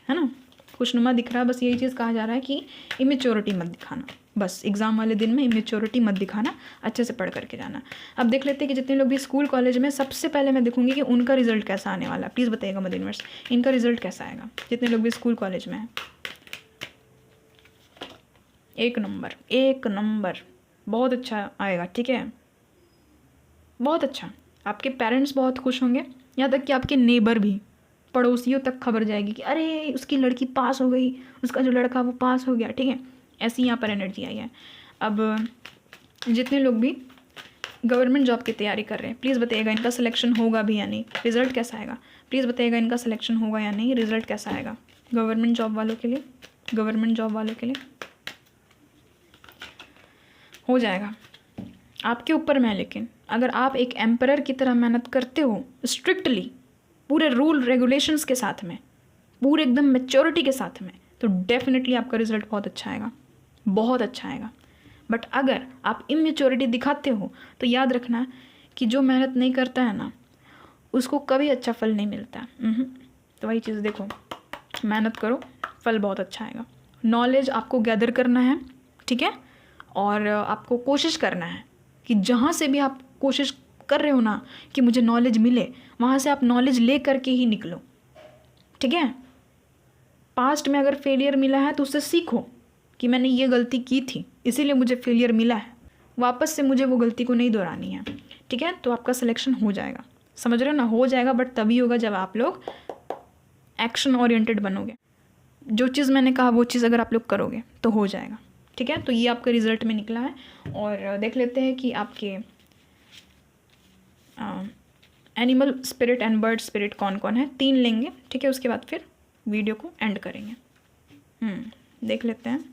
S1: है ना, खुशनुमा दिख रहा है। बस यही चीज़ कहा जा रहा है कि इमेच्योरिटी मत दिखाना, बस एग्ज़ाम वाले दिन में इमेच्योरिटी मत दिखाना, अच्छे से पढ़ करके जाना। अब देख लेते हैं कि जितने लोग भी स्कूल कॉलेज में, सबसे पहले मैं देखूंगी कि उनका रिजल्ट कैसा आने वाला है। प्लीज़ बताइएगा मदर यूनिवर्स, इनका रिजल्ट कैसा आएगा जितने लोग भी स्कूल कॉलेज में हैं। 1 नंबर, 1 नंबर, बहुत अच्छा आएगा, ठीक है, बहुत अच्छा। आपके पेरेंट्स बहुत खुश होंगे, यहाँ तक कि आपके नेबर भी, पड़ोसियों तक खबर जाएगी कि अरे उसकी लड़की पास हो गई, उसका जो लड़का वो पास हो गया, ठीक है। ऐसी यहाँ पर एनर्जी आई है। अब जितने लोग भी गवर्नमेंट जॉब की तैयारी कर रहे हैं, प्लीज़ बताइएगा इनका सिलेक्शन होगा भी या नहीं, रिजल्ट कैसा आएगा। प्लीज़ बताइएगा इनका सिलेक्शन होगा या नहीं, रिजल्ट कैसा आएगा गवर्नमेंट जॉब वालों के लिए। गवर्नमेंट जॉब वालों के लिए हो जाएगा, आपके ऊपर में है। लेकिन अगर आप एक एम्परर की तरह मेहनत करते हो, स्ट्रिक्टली पूरे रूल रेगुलेशंस के साथ में, पूरे एकदम मैच्योरिटी के साथ में, तो डेफिनेटली आपका रिजल्ट बहुत अच्छा आएगा, बहुत अच्छा आएगा। बट अगर आप इमेच्योरिटी दिखाते हो तो याद रखना कि जो मेहनत नहीं करता है ना उसको कभी अच्छा फल नहीं मिलता। तो वही चीज़ देखो, मेहनत करो, फल बहुत अच्छा आएगा। नॉलेज आपको गैदर करना है, ठीक है, और आपको कोशिश करना है कि जहाँ से भी आप कोशिश कर रहे हो ना कि मुझे नॉलेज मिले, वहाँ से आप नॉलेज ले करके ही निकलो, ठीक है। पास्ट में अगर फेलियर मिला है तो उससे सीखो कि मैंने ये गलती की थी इसीलिए मुझे फेलियर मिला है, वापस से मुझे वो गलती को नहीं दोहरानी है, ठीक है। तो आपका सिलेक्शन हो जाएगा, समझ रहे हो ना, हो जाएगा। बट तभी होगा जब आप लोग एक्शन ओरिएंटेड बनोगे। जो चीज़ मैंने कहा वो चीज़ अगर आप लोग करोगे तो हो जाएगा, ठीक है। तो ये आपके रिजल्ट में निकला है। और देख लेते हैं कि आपके animal spirit and bird spirit कौन कौन है। 3 लेंगे, ठीक है, उसके बाद फिर वीडियो को एंड करेंगे। देख लेते हैं।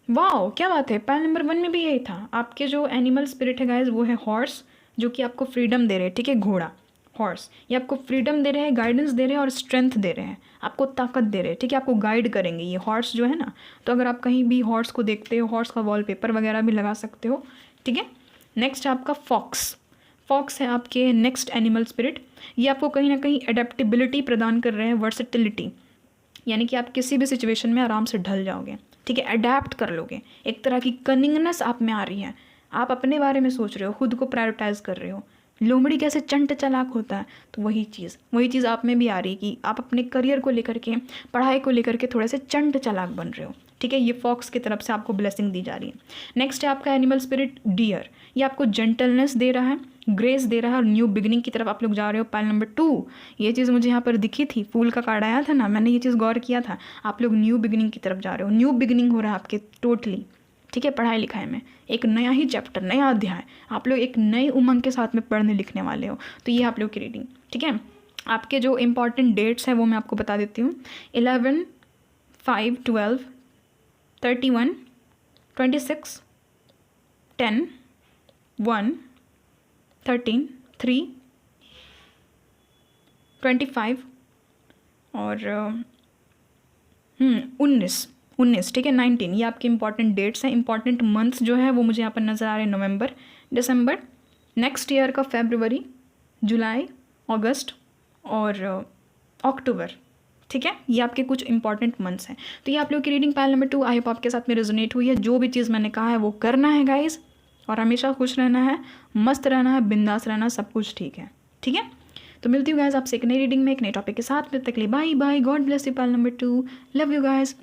S1: वाह, क्या बात है, पैल नंबर 1 में भी यही था। आपके जो एनिमल स्पिरिट है गाइज वो है हॉर्स, जो कि आपको फ्रीडम दे रहे हैं, ठीक है, घोड़ा, हॉर्स। ये आपको फ्रीडम दे रहे हैं, गाइडेंस दे रहे हैं और स्ट्रेंथ दे रहे हैं, आपको ताकत दे रहे हैं, ठीक है, आपको गाइड करेंगे ये हॉर्स जो है ना। तो अगर आप कहीं भी हॉर्स को देखते हो, हॉर्स का वॉलपेपर वगैरह भी लगा सकते हो, ठीक है। नेक्स्ट आपका फॉक्स, फॉक्स है आपके नेक्स्ट एनिमल स्पिरिट। ये आपको कहीं ना कहीं एडेप्टेबिलिटी प्रदान कर रहे हैं, वर्सेटिलिटी, यानी कि आप किसी भी सिचुएशन में आराम से ढल जाओगे, ठीक है, अडेप्ट कर लोगे। एक तरह की कनिंगनेस आप में आ रही है, आप अपने बारे में सोच रहे हो, खुद को प्रायोरिटाइज कर रहे हो। लोमड़ी कैसे चंट चालाक होता है, तो वही चीज़ आप में भी आ रही है कि आप अपने करियर को लेकर के, पढ़ाई को लेकर के थोड़े से चंट चालाक बन रहे हो, ठीक है। ये फॉक्स की तरफ से आपको ब्लेसिंग दी जा रही है। नेक्स्ट है आपका एनिमल स्पिरिट डियर। ये आपको जेंटलनेस दे रहा है, ग्रेस दे रहा है और न्यू बिगनिंग की तरफ आप लोग जा रहे हो। पाइल नंबर 2, ये चीज़ मुझे यहाँ पर दिखी थी, फूल का कार्ड आया था ना, मैंने ये चीज़ गौर किया था। आप लोग न्यू बिगनिंग की तरफ जा रहे हो, न्यू बिगनिंग हो रहा है आपके टोटली, ठीक है। पढ़ाई लिखाई में एक नया ही चैप्टर, नया अध्याय, आप लोग एक नई उमंग के साथ में पढ़ने लिखने वाले हो। तो ये आप लोग की रीडिंग, ठीक है। आपके जो इंपॉर्टेंट डेट्स हैं वो मैं आपको बता देती हूँ। 11, 5, 12, 31, 26, 10, 1, 13, 3, 25 और 19, ठीक है, 19। ये आपके इंपॉर्टेंट डेट्स हैं। इंपॉर्टेंट मंथ्स जो है वो मुझे यहाँ पर नज़र आ रहे हैं, नवंबर, दिसंबर, नेक्स्ट ईयर का फरवरी, जुलाई, अगस्त और अक्टूबर, ठीक है। ये आपके कुछ इंपॉर्टेंट मंथ्स हैं। तो ये आप लोग की reading pile number 2 I hope आपके साथ में रेजोनेट हुई है। जो भी चीज़ मैंने कहा है वो करना है गाइज, और हमेशा खुश रहना है, मस्त रहना है, बिंदास रहना, सब कुछ ठीक है, ठीक है। तो मिलती हूँ गाइज आपसे एक नई रीडिंग में, एक नए टॉपिक के साथ। तब तक के लिए bye bye, God bless you. Pile number 2, love you guys.